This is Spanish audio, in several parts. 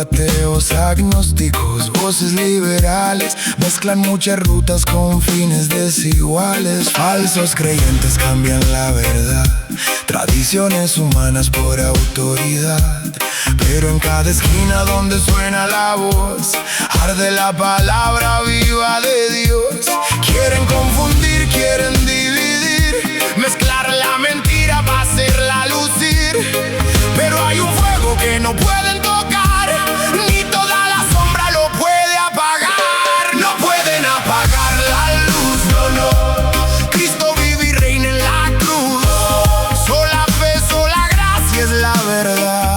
ateos, agnósticos, voces liberales, mezclan muchas rutas con fines desiguales. Falsos creyentes cambian la verdad, tradiciones humanas por autoridad. Pero en cada esquina donde suena la voz, arde la palabra viva de Dios. Quieren confundir, quieren dividir, mezclar la mentira para hacerla lucir. Pero hay un fuego que no pueden tocar, ni toda la sombra lo puede apagar. No pueden apagar la luz, no, no. Cristo vive y reina en la cruz. Sola fe, sola gracia es la verdad.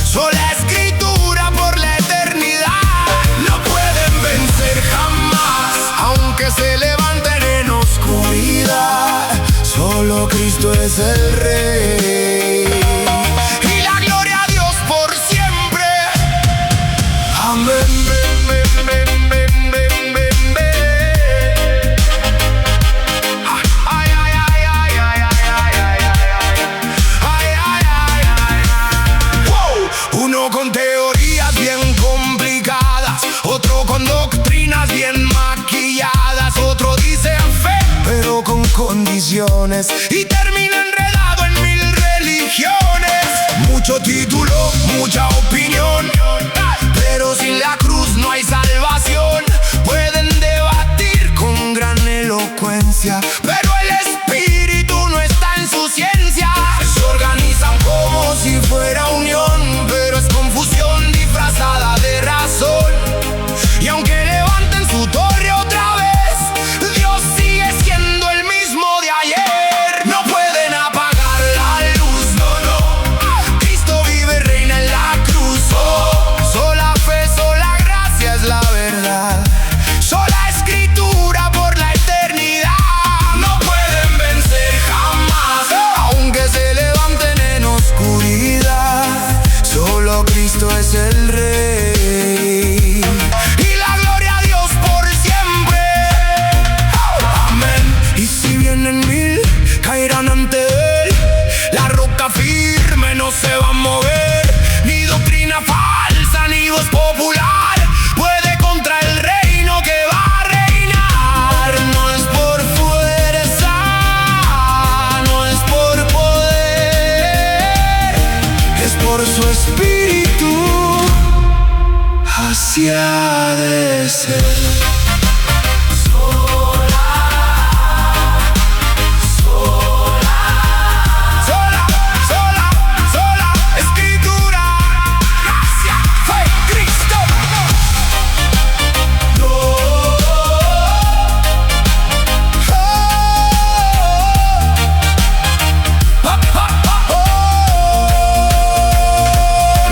Sola escritura por la eternidad. No pueden vencer jamás, aunque se levanten en oscuridad. Solo Cristo es el Rey. Y la gloria a Dios por siempre. Amén. Uno con teorías bien complicadas, otro con doctrinas bien maquilladas, otro dice fe, pero con condiciones, y termina enredado en 1000 religiones. Mucho título, mucha opinión, pero sin la cruz no hay salvación. Pueden debatir con gran elocuencia, pero el espíritu no está en su ciencia. Se organizan como si fuera unión, pero es confusión disfrazada de razón. Y aunque levanten su torre otra vez, Dios sigue siendo el mismo de ayer. No pueden apagar la luz, no, no. Cristo vive, reina en la cruz. Oh, sola fe, sola gracia es la verdad. Sola escritura por la eternidad. No pueden vencer jamás, aunque se levanten en oscuridad. Solo Cristo es el Rey. Y la gloria a Dios por siempre. Amén. Y si vienen 1000, caerán ante Él. La roca firme no se va a mover. Ni doctrina falsa, ni voz popular puede contra el reino que va a reinar. No es por fuerza, no es por poder, es por su espíritu. Así ha de ser. Sola escritura, gracia, fe, Cristo. No,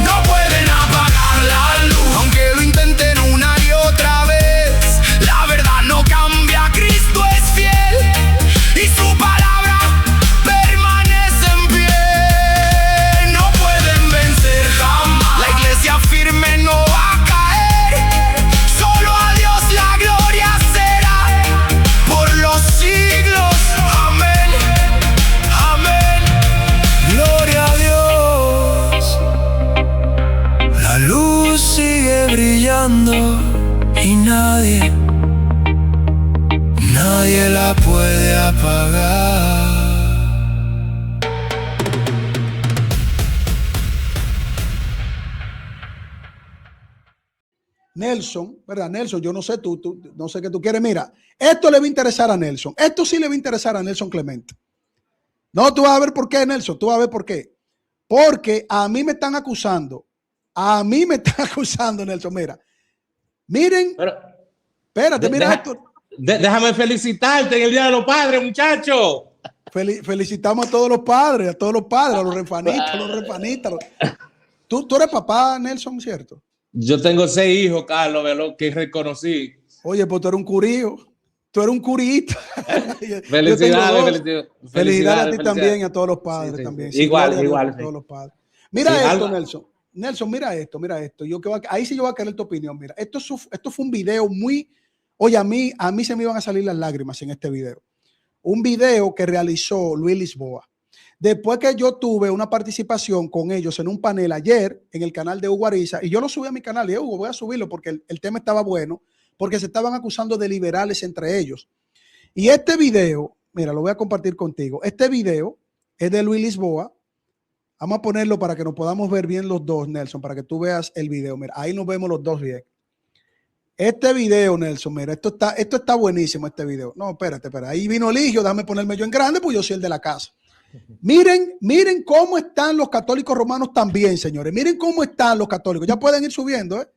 no pueden apagar la luz, aunque lo intenten una y otra vez. La verdad no cambia, Cristo es fiel y su palabra permanece en pie. No pueden vencer jamás, la iglesia firme no va a caer. Solo a Dios la gloria será por los siglos. Amén, amén. Gloria a Dios. La luz sigue brillando y nadie la puede apagar. Nelson, ¿verdad? Nelson, yo no sé tú no sé qué tú quieres. Mira, esto le va a interesar a Nelson. Esto sí le va a interesar a Nelson Clemente. No, tú vas a ver por qué, Nelson. Tú vas a ver por qué. Porque a mí me están acusando. A mí me están acusando, Nelson. Mira. Miren. Pero, espérate, mira esto. Déjame felicitarte en el Día de los Padres, muchacho. Felicitamos a todos los padres, a los refanitas. ¿Tú eres papá, Nelson, cierto? Yo tengo 6 hijos, Carlos, de lo que reconocí. Oye, pues tú eres un curío. Tú eres un curito. Felicidades a ti también y a todos los padres también. Igual. A todos los padres. Mira esto, Nelson. Nelson, mira esto. Ahí sí yo voy a querer tu opinión. Mira, esto fue un video muy... Oye, a mí se me iban a salir las lágrimas en este video. Un video que realizó Luis Lisboa. después que yo tuve una participación con ellos en un panel ayer en el canal de Hugo Ariza, y yo lo subí a mi canal, y Hugo, voy a subirlo porque el tema estaba bueno, porque se estaban acusando de liberales entre ellos. Y este video, mira, lo voy a compartir contigo. Este video es de Luis Lisboa. Vamos a ponerlo para que nos podamos ver bien los dos, Nelson, para que tú veas el video. Mira, ahí nos vemos los dos bien. Este video, Nelson, mira, esto está buenísimo, este video. No, espérate. Ahí vino Eligio, déjame ponerme yo en grande, pues yo soy el de la casa. Miren cómo están los católicos romanos también, señores. Miren cómo están los católicos. Ya pueden ir subiendo, ¿eh?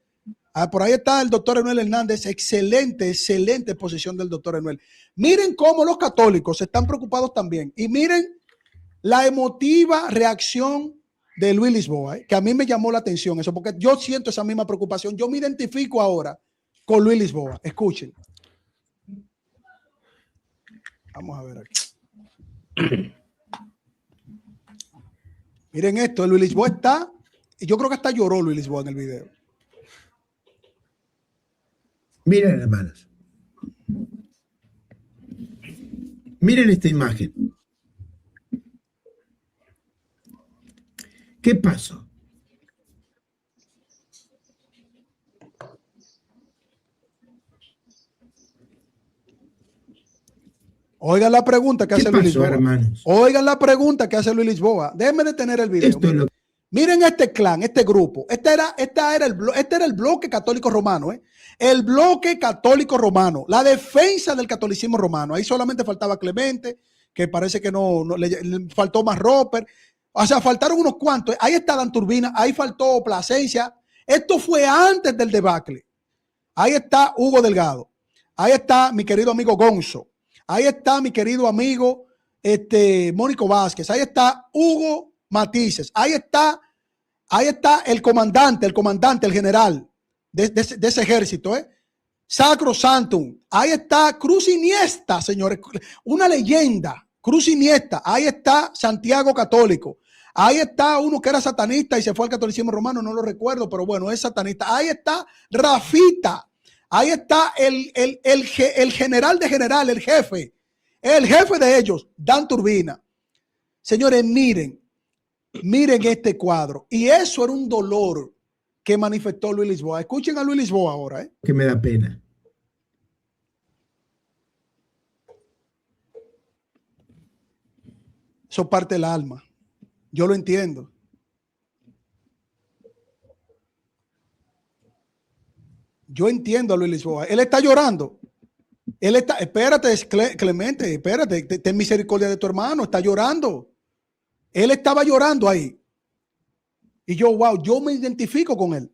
Por ahí está el doctor Enuel Hernández. Excelente exposición del doctor Enuel. Miren cómo los católicos están preocupados también. Y miren la emotiva reacción de Luis Lisboa, que a mí me llamó la atención eso, porque yo siento esa misma preocupación. Yo me identifico ahora con Luis Lisboa. Escuchen. Vamos a ver aquí. Miren esto, Luis Lisboa está, yo creo que hasta lloró Luis Lisboa en el video. Miren, hermanos. Miren esta imagen. ¿Qué pasó? Oigan la pregunta que hace Luis Lisboa. Hermanos? Oigan la pregunta que hace Luis Lisboa. Déjenme detener el video. Miren este clan, este grupo. Este era el bloque católico romano. El bloque católico romano. La defensa del catolicismo romano. Ahí solamente faltaba Clemente, que parece que no le faltó más Roper. O sea, faltaron unos cuantos. Ahí está Dan Turbina. Ahí faltó Plasencia. Esto fue antes del debacle. Ahí está Hugo Delgado. Ahí está mi querido amigo Gonzo. Ahí está mi querido amigo Mónico Vázquez. Ahí está Hugo Matices. Ahí está el comandante, el general de ese ejército, Sacro Santum. Ahí está Cruz Iniesta, señores. Una leyenda. Cruz Iniesta. Ahí está Santiago Católico. Ahí está uno que era satanista y se fue al catolicismo romano, no lo recuerdo, pero bueno, es satanista. Ahí está Rafita. Ahí está el general de general, el jefe de ellos, Dan Turbina. Señores, miren este cuadro. Y eso era un dolor que manifestó Luis Lisboa. Escuchen a Luis Lisboa ahora. Que me da pena. Eso parte del alma. Yo lo entiendo. Yo entiendo a Luis Lisboa. Él está llorando. Espérate, Clemente, espérate, ten misericordia de tu hermano, está llorando. Él estaba llorando ahí. Y yo me identifico con él.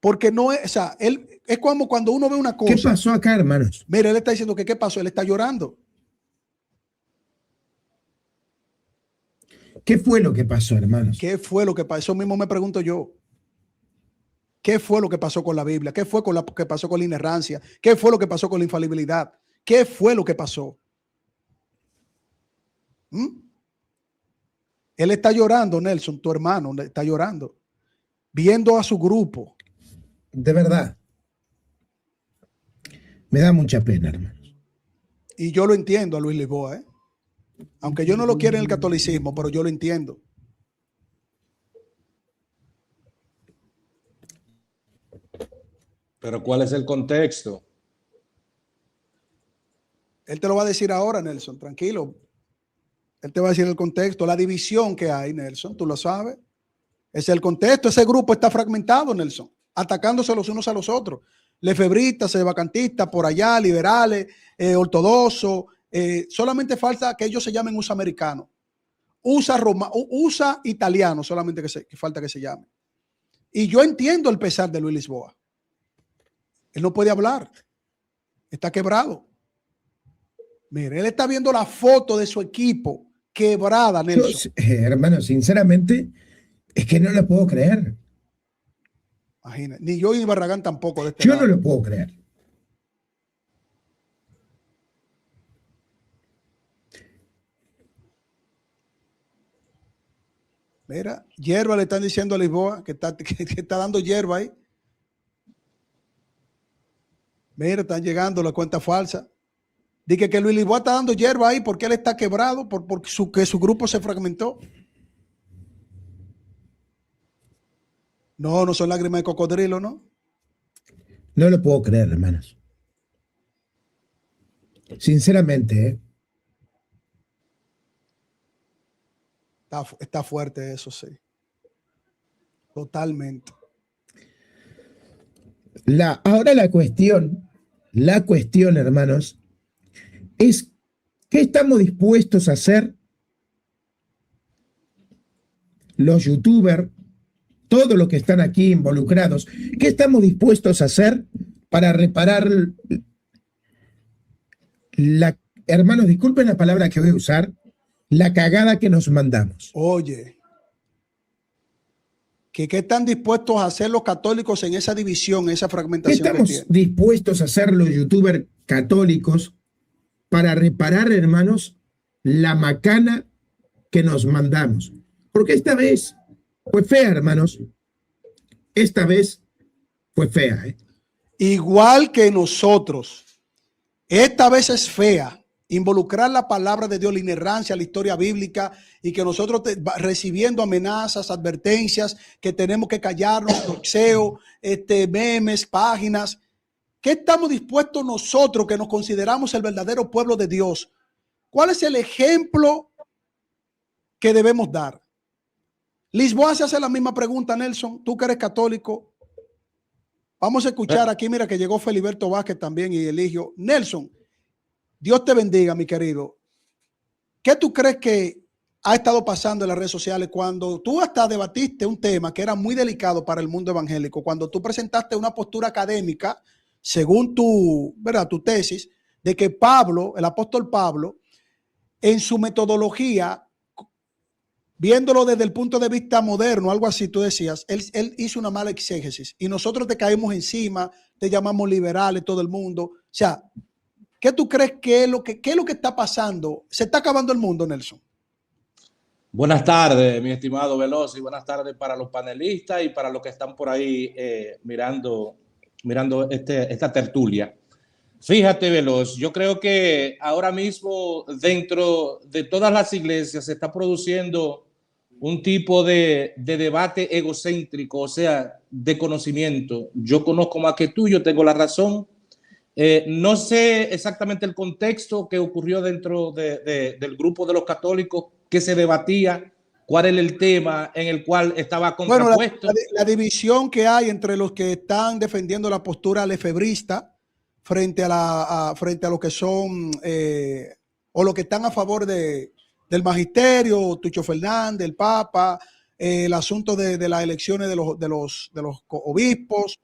Porque no es, o sea, él es como cuando uno ve una cosa. ¿Qué pasó acá, hermanos? Mira, él está diciendo que qué pasó, él está llorando. ¿Qué fue lo que pasó, hermanos? ¿Qué fue lo que pasó? Eso mismo me pregunto yo. ¿Qué fue lo que pasó con la Biblia? ¿Qué fue lo que pasó con la inerrancia? ¿Qué fue lo que pasó con la infalibilidad? ¿Qué fue lo que pasó? Él está llorando, Nelson, tu hermano está llorando, viendo a su grupo. De verdad. Me da mucha pena, hermanos. Y yo lo entiendo a Luis Lisboa, aunque yo no lo quiera en el catolicismo, pero yo lo entiendo. Pero ¿cuál es el contexto? Él te lo va a decir ahora, Nelson, tranquilo. Él te va a decir el contexto, la división que hay, Nelson, tú lo sabes. Ese es el contexto, ese grupo está fragmentado, Nelson, atacándose los unos a los otros. Lefebristas, vacantistas, por allá, liberales, ortodoxos. Solamente falta que ellos se llamen USA americano. USA italiano, solamente que falta que se llame. Y yo entiendo el pesar de Luis Lisboa. Él no puede hablar. Está quebrado. Mire, él está viendo la foto de su equipo quebrada, Nelson. Hermano, sinceramente, es que no lo puedo creer. Imagina, ni yo y Barragán tampoco. De este yo lado. no lo puedo creer. Mira, hierba le están diciendo a Lisboa que está dando hierba ahí. Mira, están llegando la cuenta falsa. Dije que Luis Lisboa está dando hierba ahí porque él está quebrado, porque su grupo se fragmentó. No, no son lágrimas de cocodrilo, ¿no? No lo puedo creer, hermanos. Sinceramente, ¿eh? Está fuerte eso, sí. Totalmente. Ahora la cuestión, hermanos, es ¿qué estamos dispuestos a hacer los youtubers, todos los que están aquí involucrados? ¿Qué estamos dispuestos a hacer para reparar hermanos, disculpen la palabra que voy a usar, la cagada que nos mandamos? Oye, ¿qué están dispuestos a hacer los católicos en esa división, esa ¿Qué fragmentación? estamos dispuestos a hacer los youtubers católicos para reparar, hermanos, la macana que nos mandamos? Porque esta vez fue fea, hermanos. Esta vez fue fea, ¿eh? Igual que nosotros, esta vez es fea. Involucrar la palabra de Dios, la inerrancia, la historia bíblica, y que nosotros recibiendo amenazas, advertencias, que tenemos que callarnos, doxeo, memes, páginas. ¿Qué estamos dispuestos nosotros, que nos consideramos el verdadero pueblo de Dios? ¿Cuál es el ejemplo que debemos dar? Lisboa se hace la misma pregunta, Nelson. Tú que eres católico. Vamos a escuchar aquí, mira que llegó Feliberto Vázquez también y Eligio. Nelson, Dios te bendiga, mi querido. ¿Qué tú crees que ha estado pasando en las redes sociales cuando tú hasta debatiste un tema que era muy delicado para el mundo evangélico? Cuando tú presentaste una postura académica, según tu tesis, de que Pablo, el apóstol Pablo, en su metodología, viéndolo desde el punto de vista moderno, algo así, tú decías, él hizo una mala exégesis y nosotros te caímos encima, te llamamos liberales, todo el mundo. O sea, ¿qué tú crees qué es lo que está pasando? ¿Se está acabando el mundo, Nelson? Buenas tardes, mi estimado Veloz, y buenas tardes para los panelistas y para los que están por ahí mirando esta tertulia. Fíjate, Veloz, yo creo que ahora mismo dentro de todas las iglesias se está produciendo un tipo de debate egocéntrico, o sea, de conocimiento. Yo conozco más que tú, yo tengo la razón. No sé exactamente el contexto que ocurrió dentro del grupo de los católicos que se debatía, cuál era el tema en el cual estaba contrapuesto. Bueno, la división que hay entre los que están defendiendo la postura lefebrista frente a los que son o los que están a favor del magisterio, Tucho Fernández, el Papa, el asunto de las elecciones de los obispos.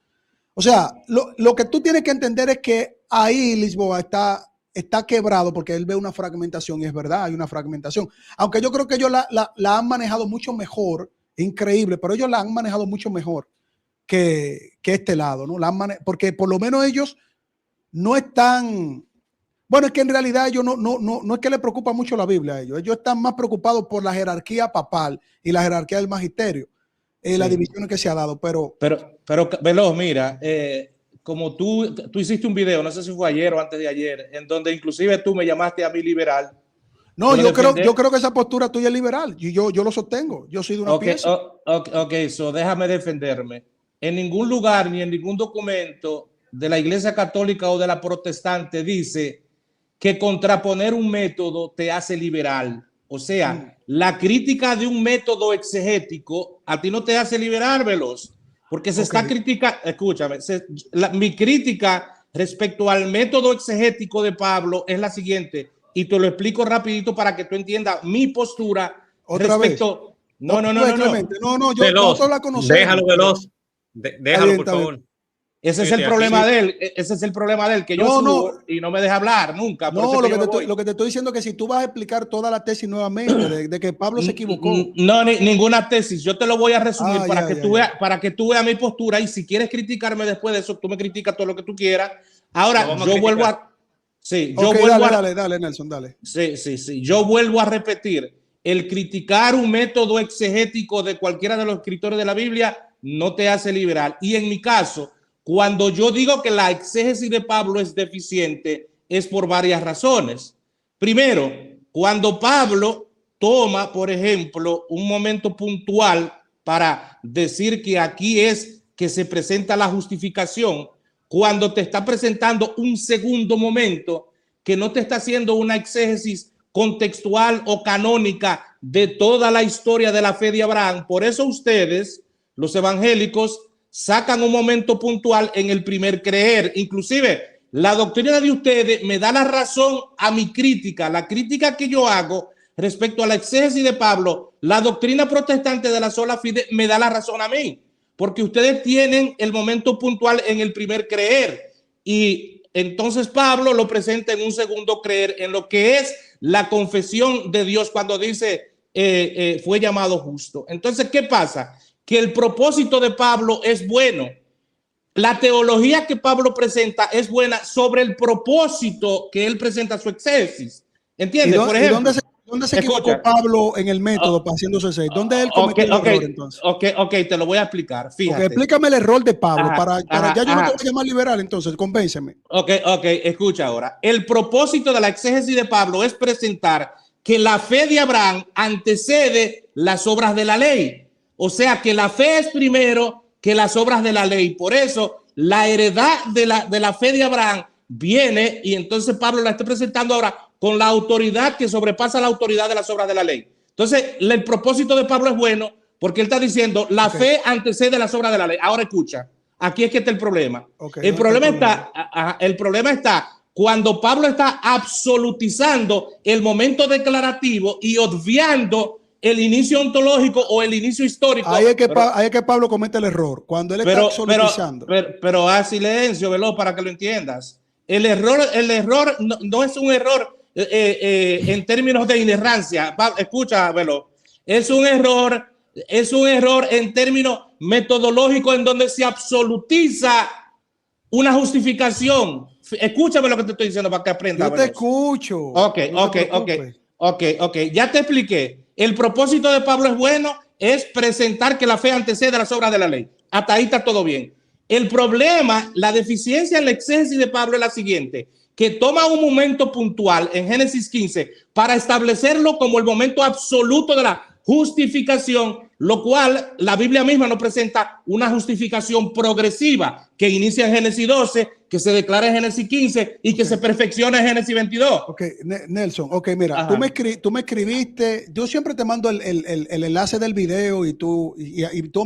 O sea, lo que tú tienes que entender es que ahí Lisboa está quebrado porque él ve una fragmentación, y es verdad, hay una fragmentación. Aunque yo creo que ellos la han manejado mucho mejor, increíble, pero ellos la han manejado mucho mejor que este lado, ¿no? Porque por lo menos ellos no están. Bueno, es que en realidad ellos no es que les preocupa mucho la Biblia a ellos. Ellos están más preocupados por la jerarquía papal y la jerarquía del magisterio. Sí. Las divisiones que se ha dado, pero Veloz, mira, como tú hiciste un video, no sé si fue ayer o antes de ayer, en donde inclusive tú me llamaste a mí liberal. No, yo creo que esa postura tuya es liberal y yo lo sostengo. Yo soy de una pieza. So déjame defenderme. En ningún lugar ni en ningún documento de la Iglesia Católica o de la Protestante dice que contraponer un método te hace liberal. O sea, la crítica de un método exegético a ti no te hace liberar, Veloz, porque se está criticando. Escúchame, mi crítica respecto al método exegético de Pablo es la siguiente, y te lo explico rapidito para que tú entiendas mi postura respecto. No, Veloz, la conocemos. Déjalo, Veloz. Déjalo, por favor. Ese es el problema de él. Ese es el problema de él, que yo subo y no me deja hablar nunca. No, lo que te estoy diciendo es que si tú vas a explicar toda la tesis nuevamente de que Pablo se equivocó. No, ninguna tesis. Yo te lo voy a resumir para que tú veas mi postura, y si quieres criticarme después de eso, tú me criticas todo lo que tú quieras. Ahora, yo vuelvo a... Sí, yo vuelvo dale, Nelson, dale. Sí. Yo vuelvo a repetir. El criticar un método exegético de cualquiera de los escritores de la Biblia no te hace liberal. Y en mi caso, cuando yo digo que la exégesis de Pablo es deficiente, es por varias razones. Primero, cuando Pablo toma, por ejemplo, un momento puntual para decir que aquí es que se presenta la justificación, cuando te está presentando un segundo momento que no te está haciendo una exégesis contextual o canónica de toda la historia de la fe de Abraham. Por eso ustedes, los evangélicos, sacan un momento puntual en el primer creer. Inclusive, la doctrina de ustedes me da la razón a mi crítica, la crítica que yo hago respecto a la exégesis de Pablo. La doctrina protestante de la sola fide me da la razón a mí, porque ustedes tienen el momento puntual en el primer creer y entonces Pablo lo presenta en un segundo creer, en lo que es la confesión de Dios cuando dice fue llamado justo. Entonces, ¿qué pasa? Que el propósito de Pablo es bueno. La teología que Pablo presenta es buena sobre el propósito que él presenta su exégesis. ¿Entiendes? Por ejemplo, ¿dónde se equivocó Pablo en el método para haciéndose 6? ¿Dónde él cometió el error entonces? Ok, te lo voy a explicar. Fíjate. Explícame el error de Pablo ya yo no te voy a llamar liberal, entonces convénceme. Ok, escucha ahora. El propósito de la exégesis de Pablo es presentar que la fe de Abraham antecede las obras de la ley. O sea, que la fe es primero que las obras de la ley. Por eso, la heredad de la fe de Abraham viene y entonces Pablo la está presentando ahora con la autoridad que sobrepasa la autoridad de las obras de la ley. Entonces, el propósito de Pablo es bueno porque él está diciendo la fe antecede las obras de la ley. Ahora escucha, aquí es que está el problema. El problema está cuando Pablo está absolutizando el momento declarativo y obviando el inicio ontológico o el inicio histórico. Ahí es que Pablo comete el error, cuando él está absolutizando. Pero haz silencio, Veloz, para que lo entiendas. El error no es un error en términos de inerrancia. Escucha, Veloz. Es un error en términos metodológicos en donde se absolutiza una justificación. Escúchame lo que te estoy diciendo para que aprendas. Yo te escucho. Ok. Ya te expliqué. El propósito de Pablo es bueno, es presentar que la fe antecede a las obras de la ley. Hasta ahí está todo bien. El problema, la deficiencia en la exégesis de Pablo es la siguiente, que toma un momento puntual en Génesis 15 para establecerlo como el momento absoluto de la justificación, lo cual la Biblia misma nos presenta una justificación progresiva que inicia en Génesis 12, que se declara en Génesis 15 y que se perfecciona en Génesis 22. Ok, Nelson, mira, tú me escribiste, yo siempre te mando el enlace del video y tú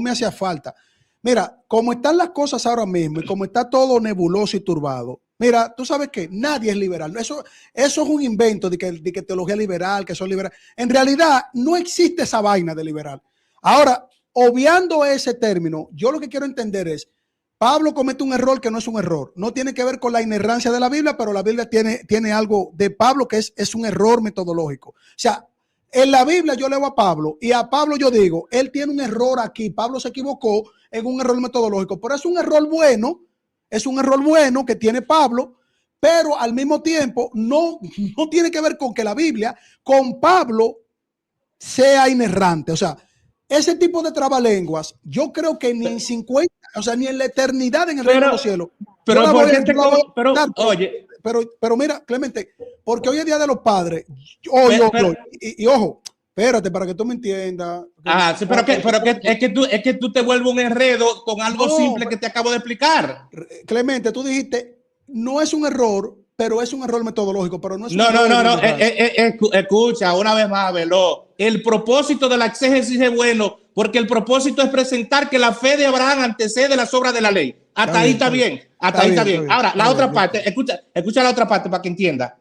me hacías falta. Mira, como están las cosas ahora mismo y como está todo nebuloso y turbado, mira, tú sabes que nadie es liberal. Eso es un invento de que teología liberal, que son liberales. En realidad no existe esa vaina de liberal. Ahora, obviando ese término, yo lo que quiero entender es, Pablo comete un error que no es un error. No tiene que ver con la inerrancia de la Biblia, pero la Biblia tiene algo de Pablo que es un error metodológico. O sea, en la Biblia yo leo a Pablo y a Pablo yo digo, él tiene un error aquí. Pablo se equivocó en un error metodológico, pero es un error bueno que tiene Pablo, pero al mismo tiempo no tiene que ver con que la Biblia con Pablo sea inerrante. O sea, ese tipo de trabalenguas, yo creo que ni en 50, o sea, ni en la eternidad en el reino de los cielos. Pero mira, Clemente, porque hoy es Día de los Padres, y ojo, espérate, para que tú me entiendas. Sí, es que tú te vuelves un enredo con algo simple que te acabo de explicar. Clemente, tú dijiste, no es un error, pero es un error metodológico, pero no es un error. Escucha, una vez más, Veloz. El propósito de la exégesis es bueno, porque el propósito es presentar que la fe de Abraham antecede las obras de la ley. Hasta ahí está bien. Ahora, la otra parte, escucha la otra parte para que entienda.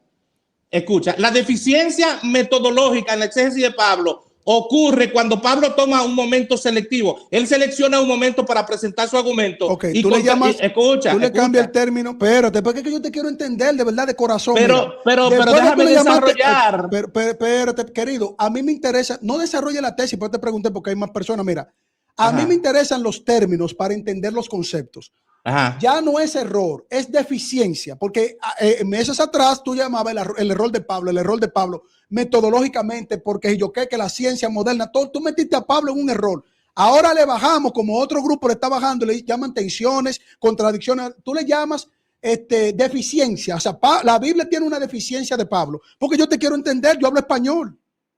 Escucha, la deficiencia metodológica en la exégesis de Pablo ocurre cuando Pablo toma un momento selectivo. Él selecciona un momento para presentar su argumento. Ok, tú le llamas, tú le cambias el término. Espérate, porque es que yo te quiero entender de verdad, de corazón. Pero déjame desarrollar. Espérate, querido, a mí me interesa, no desarrolle la tesis, pero te pregunté porque hay más personas. Mira, a mí me interesan los términos para entender los conceptos. Ya no es error, es deficiencia, porque meses atrás tú llamabas el error de Pablo metodológicamente, porque yo creo que la ciencia moderna, tú metiste a Pablo en un error. Ahora le bajamos, como otro grupo le está bajando, le llaman tensiones, contradicciones, tú le llamas deficiencia. O sea, la Biblia tiene una deficiencia de Pablo. Porque yo te quiero entender, yo hablo español.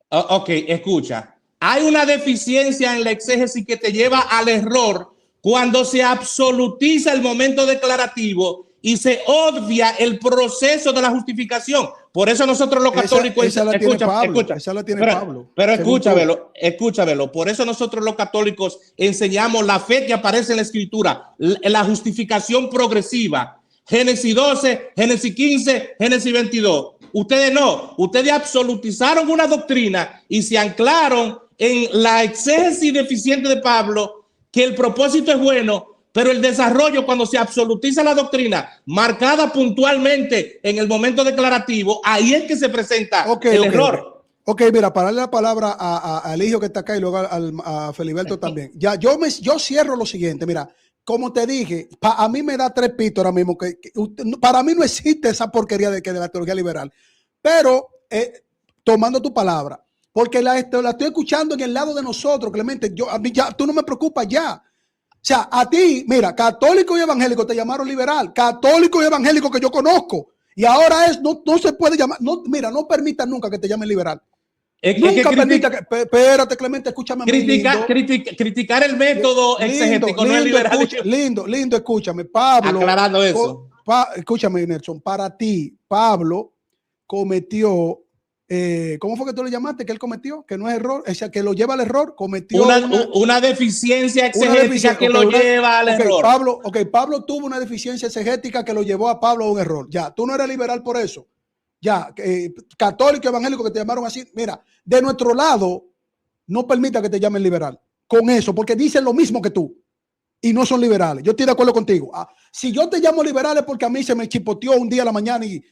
Ok, escucha. Hay una deficiencia en la exégesis que te lleva al error cuando se absolutiza el momento declarativo y se obvia el proceso de la justificación. Por eso nosotros los católicos... Esa la tiene Pablo. Pero escúchamelo. Por eso nosotros los católicos enseñamos la fe que aparece en la Escritura, la justificación progresiva. Génesis 12, Génesis 15, Génesis 22. Ustedes no. Ustedes absolutizaron una doctrina y se anclaron en la exégesis deficiente de Pablo, que el propósito es bueno, pero el desarrollo, cuando se absolutiza la doctrina, marcada puntualmente en el momento declarativo, ahí es que se presenta el error. Ok, mira, para darle la palabra al hijo que está acá y luego a Feliberto también. Ya, yo cierro lo siguiente, mira, como te dije, a mí me da tres pitos ahora mismo, para mí no existe esa porquería de la teología liberal, pero tomando tu palabra, porque la estoy escuchando en el lado de nosotros, Clemente, a mí ya, tú no me preocupas ya. O sea, a ti, mira, católico y evangélico te llamaron liberal, católico y evangélico que yo conozco, y ahora no se puede llamar, mira, no permitas nunca que te llamen liberal. Nunca permita que, espérate, Clemente, escúchame. Criticar el método exegético no es liberal. Lindo, escúchame, Pablo. Aclarando eso. Escúchame, Nelson, para ti, Pablo cometió... ¿cómo fue que tú le llamaste que él cometió? Que no es error, o sea, que lo lleva al error, cometió una deficiencia exegética que lo lleva al error. Pablo tuvo una deficiencia exegética que lo llevó a Pablo a un error. Ya, tú no eres liberal por eso. Ya, católico, evangélico que te llamaron así. Mira, de nuestro lado, no permita que te llamen liberal con eso, porque dicen lo mismo que tú y no son liberales. Yo estoy de acuerdo contigo. Si yo te llamo liberal es porque a mí se me chipoteó un día a la mañana y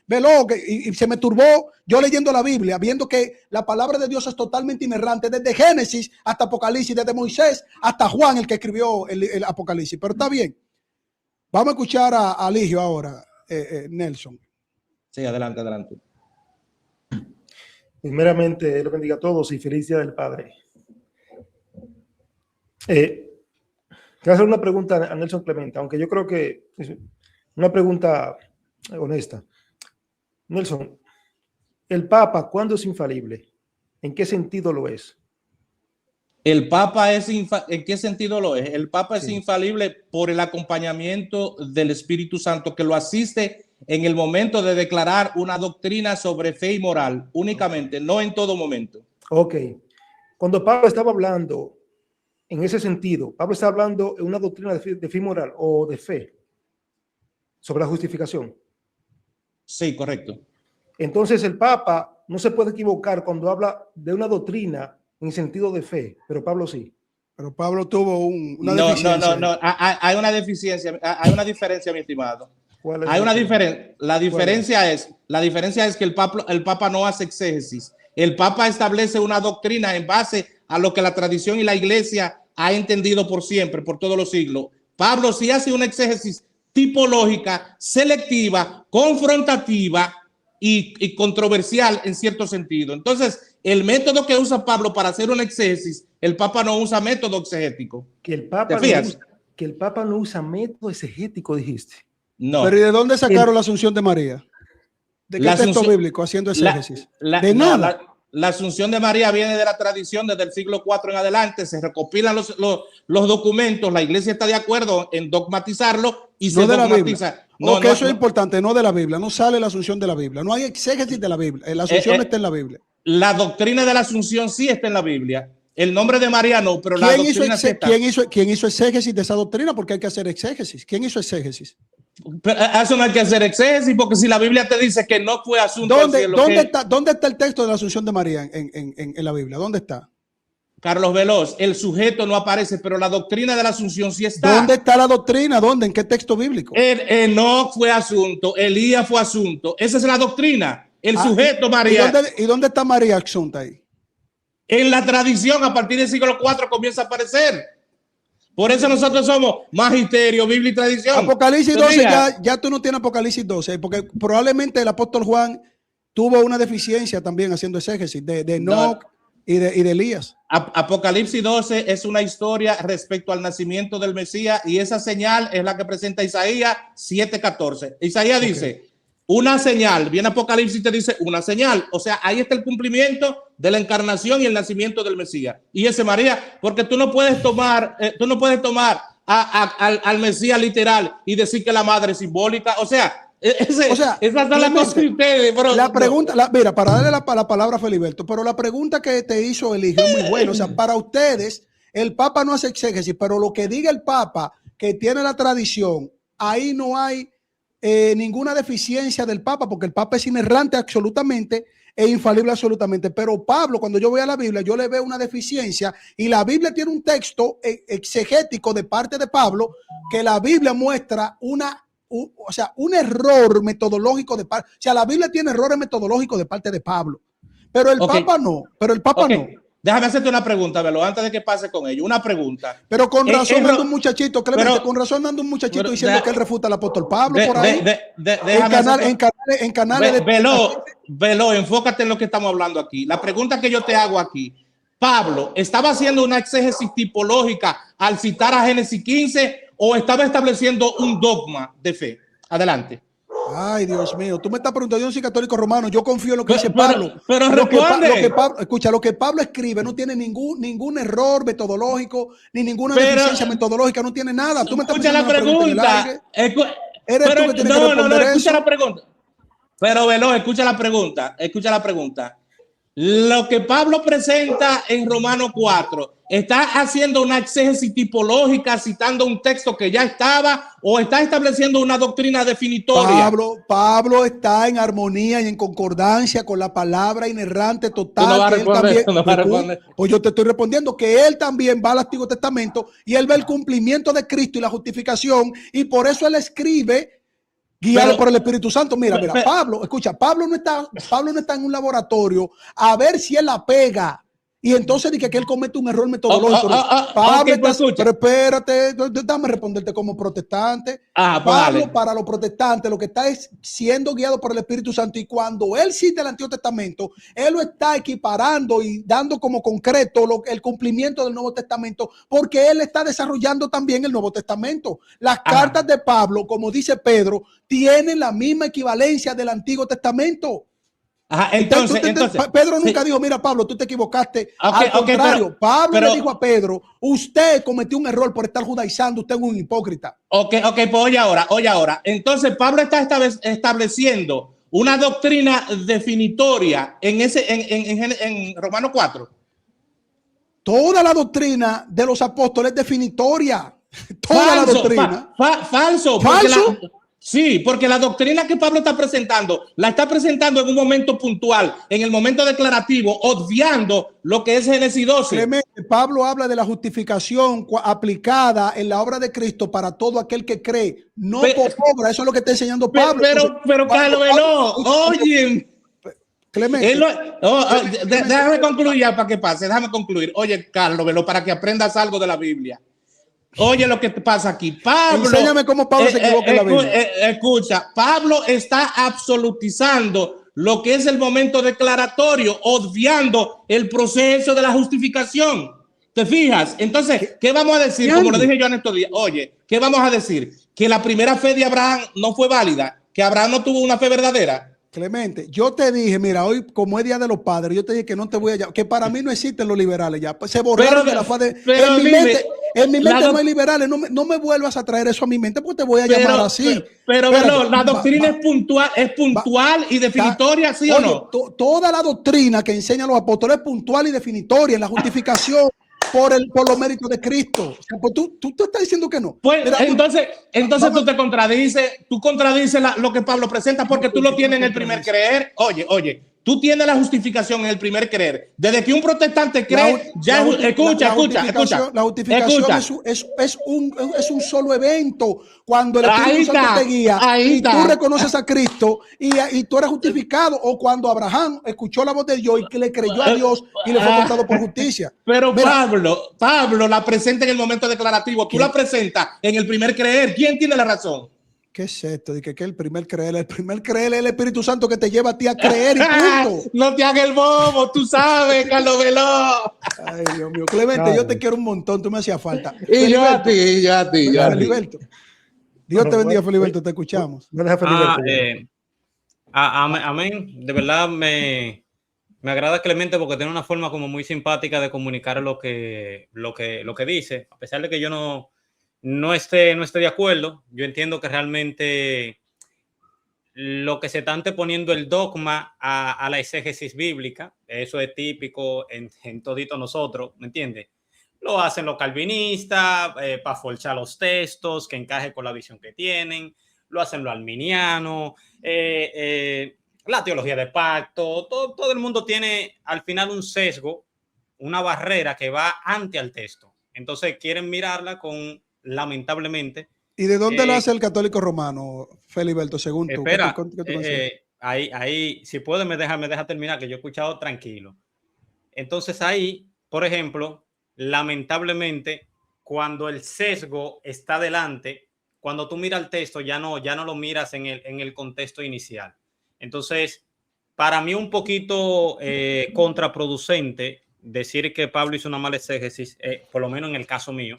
se me turbó yo leyendo la Biblia, viendo que la palabra de Dios es totalmente inerrante, desde Génesis hasta Apocalipsis, desde Moisés hasta Juan, el que escribió el Apocalipsis. Pero está bien. Vamos a escuchar a Ligio ahora, Nelson. Sí, adelante. Primeramente, Dios bendiga a todos y feliz día del Padre. Quiero hacer una pregunta a Nelson Clemente, aunque yo creo que es una pregunta honesta. Nelson, ¿el Papa cuándo es infalible? ¿En qué sentido lo es? ¿El Papa en qué sentido lo es? El Papa es infalible por el acompañamiento del Espíritu Santo que lo asiste en el momento de declarar una doctrina sobre fe y moral, únicamente, no en todo momento. Ok. Cuando Pablo estaba hablando en ese sentido, Pablo está hablando de una doctrina de fe moral o de fe sobre la justificación. Sí, correcto. Entonces el Papa no se puede equivocar cuando habla de una doctrina en sentido de fe, pero Pablo sí. Pero Pablo tuvo una deficiencia. No. Hay una deficiencia, hay una diferencia, mi estimado. Hay una diferencia. La diferencia es que el Papa no hace exégesis. El Papa establece una doctrina en base a lo que la tradición y la iglesia ha entendido por siempre, por todos los siglos. Pablo sí hace una exégesis tipológica, selectiva, confrontativa y controversial en cierto sentido. Entonces, el método que usa Pablo para hacer una exégesis, el Papa no usa método exegético. Que el Papa no usa método exegético, dijiste. No. Pero ¿y de dónde sacaron la Asunción de María? ¿De qué texto bíblico haciendo exégesis? De nada. La Asunción de María viene de la tradición desde el siglo IV en adelante, se recopilan los documentos, la iglesia está de acuerdo en dogmatizarlo y se dogmatiza. Eso es importante, no de la Biblia, no sale la Asunción de la Biblia, no hay exégesis de la Biblia, la Asunción está en la Biblia. La doctrina de la Asunción sí está en la Biblia, el nombre de María no, pero la doctrina sí está. ¿Quién hizo exégesis de esa doctrina? Porque hay que hacer exégesis. ¿Quién hizo exégesis? Pero eso no hay que hacer exégesis, porque si la Biblia te dice que no fue asunto ¿Dónde está el texto de la Asunción de María en la Biblia? ¿Dónde está? Carlos Veloz, el sujeto no aparece, pero la doctrina de la Asunción sí está. ¿Dónde está la doctrina? ¿Dónde? ¿En qué texto bíblico? No fue asunto, Elías fue asunto. Esa es la doctrina. El sujeto María. ¿Y dónde está María asunta ahí? En la tradición, a partir del siglo IV comienza a aparecer. Por eso nosotros somos magisterio, Biblia y tradición. Apocalipsis 12, ya tú no tienes Apocalipsis 12, porque probablemente el apóstol Juan tuvo una deficiencia también haciendo exégesis de Enoc, y de Elías. Apocalipsis 12 es una historia respecto al nacimiento del Mesías y esa señal es la que presenta Isaías 7:14. Isaías dice, una señal, viene Apocalipsis y te dice una señal, o sea, ahí está el cumplimiento de la encarnación y el nacimiento del Mesías. Y ese María, porque tú no puedes tomar al Mesías literal y decir que la madre es simbólica, o sea, esas son las cosas que ustedes, bro. La pregunta, mira, para darle la palabra a Feliberto, pero la pregunta que te hizo Eligio es muy buena. O sea, para ustedes, el Papa no hace exégesis, pero lo que diga el Papa, que tiene la tradición, ahí no hay ninguna deficiencia del Papa, porque el Papa es inerrante absolutamente e infalible absolutamente. Pero Pablo, cuando yo voy a la Biblia, yo le veo una deficiencia y la Biblia tiene un texto exegético de parte de Pablo que la Biblia muestra un error metodológico de parte. O sea, la Biblia tiene errores metodológicos de parte de Pablo, pero el Papa no. Pero el Papa no. Déjame hacerte una pregunta, Velo, antes de que pase con ello. Una pregunta. Pero con razón anda un muchachito, Clemente, con razón anda un muchachito diciendo que él refuta al apóstol Pablo por ahí. En canales Velo, enfócate en lo que estamos hablando aquí. La pregunta que yo te hago aquí. Pablo, ¿estaba haciendo una exégesis tipológica al citar a Génesis 15 o estaba estableciendo un dogma de fe? Adelante. Ay, Dios mío, tú me estás preguntando, yo no soy católico romano, yo confío en lo que dice Pablo. Pero responde. Lo que Pablo escribe no tiene ningún error metodológico, ni ninguna deficiencia metodológica, no tiene nada. Tú me estás escucha la pregunta. Escucha la pregunta. Pero Velo, escucha la pregunta. Lo que Pablo presenta en Romanos 4, ¿está haciendo una exégesis tipológica, citando un texto que ya estaba, o está estableciendo una doctrina definitoria? Pablo está en armonía y en concordancia con la palabra inerrante total. Pues yo te estoy respondiendo que él también va al Antiguo Testamento y él ve el cumplimiento de Cristo y la justificación, y por eso él escribe guiado por el Espíritu Santo. Mira, Pablo no está en un laboratorio a ver si él la pega y entonces dice que él comete un error metodológico. Pablo, pero espérate, déjame responderte como protestante. Pablo, para los protestantes, lo que está es siendo guiado por el Espíritu Santo, y cuando él cita el Antiguo Testamento, él lo está equiparando y dando como concreto el cumplimiento del Nuevo Testamento, porque él está desarrollando también el Nuevo Testamento. Las cartas de Pablo, como dice Pedro, tienen la misma equivalencia del Antiguo Testamento. Entonces, Pedro nunca dijo, mira Pablo, tú te equivocaste. Al contrario, Pablo le dijo a Pedro, usted cometió un error por estar judaizando, usted es un hipócrita. Pues oye ahora. Entonces Pablo está estableciendo una doctrina definitoria en Romanos 4. Toda la doctrina de los apóstoles es definitoria. Toda la doctrina. Falso. Sí, porque la doctrina que Pablo está presentando, la está presentando en un momento puntual, en el momento declarativo, obviando lo que es Génesis 12. Clemente, Pablo habla de la justificación aplicada en la obra de Cristo para todo aquel que cree, no por obra. Eso es lo que está enseñando Pablo. Pero Carlos Velo, oye, Clemente, déjame concluir ya para que pase, déjame concluir. Oye, Carlos Velo, para que aprendas algo de la Biblia. Oye lo que pasa aquí. Pablo, enséñame cómo Pablo se equivoca en la Biblia. Escucha, Pablo está absolutizando lo que es el momento declaratorio, obviando el proceso de la justificación. ¿Te fijas? Entonces, ¿qué vamos a decir? Como lo dije yo en estos días. Oye, ¿qué vamos a decir? Que la primera fe de Abraham no fue válida, que Abraham no tuvo una fe verdadera. Clemente, yo te dije, mira, hoy como es Día de los Padres, yo te dije que no te voy a llamar, que para mí no existen los liberales ya, pues se borraron de la faz de... En mi mente no hay liberales, no me vuelvas a traer eso a mi mente porque te voy a llamar así. Pero la doctrina es puntual y definitoria, ¿sí o no? Toda la doctrina que enseñan los apóstoles es puntual y definitoria en la justificación por los méritos de Cristo. O sea, pues tú estás diciendo que no. Pues, entonces tú te contradices, lo que Pablo presenta porque tú lo tienes en el primer creer. Oye, tú tienes la justificación en el primer creer. Desde que un protestante cree, escucha. La justificación es un solo evento. Cuando el Espíritu Santo te guía y tú reconoces a Cristo y tú eres justificado, o cuando Abraham escuchó la voz de Dios y le creyó a Dios y le fue contado por justicia. Pero Pablo la presenta en el momento declarativo. Tú la presentas en el primer creer. ¿Quién tiene la razón? ¿Qué es esto? Dice que el primer creer es el Espíritu Santo que te lleva a ti a creer y punto. No te hagas el bobo, tú sabes, Carlos Veloz. Ay, Dios mío. Clemente, yo te quiero un montón, tú me hacías falta. Y yo a ti. Feliberto. Dios te bendiga, Feliberto, te escuchamos. Amén. De verdad me agrada Clemente porque tiene una forma como muy simpática de comunicar lo que dice, a pesar de que yo no esté de acuerdo. Yo entiendo que realmente lo que se está anteponiendo el dogma a la exégesis bíblica, eso es típico en todito nosotros, ¿me entiendes? Lo hacen los calvinistas para forzar los textos, que encaje con la visión que tienen, lo hacen los arminianos, la teología de pacto, todo el mundo tiene al final un sesgo, una barrera que va ante al texto. Entonces quieren mirarla con, lamentablemente. ¿Y de dónde lo hace el católico romano, Feliberto, según tú? Espera, ahí, si puedes, me deja terminar, que yo he escuchado tranquilo. Entonces ahí, por ejemplo, lamentablemente, cuando el sesgo está delante, cuando tú miras el texto, ya no lo miras en el contexto inicial. Entonces, para mí un poquito contraproducente decir que Pablo hizo una mala exégesis, por lo menos en el caso mío,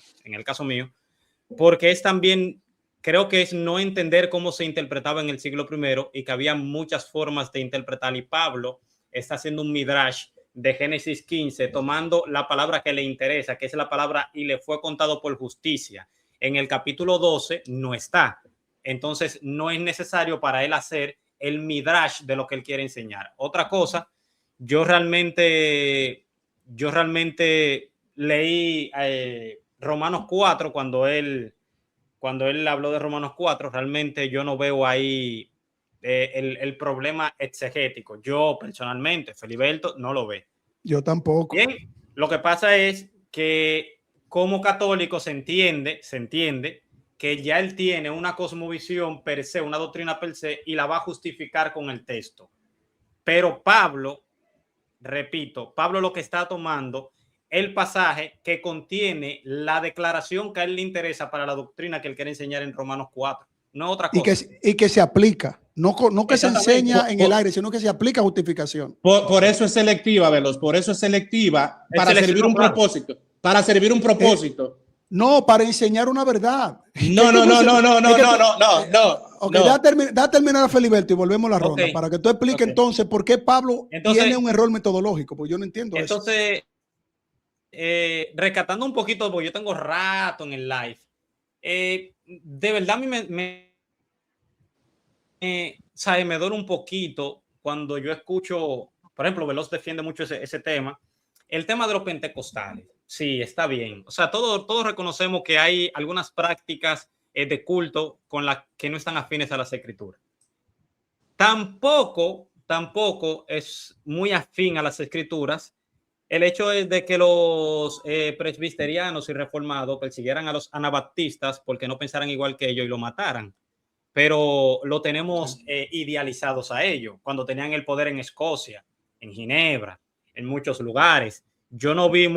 porque es también, creo que es no entender cómo se interpretaba en el siglo I y que había muchas formas de interpretar, y Pablo está haciendo un midrash de Génesis 15, tomando la palabra que le interesa, que es la palabra "y le fue contado por justicia". En el capítulo 12 no está. Entonces no es necesario para él hacer el midrash de lo que él quiere enseñar. Otra cosa, yo realmente leí Romanos 4 cuando él habló de Romanos 4. Realmente yo no veo ahí el problema exegético. Yo personalmente, Feliberto, no lo ve. Yo tampoco. Bien, lo que pasa es que como católico se entiende que ya él tiene una cosmovisión per se, una doctrina per se, y la va a justificar con el texto. Pero Pablo, repito, Pablo lo que está tomando el pasaje que contiene la declaración que a él le interesa para la doctrina que él quiere enseñar en Romanos 4. No otra cosa. Y que se aplica. No que se enseña en el aire, sino que se aplica justificación. Por eso es selectiva, Veloz. Por eso es selectiva, para servir un propósito. Para servir un propósito. No, para enseñar una verdad. No. Ok, da terminar a Feliberto y volvemos a la ronda para que tú expliques entonces por qué Pablo tiene un error metodológico, porque yo no entiendo eso. Entonces, rescatando un poquito, porque yo tengo rato en el live, de verdad a mí me duele un poquito cuando yo escucho, por ejemplo, Veloz defiende mucho ese tema, el tema de los pentecostales. Sí, está bien. O sea, todos reconocemos que hay algunas prácticas de culto con las que no están afines a las escrituras. Tampoco es muy afín a las escrituras el hecho de que los presbiterianos y reformados persiguieran a los anabaptistas porque no pensaran igual que ellos y lo mataran. Pero lo tenemos idealizados a ellos cuando tenían el poder en Escocia, en Ginebra, en muchos lugares. Yo no veo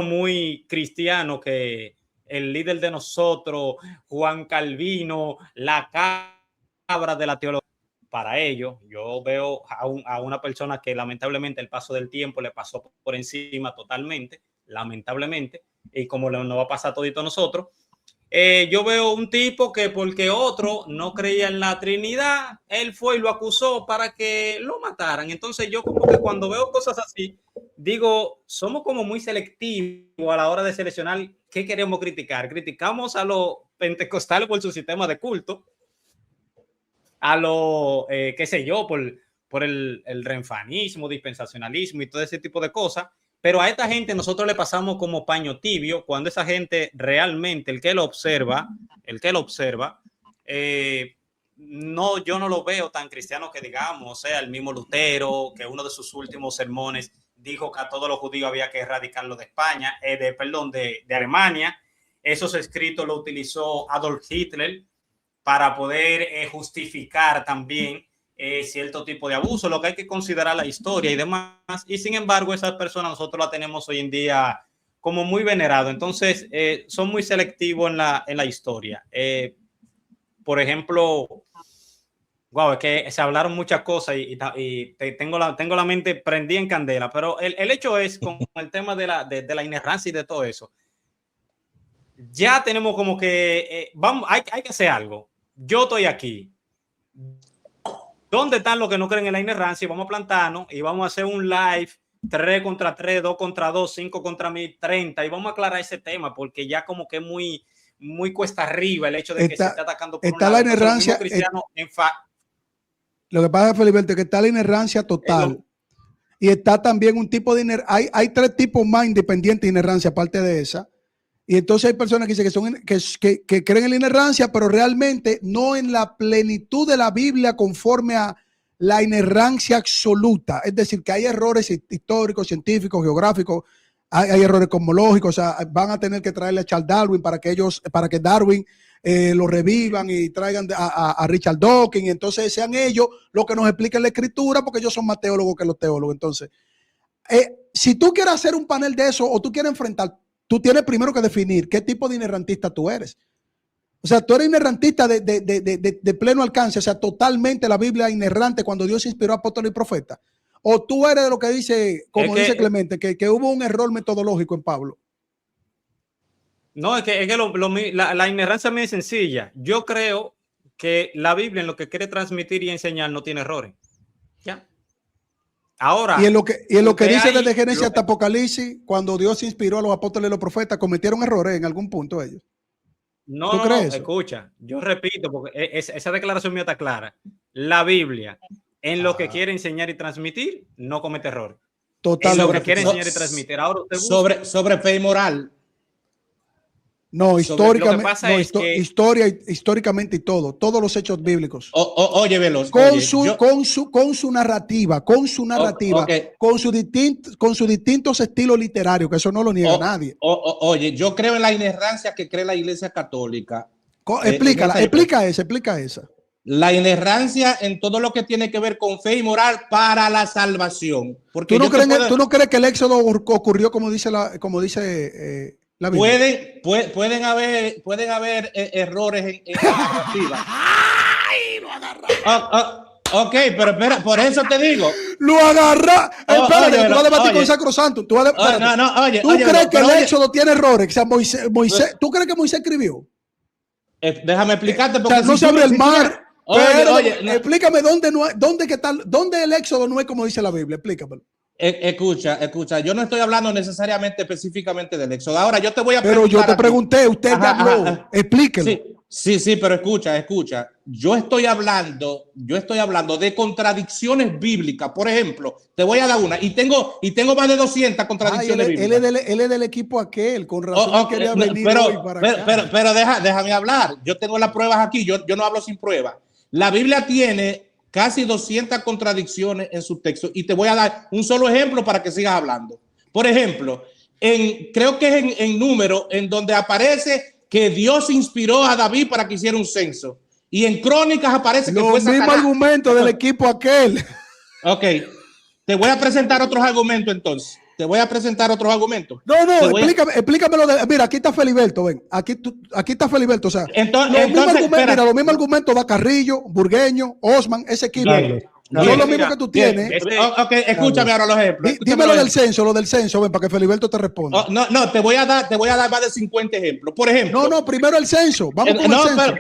muy cristiano que el líder de nosotros, Juan Calvino, la cabra de la teología. Para ello, yo veo a una persona que lamentablemente el paso del tiempo le pasó por encima totalmente, lamentablemente, y como nos va a pasar a todito nosotros. Yo veo un tipo que porque otro no creía en la Trinidad, él fue y lo acusó para que lo mataran. Entonces yo como que cuando veo cosas así, digo, somos como muy selectivos a la hora de seleccionar qué queremos criticar. Criticamos a los pentecostales por su sistema de culto, a los, qué sé yo, por el renfanismo, dispensacionalismo y todo ese tipo de cosas. Pero a esta gente nosotros le pasamos como paño tibio cuando esa gente realmente, el que lo observa, yo no lo veo tan cristiano que digamos. O sea, el mismo Lutero, que uno de sus últimos sermones dijo que a todos los judíos había que erradicarlo de España, de Alemania. Esos escritos lo utilizó Adolf Hitler para poder justificar también cierto tipo de abuso, lo que hay que considerar la historia y demás, y sin embargo esas personas nosotros las tenemos hoy en día como muy venerado. Entonces son muy selectivos en la historia. por ejemplo, wow, es que se hablaron muchas cosas y tengo la mente prendida en candela, pero el hecho es con el tema de la inerrancia y de todo eso. Ya tenemos como que hay que hacer algo. Yo estoy aquí. ¿Dónde están los que no creen en la inerrancia? Vamos a plantarnos y vamos a hacer un live 3 contra 3, 2 contra 2, 5 contra 30 y vamos a aclarar ese tema porque ya como que es muy cuesta arriba el hecho de que se esté atacando por está un la lado. inerrancia. Lo que pasa, Feliberto, es que está la inerrancia total y está también un tipo de inerrancia. Hay 3 tipos más independientes de inerrancia aparte de esa. Y entonces hay personas que dicen que creen en la inerrancia, pero realmente no en la plenitud de la Biblia conforme a la inerrancia absoluta. Es decir, que hay errores históricos, científicos, geográficos, hay errores cosmológicos. O sea, van a tener que traerle a Charles Darwin para que Darwin lo revivan y traigan a Richard Dawkins. Y entonces sean ellos los que nos expliquen la escritura, porque ellos son más teólogos que los teólogos. Entonces, si tú quieres hacer un panel de eso o tú quieres enfrentar, tú tienes primero que definir qué tipo de inerrantista tú eres. O sea, tú eres inerrantista de pleno alcance, o sea, totalmente la Biblia inerrante cuando Dios inspiró a apóstoles y profetas. O tú eres de lo que dice, como dice Clemente, que hubo un error metodológico en Pablo. No, es que la inerrancia mía es sencilla. Yo creo que la Biblia en lo que quiere transmitir y enseñar no tiene errores. Ya. Ahora, y en lo que dice desde Génesis hasta Apocalipsis, cuando Dios inspiró a los apóstoles y los profetas, cometieron errores en algún punto ellos. No, escucha, yo repito, porque esa declaración mía está clara. La Biblia, en lo que quiere enseñar y transmitir, no comete error. Total. En lo que quiere enseñar y transmitir. Ahora sobre fe y moral. No, históricamente y todos los hechos bíblicos. Oye, Veloz. Con su narrativa, con sus distintos estilos literarios, que eso no lo niega nadie. Oye, yo creo en la inerrancia que cree la Iglesia Católica. Explica esa. La inerrancia en todo lo que tiene que ver con fe y moral para la salvación. Porque ¿Tú no crees que el éxodo ocurrió como dice la Biblia? Pueden haber errores en la narrativa. ¡Ay, lo agarra! Ok, pero espera, por eso te digo. Lo agarra. Espérate, tú vas a debatir con Sacrosanto. ¿Tú crees que el éxodo tiene errores? O sea, Moisés, ¿tú crees que Moisés escribió? Déjame explicarte porque no se abre el mar. Explícame dónde el éxodo no es como dice la Biblia. Explícamelo. Escucha, yo no estoy hablando necesariamente específicamente del éxodo. Ahora yo te voy a preguntar. Pero yo te pregunté, usted ya habló. Explíquelo. Sí, pero escucha. Yo estoy hablando de contradicciones bíblicas. Por ejemplo, te voy a dar una y tengo más de 200 contradicciones bíblicas. Él es del equipo aquel, con razón quería venir hoy para acá. Pero déjame hablar. Yo tengo las pruebas aquí. Yo no hablo sin pruebas. La Biblia tiene casi 200 contradicciones en su texto y te voy a dar un solo ejemplo para que sigas hablando. Por ejemplo, creo que es en Número, en donde aparece que Dios inspiró a David para que hiciera un censo. Y en Crónicas aparece que fue Satanás. Los mismos argumentos del equipo aquel. Ok, te voy a presentar otros argumentos entonces. No, explícamelo. Mira, aquí está Feliberto, ven. Aquí está Feliberto. O sea, los mismos argumentos da Carrillo, Burgueño, Osman, ese equipo. Son los mismos que tú tienes. Ok, escúchame ahora los ejemplos. Dime lo del censo, ven, para que Feliberto te responda. No, te voy a dar más de 50 ejemplos. Por ejemplo. No, primero el censo. Vamos con el censo.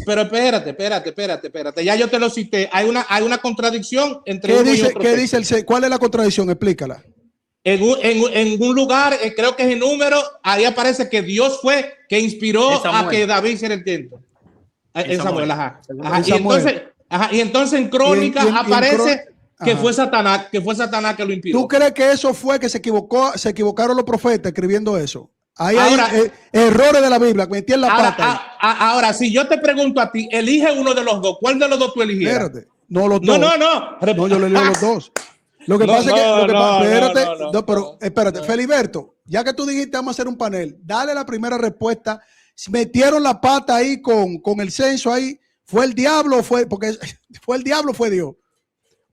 Pero espérate. Ya yo te lo cité. Hay una contradicción entre uno y otro. ¿Qué dice el censo? ¿Cuál es la contradicción? Explícala. En un lugar, creo que es en Número, ahí aparece que Dios fue que inspiró a que David hiciera el tiempo. En Samuel, ajá. Y entonces en Crónicas aparece que fue Satanás que lo inspiró. ¿Tú crees que eso fue que se equivocaron los profetas escribiendo eso? Hay errores de la Biblia, metí en la pata. Ahora, si yo te pregunto a ti, elige uno de los dos, ¿cuál de los dos tú eligieras? Espérate, no los dos. No, yo le elijo los dos. Lo que pasa es que, espérate, Feliberto, ya que tú dijiste vamos a hacer un panel, dale la primera respuesta. Metieron la pata ahí con el censo ahí. ¿Fue el diablo o fue? Porque fue el diablo o fue Dios.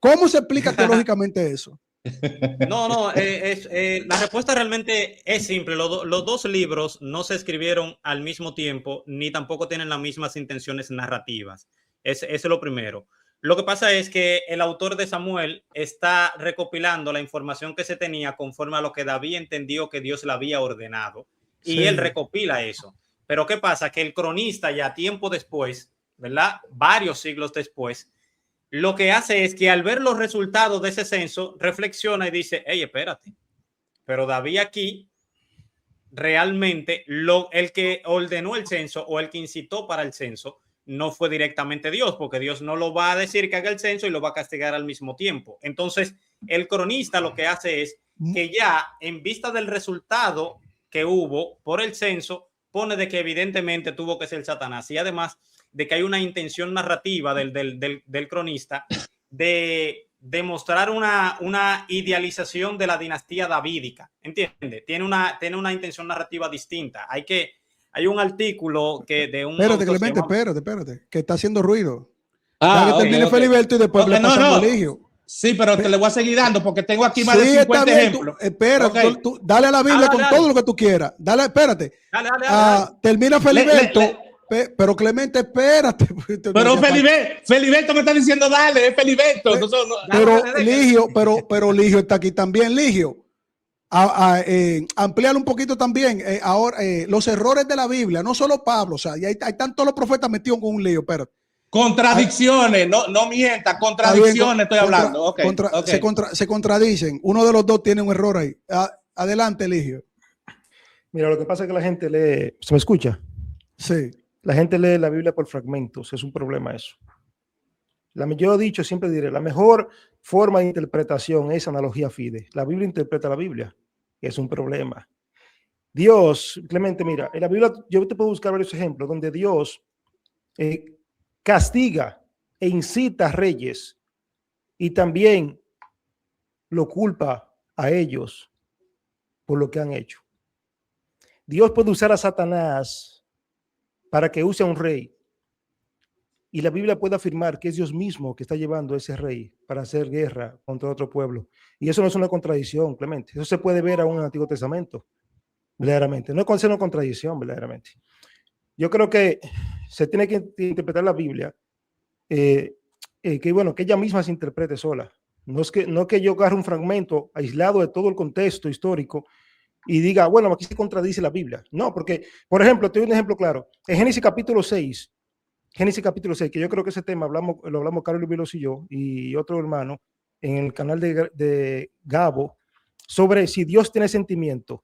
¿Cómo se explica teológicamente eso? No, la respuesta realmente es simple. Los dos libros no se escribieron al mismo tiempo, ni tampoco tienen las mismas intenciones narrativas. Eso es lo primero. Lo que pasa es que el autor de Samuel está recopilando la información que se tenía conforme a lo que David entendió que Dios le había ordenado. Y Sí. él recopila eso. Pero ¿qué pasa? Que el cronista ya tiempo después, ¿verdad? Varios siglos después, lo que hace es que al ver los resultados de ese censo, reflexiona y dice, hey, espérate, pero David aquí realmente el que ordenó el censo o el que incitó para el censo no fue directamente Dios, porque Dios no lo va a decir que haga el censo y lo va a castigar al mismo tiempo. Entonces, el cronista lo que hace es que ya en vista del resultado que hubo por el censo, pone de que evidentemente tuvo que ser Satanás y además de que hay una intención narrativa del cronista de demostrar una idealización de la dinastía davídica, ¿entiende? Tiene una intención narrativa distinta. Hay un artículo que de un... Espérate, Clemente, espérate, que está haciendo ruido. Ah, que termine Feliberto y después le pasamos a Eligio. Sí, pero te le voy a seguir dando porque tengo aquí más de 50 ejemplos. Espérate, tú, dale a la Biblia con todo lo que tú quieras. Dale, espérate. Dale. Termina Feliberto. Pero Clemente, espérate. Pero Feliberto me está diciendo dale, es Feliberto. Pero Ligio está aquí también, Ligio. Ampliar un poquito también. Ahora, los errores de la Biblia, no solo Pablo, o sea, hay tantos los profetas metidos con un lío, espérate. Contradicciones, no mienta, contradicciones estoy hablando. Se contradicen. Uno de los dos tiene un error ahí. Adelante, Eligio. Mira, lo que pasa es que la gente lee. ¿Se me escucha? Sí. La gente lee la Biblia por fragmentos. Es un problema eso. Yo he dicho, siempre diré, la mejor forma de interpretación es analogía fide. La Biblia interpreta la Biblia. Es un problema. Dios, Clemente, mira, en la Biblia yo te puedo buscar varios ejemplos donde Dios castiga e incita a reyes y también lo culpa a ellos por lo que han hecho. Dios puede usar a Satanás para que use a un rey y la Biblia puede afirmar que es Dios mismo que está llevando a ese rey para hacer guerra contra otro pueblo. Y eso no es una contradicción, Clemente. Eso se puede ver aún en el Antiguo Testamento, verdaderamente. No es una contradicción, verdaderamente. Yo creo que se tiene que interpretar la Biblia, que ella misma se interprete sola. No que yo agarre un fragmento aislado de todo el contexto histórico y diga, bueno, aquí se contradice la Biblia. No, porque, por ejemplo, te doy un ejemplo claro. En Génesis capítulo 6, que yo creo que ese tema lo hablamos Carlos Vilos y yo y otro hermano en el canal de Gabo, sobre si Dios tiene sentimiento.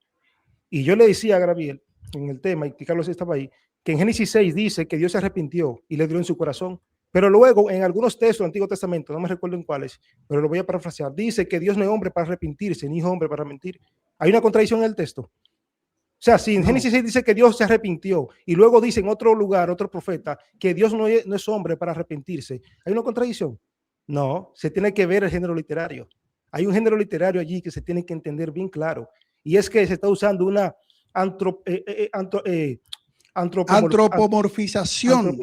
Y yo le decía a Gabriel en el tema, y que Carlos estaba ahí, que en Génesis 6 dice que Dios se arrepintió y le dio en su corazón. Pero luego, en algunos textos del Antiguo Testamento, no me recuerdo en cuáles, pero lo voy a parafrasear, dice que Dios no es hombre para arrepentirse, ni es hombre para mentir. Hay una contradicción en el texto. O sea, si en Génesis 6 dice que Dios se arrepintió y luego dice en otro lugar, otro profeta, que Dios no es hombre para arrepentirse, ¿hay una contradicción? No, se tiene que ver el género literario. Hay un género literario allí que se tiene que entender bien claro. Y es que se está usando una antropomorfización.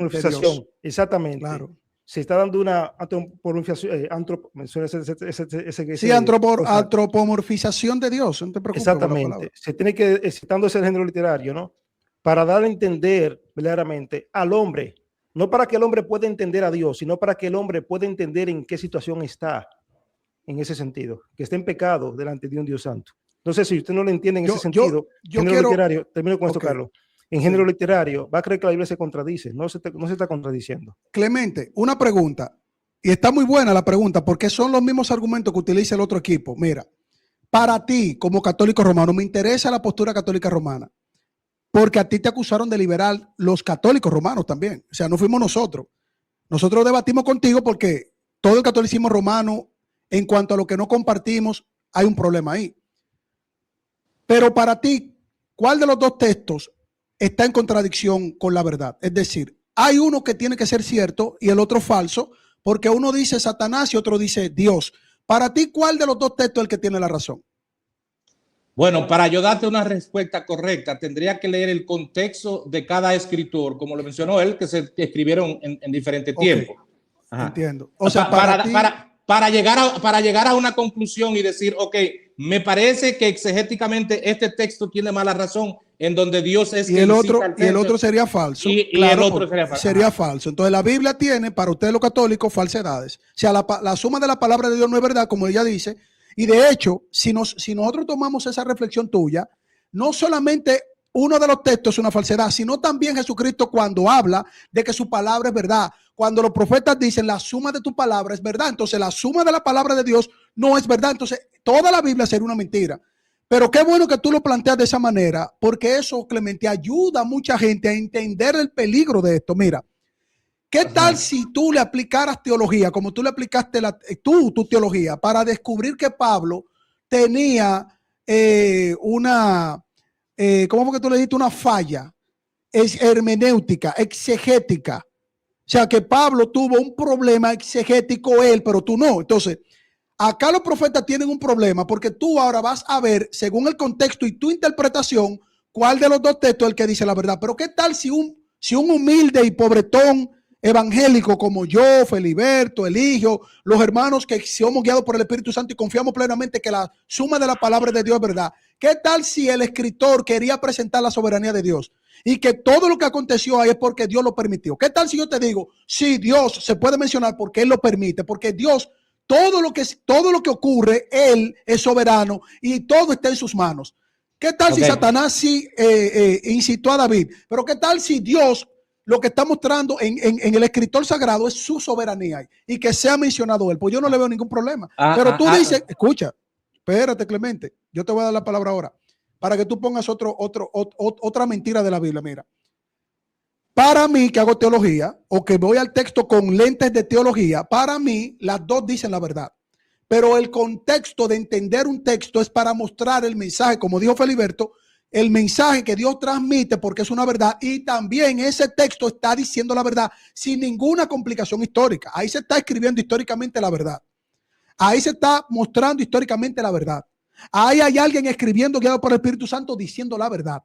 Exactamente. Claro. Se está dando una antropomorfización de Dios. No te preocupes. Exactamente. Se tiene que citando ese género literario, ¿no? Para dar a entender verdaderamente al hombre, no para que el hombre pueda entender a Dios, sino para que el hombre pueda entender en qué situación está, en ese sentido, que está en pecado delante de un Dios santo. Entonces, si usted no lo entiende en ese sentido, literario, termino con esto, Carlos. En género literario, va a creer que la Biblia se contradice. No se está contradiciendo. Clemente, una pregunta. Y está muy buena la pregunta, porque son los mismos argumentos que utiliza el otro equipo. Mira, para ti, como católico romano, me interesa la postura católica romana, porque a ti te acusaron de liberal los católicos romanos también. O sea, no fuimos nosotros. Nosotros debatimos contigo porque todo el catolicismo romano, en cuanto a lo que no compartimos, hay un problema ahí. Pero para ti, ¿cuál de los dos textos está en contradicción con la verdad? Es decir, hay uno que tiene que ser cierto y el otro falso, porque uno dice Satanás y otro dice Dios. Para ti, ¿cuál de los dos textos es el que tiene la razón? Bueno, para yo darte una respuesta correcta, tendría que leer el contexto de cada escritor, como lo mencionó él, que se escribieron en diferentes tiempos. Entiendo. O sea, para para llegar a una conclusión y decir, ok, me parece que exegéticamente este texto tiene mala razón, en donde Dios es y el otro sería falso. Y claro, el otro sería falso. Sería falso. Entonces la Biblia tiene para ustedes los católicos falsedades. O sea, la suma de la palabra de Dios no es verdad, como ella dice. Y de hecho, si nosotros tomamos esa reflexión tuya, no solamente uno de los textos es una falsedad, sino también Jesucristo cuando habla de que su palabra es verdad. Cuando los profetas dicen la suma de tu palabra es verdad, entonces la suma de la palabra de Dios no es verdad. Entonces toda la Biblia sería una mentira. Pero qué bueno que tú lo planteas de esa manera, porque eso, Clemente, ayuda a mucha gente a entender el peligro de esto. Mira, ¿qué tal si tú le aplicaras teología, como tú le aplicaste tu teología, para descubrir que Pablo tenía ¿cómo fue que tú le dijiste? Una falla hermenéutica, exegética. O sea, que Pablo tuvo un problema exegético él, pero tú no. Entonces, acá los profetas tienen un problema porque tú ahora vas a ver, según el contexto y tu interpretación, cuál de los dos textos es el que dice la verdad. Pero ¿qué tal si un humilde y pobretón evangélico como yo, Feliberto, Eligio, los hermanos que somos guiados por el Espíritu Santo y confiamos plenamente que la suma de la palabra de Dios es verdad? ¿Qué tal si el escritor quería presentar la soberanía de Dios y que todo lo que aconteció ahí es porque Dios lo permitió? ¿Qué tal si yo te digo, sí, Dios se puede mencionar porque Él lo permite, porque Dios, todo lo que ocurre, Él es soberano y todo está en sus manos? ¿Qué tal si Satanás sí incitó a David? Pero ¿qué tal si Dios lo que está mostrando en el escritor sagrado es su soberanía y que sea mencionado Él? Pues yo no le veo ningún problema. Pero tú dices, escucha, espérate, Clemente, yo te voy a dar la palabra ahora para que tú pongas otra mentira de la Biblia. Mira, para mí que hago teología o que voy al texto con lentes de teología, para mí las dos dicen la verdad. Pero el contexto de entender un texto es para mostrar el mensaje, como dijo Feliberto, el mensaje que Dios transmite porque es una verdad, y también ese texto está diciendo la verdad sin ninguna complicación histórica. Ahí se está escribiendo históricamente la verdad. Ahí se está mostrando históricamente la verdad. Ahí hay alguien escribiendo guiado por el Espíritu Santo diciendo la verdad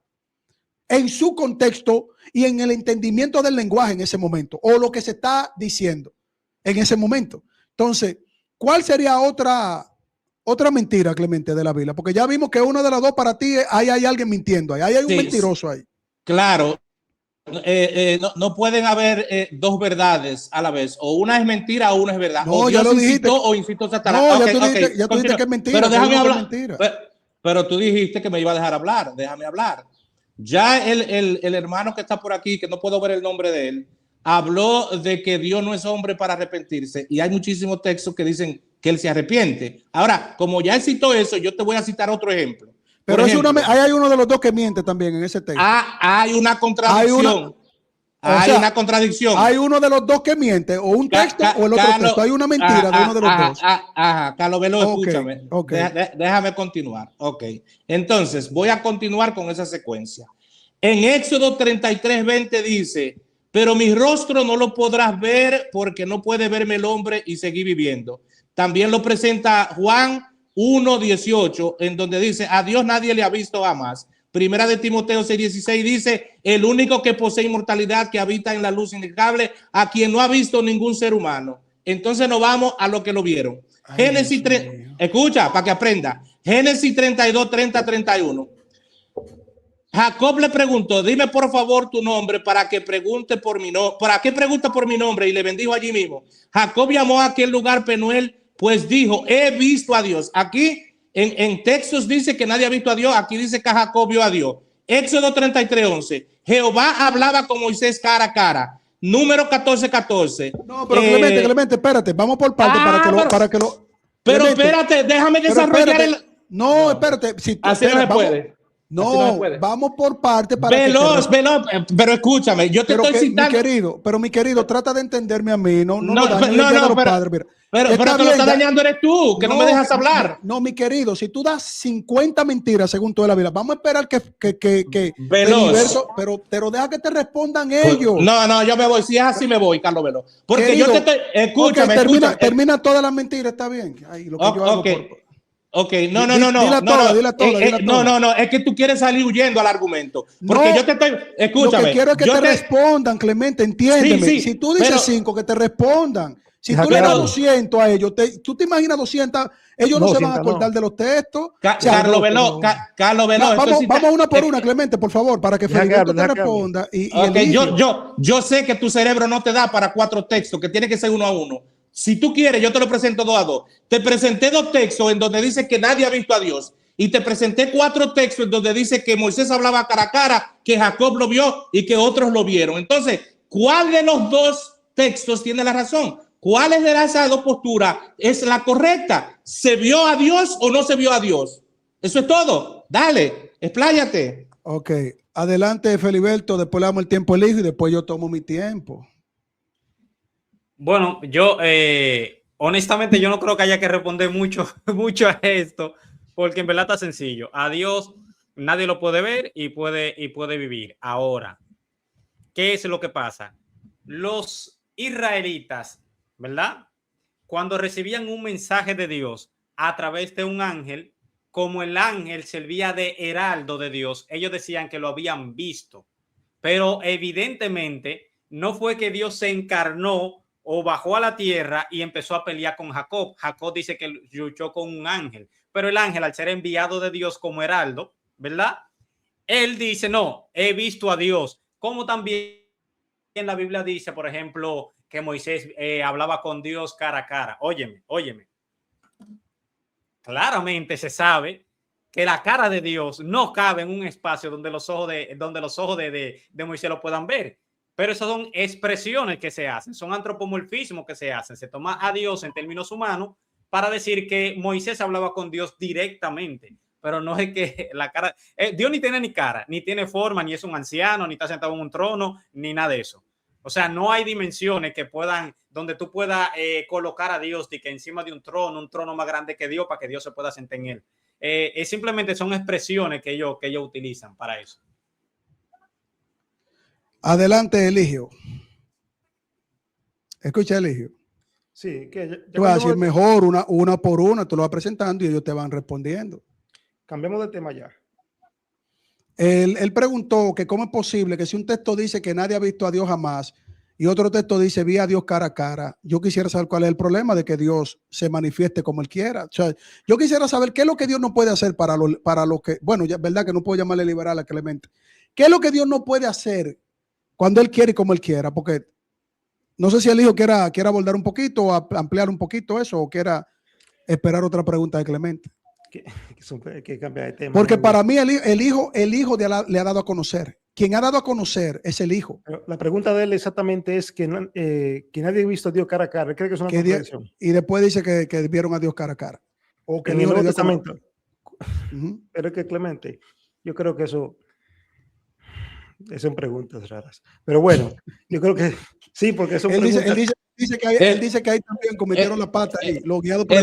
en su contexto y en el entendimiento del lenguaje en ese momento, o lo que se está diciendo en ese momento. Entonces, ¿cuál sería otra mentira, Clemente, de la Biblia? Porque ya vimos que una de las dos para ti, ahí hay alguien mintiendo, ahí hay un mentiroso ahí. Claro. No pueden haber dos verdades a la vez, o una es mentira o una es verdad. No, o Dios ya lo dijiste. O incitó Satanás. No, ya tú dijiste que es mentira. Pero déjame hablar. Pero tú dijiste que me iba a dejar hablar. Déjame hablar. Ya el hermano que está por aquí, que no puedo ver el nombre de él, habló de que Dios no es hombre para arrepentirse, y hay muchísimos textos que dicen que él se arrepiente. Ahora, como ya él citó eso, yo te voy a citar otro ejemplo. Pero hay uno de los dos que miente también en ese texto. Hay una contradicción. Hay una contradicción. Hay uno de los dos que miente, o un texto o el otro texto. Hay una mentira de uno de los dos. Carlos Velo, escúchame. Déjame continuar. Entonces, voy a continuar con esa secuencia. En Éxodo 33:20 dice: pero mi rostro no lo podrás ver porque no puede verme el hombre y seguir viviendo. También lo presenta Juan 1:18, en donde dice: a Dios nadie le ha visto jamás. Primera de Timoteo 6:16 dice: el único que posee inmortalidad, que habita en la luz inexplicable, a quien no ha visto ningún ser humano. Entonces nos vamos a lo que lo vieron. Génesis 3, escucha para que aprenda. Génesis 32:30-31. Jacob le preguntó: dime por favor tu nombre para que pregunte por mi nombre. ¿Para qué pregunta por mi nombre? Y le bendijo allí mismo. Jacob llamó a aquel lugar Penuel, pues dijo: he visto a Dios. Aquí en textos dice que nadie ha visto a Dios. Aquí dice que Jacob vio a Dios. Éxodo 33:11. Jehová hablaba con Moisés cara a cara. Número 14:14. No, pero Clemente, espérate. Vamos por parte para que lo. Pero Clemente, espérate, déjame desarrollar No, espérate. Así no se puede. No, vamos por parte para veloz, pero escúchame, yo te estoy citando. Mi querido, trata de entenderme a mí. Pero que lo está dañando eres tú, que no me dejas hablar. No, mi querido, si tú das 50 mentiras según toda la Biblia, vamos a esperar que Veloz. pero deja que te respondan ellos. No, yo me voy. Si es así, me voy, Carlos Veloz. Porque querido, yo te estoy. Escúchame, termina todas las mentiras, está bien. Ay, lo que yo hago no. Dila toda. No, es que tú quieres salir huyendo al argumento. Porque yo te estoy. Escúchame. Lo que quiero es que te respondan, Clemente, entiéndeme. Sí, si tú dices 5, que te respondan. Si Deja tú le das claro. 200 a ellos, tú te imaginas 200, ellos no se van a 200 acordar no. de los textos. O sea, Carlos Veloz, Carlos Veloz, esto vamos, sí vamos una por una, eh, Clemente, por favor, para que Deja que Feliberto hable, te deja que hable. responda. Y ok, Eligio. yo sé que tu cerebro no te da para 4 textos, que tiene que ser 1 a 1. Si tú quieres, yo te lo presento 2 a 2. Te presenté 2 textos en donde dice que nadie ha visto a Dios. Y te presenté 4 textos en donde dice que Moisés hablaba cara a cara, que Jacob lo vio y que otros lo vieron. Entonces, ¿cuál de los 2 textos tiene la razón? ¿Cuál de esas 2 posturas es la correcta? ¿Se vio a Dios o no se vio a Dios? Eso es todo. Dale, expláyate. Ok, adelante Feliberto, después le damos el tiempo al hijo y después yo tomo mi tiempo. Bueno, yo honestamente yo no creo que haya que responder mucho a esto, porque en verdad está sencillo. A Dios nadie lo puede ver y puede vivir. Ahora, ¿qué es lo que pasa? Los israelitas, ¿verdad? Cuando recibían un mensaje de Dios a través de un ángel, como el ángel servía de heraldo de Dios, ellos decían que lo habían visto, pero evidentemente no fue que Dios se encarnó o bajó a la tierra y empezó a pelear con Jacob. Jacob dice que luchó con un ángel, pero el ángel, al ser enviado de Dios como heraldo, ¿verdad? Él dice, no, he visto a Dios, como también en la Biblia dice, por ejemplo, que Moisés hablaba con Dios cara a cara. Óyeme. Claramente se sabe que la cara de Dios no cabe en un espacio donde los ojos de Moisés lo puedan ver. Pero esas son expresiones que se hacen, son antropomorfismos que se hacen. Se toma a Dios en términos humanos para decir que Moisés hablaba con Dios directamente, pero no es que la cara... Dios ni tiene ni cara, ni tiene forma, ni es un anciano, ni está sentado en un trono, ni nada de eso. O sea, no hay dimensiones que puedan, donde tú puedas colocar a Dios de que encima de un trono más grande que Dios para que Dios se pueda sentar en él. Simplemente son expresiones que ellos utilizan para eso. Adelante, Eligio. Escucha, Eligio. Sí, que ya Tú vas a decir mejor una por una, tú lo vas presentando y ellos te van respondiendo. cambiamos de tema ya. Él preguntó que cómo es posible que si un texto dice que nadie ha visto a Dios jamás y otro texto dice vi a Dios cara a cara, yo quisiera saber cuál es el problema de que Dios se manifieste como Él quiera. O sea, yo quisiera saber qué es lo que Dios no puede hacer para lo que, bueno, ya es verdad que no puedo llamarle liberal a Clemente. ¿Qué es lo que Dios no puede hacer cuando Él quiere y como Él quiera? Porque no sé si el hijo quiera abordar un poquito o ampliar un poquito eso o quiera esperar otra pregunta de Clemente. Que cambia de tema. Porque para mí el hijo le ha dado a conocer. Quien ha dado a conocer es el hijo. Pero la pregunta de él exactamente es que nadie ha visto a Dios cara a cara. ¿Cree que es una contradicción? Y después dice que vieron a Dios cara a cara. O que En el Nuevo Testamento. Pero es que Clemente, yo creo que eso son preguntas raras. Pero bueno, yo creo que sí, porque son preguntas. Él dice que ahí también cometieron la pata ahí, lo guiado por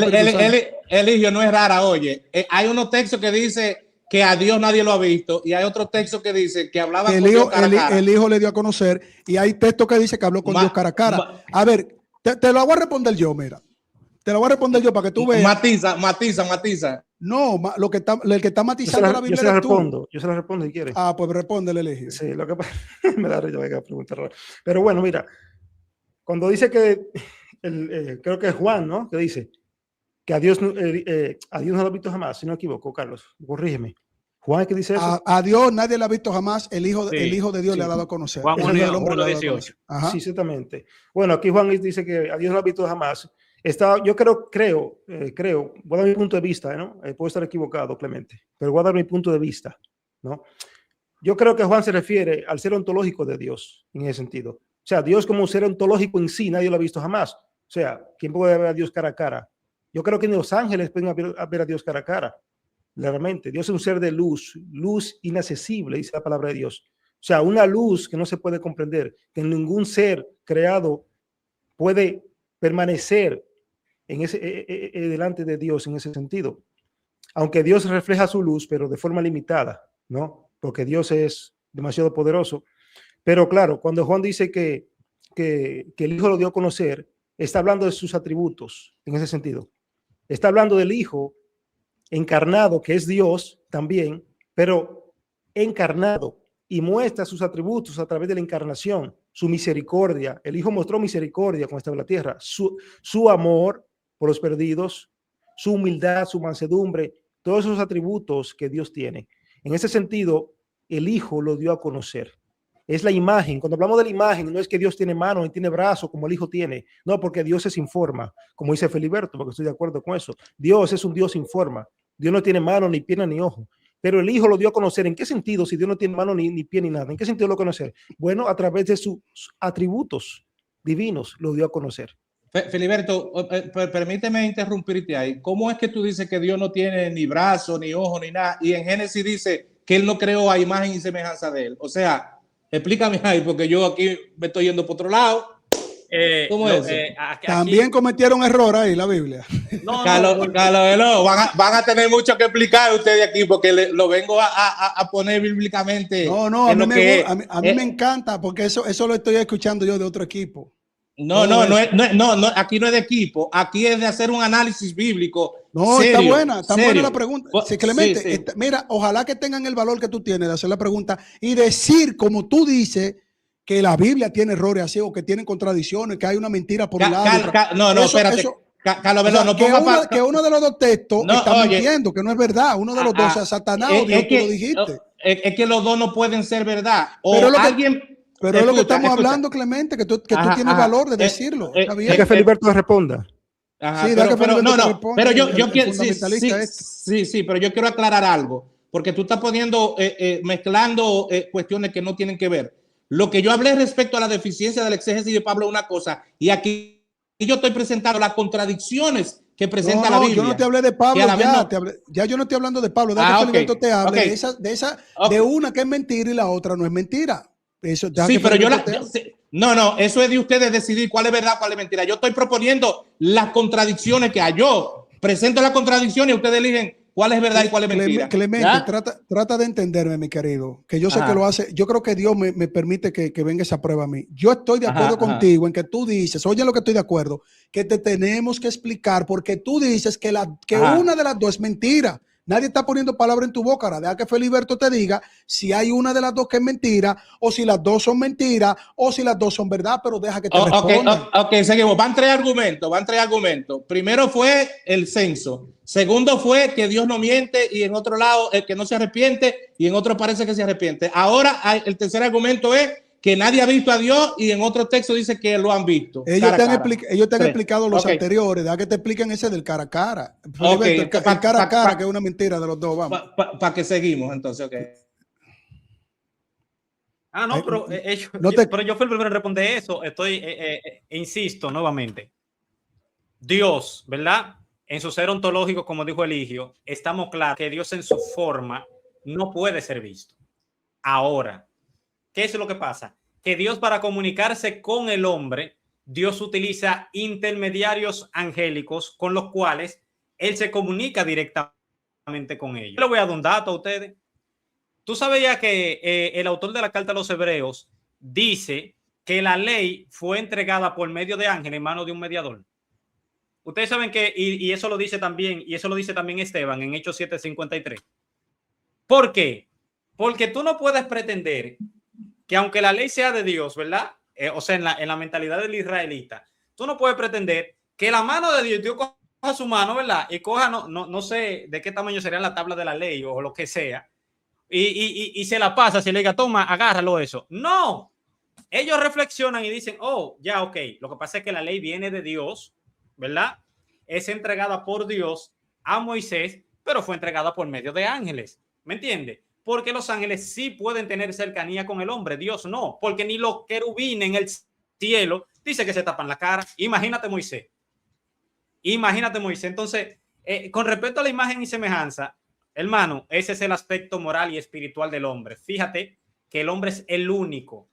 Eligio, no es rara, oye. Hay unos textos que dice que a Dios nadie lo ha visto y hay otros textos que dice que hablaba con Dios cara a cara. El hijo le dio a conocer y hay textos que dice que habló con Dios cara a cara. A ver, te lo voy a responder yo, mira. Te lo voy a responder yo para que tú veas. Matiza. No, el que está matizando la Biblia eres tú. Yo se la respondo si quieres. Ah, pues respóndele, Eligio. Sí, lo que pasa, me da risa, venga, preguntar rara. Pero bueno, mira, cuando dice que, creo que es Juan, ¿no? Que dice que a Dios no lo ha visto jamás, si no me equivoco, Carlos, corrígeme. Juan es que dice eso. A Dios nadie le ha visto jamás, el hijo de Dios le ha dado a conocer. Juan 1:18. Sí, exactamente. Bueno, aquí Juan dice que a Dios no lo ha visto jamás. Yo creo, voy a dar mi punto de vista, ¿no? Puedo estar equivocado, Clemente, pero voy a dar mi punto de vista, ¿no? Yo creo que Juan se refiere al ser ontológico de Dios, en ese sentido. O sea, Dios como un ser ontológico en sí, nadie lo ha visto jamás. O sea, ¿quién puede ver a Dios cara a cara? Yo creo que ni los ángeles pueden ver a Dios cara a cara. Realmente, Dios es un ser de luz inaccesible, dice la palabra de Dios. O sea, una luz que no se puede comprender, que ningún ser creado puede permanecer delante de Dios en ese sentido. Aunque Dios refleja su luz, pero de forma limitada, ¿no? Porque Dios es demasiado poderoso. Pero claro, cuando Juan dice que el Hijo lo dio a conocer, está hablando de sus atributos en ese sentido. Está hablando del Hijo encarnado, que es Dios también, pero encarnado y muestra sus atributos a través de la encarnación. O su misericordia. El Hijo mostró misericordia cuando estaba en la tierra, su amor por los perdidos, su humildad, su mansedumbre, todos esos atributos que Dios tiene. En ese sentido, el Hijo lo dio a conocer. Es la imagen. Cuando hablamos de la imagen, no es que Dios tiene manos y tiene brazos como el Hijo tiene. No, porque Dios es sin forma, como dice Feliberto, porque estoy de acuerdo con eso. Dios es un Dios sin forma. Dios no tiene mano, ni pierna, ni ojo. Pero el Hijo lo dio a conocer. ¿En qué sentido? Si Dios no tiene mano, ni pie, ni nada. ¿En qué sentido lo conocer? Bueno, a través de sus atributos divinos lo dio a conocer. Feliberto, permíteme interrumpirte ahí. ¿Cómo es que tú dices que Dios no tiene ni brazo, ni ojo, ni nada? Y en Génesis dice que Él no creó a imagen y semejanza de Él. O sea, explícame ahí, porque yo aquí me estoy yendo por otro lado. ¿Cómo es? También cometieron error ahí la Biblia. Carlos, van a tener mucho que explicar ustedes aquí, porque lo vengo a poner bíblicamente. No, a mí me encanta, porque eso lo estoy escuchando yo de otro equipo. No, aquí no es de equipo, aquí es de hacer un análisis bíblico. No, serio, está buena la pregunta. Sí, Clemente, sí. Mira, ojalá que tengan el valor que tú tienes de hacer la pregunta y decir, como tú dices, que la Biblia tiene errores así o que tienen contradicciones, que hay una mentira por un lado. Espérate. Carlos, o sea, que uno de los dos textos está mintiendo, que no es verdad. Uno de los dos es Satanás o Dios, tú lo dijiste. Es que los dos no pueden ser verdad. O pero es lo que estamos hablando, Clemente, que tú tienes valor de decirlo. Está bien. Que Feliberto responda. Ajá, pero yo quiero, pero yo quiero aclarar algo, porque tú estás poniendo, mezclando cuestiones que no tienen que ver. Lo que yo hablé respecto a la deficiencia del exégesis de Pablo es una cosa, y aquí yo estoy presentando las contradicciones que presenta la Biblia. Yo no te hablé de Pablo, ya yo no estoy hablando de Pablo, que Feliberto te hable de una que es mentira y la otra no es mentira. Eso, sí, pero eso es de ustedes decidir cuál es verdad, cuál es mentira. Yo estoy proponiendo las contradicciones que hay. Yo presento las contradicciones y ustedes eligen cuál es verdad y cuál es mentira. Clemente, trata de entenderme, mi querido, que yo sé que lo hace. Yo creo que Dios me permite que venga esa prueba a mí. Yo estoy de acuerdo contigo en que tú dices, oye lo que estoy de acuerdo, que te tenemos que explicar porque tú dices que una de las dos es mentira. Nadie está poniendo palabra en tu boca. Ahora deja que Feliberto te diga si hay una de las dos que es mentira, o si las dos son mentiras, o si las dos son verdad, pero deja que te respondan. Ok, seguimos. Van tres argumentos. Primero fue el censo. Segundo fue que Dios no miente, y en otro lado el que no se arrepiente, y en otro parece que se arrepiente. Ahora el tercer argumento es que nadie ha visto a Dios, y en otro texto dice que lo han visto. Ellos te han explicado los anteriores, deja que te expliquen ese del cara a cara. El cara a cara, que es una mentira de los dos, vamos. Para que seguimos, entonces, pero yo fui el primero en responder eso. Insisto nuevamente. Dios, ¿verdad? En su ser ontológico, como dijo Eligio, estamos claros que Dios en su forma no puede ser visto. Ahora, ¿qué es lo que pasa? Que Dios, para comunicarse con el hombre, Dios utiliza intermediarios angélicos con los cuales Él se comunica directamente con ellos. Yo le voy a dar un dato a ustedes. Tú sabías que el autor de la carta a los Hebreos dice que la ley fue entregada por medio de ángeles en manos de un mediador. Ustedes saben que, y eso lo dice también Esteban en Hechos 7:53. ¿Por qué? Porque tú no puedes pretender que aunque la ley sea de Dios, ¿verdad? O sea, en la mentalidad del israelita, tú no puedes pretender que la mano de Dios coja su mano, ¿verdad? Y coja, no sé de qué tamaño sería la tabla de la ley o lo que sea, y se la pasa, se le diga, toma, agárralo eso. No, ellos reflexionan y dicen, ok, lo que pasa es que la ley viene de Dios, ¿verdad? Es entregada por Dios a Moisés, pero fue entregada por medio de ángeles, ¿me entiendes? Porque los ángeles sí pueden tener cercanía con el hombre, Dios no, porque ni los querubines en el cielo dice que se tapan la cara. Imagínate Moisés. Entonces, con respecto a la imagen y semejanza, hermano, ese es el aspecto moral y espiritual del hombre. Fíjate que el hombre es el único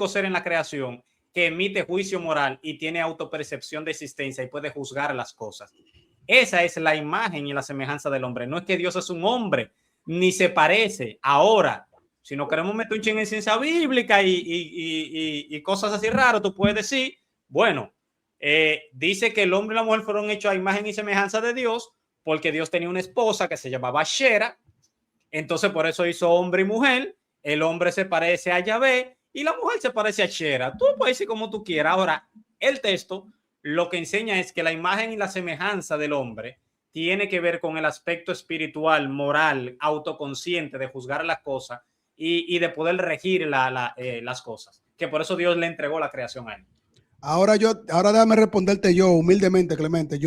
ser en la creación que emite juicio moral y tiene autopercepción de existencia y puede juzgar las cosas. Esa es la imagen y la semejanza del hombre. No es que Dios es un hombre, ni se parece. Ahora, si no queremos meter un chin en ciencia bíblica y cosas así raras, tú puedes decir, bueno, dice que el hombre y la mujer fueron hechos a imagen y semejanza de Dios porque Dios tenía una esposa que se llamaba Shera, entonces por eso hizo hombre y mujer. El hombre se parece a Yahvé y la mujer se parece a Shera. Tú puedes decir como tú quieras. Ahora, el texto lo que enseña es que la imagen y la semejanza del hombre tiene que ver con el aspecto espiritual, moral, autoconsciente de juzgar las cosas y de poder regir las cosas. Que por eso Dios le entregó la creación a él. Ahora déjame responderte yo humildemente, Clemente.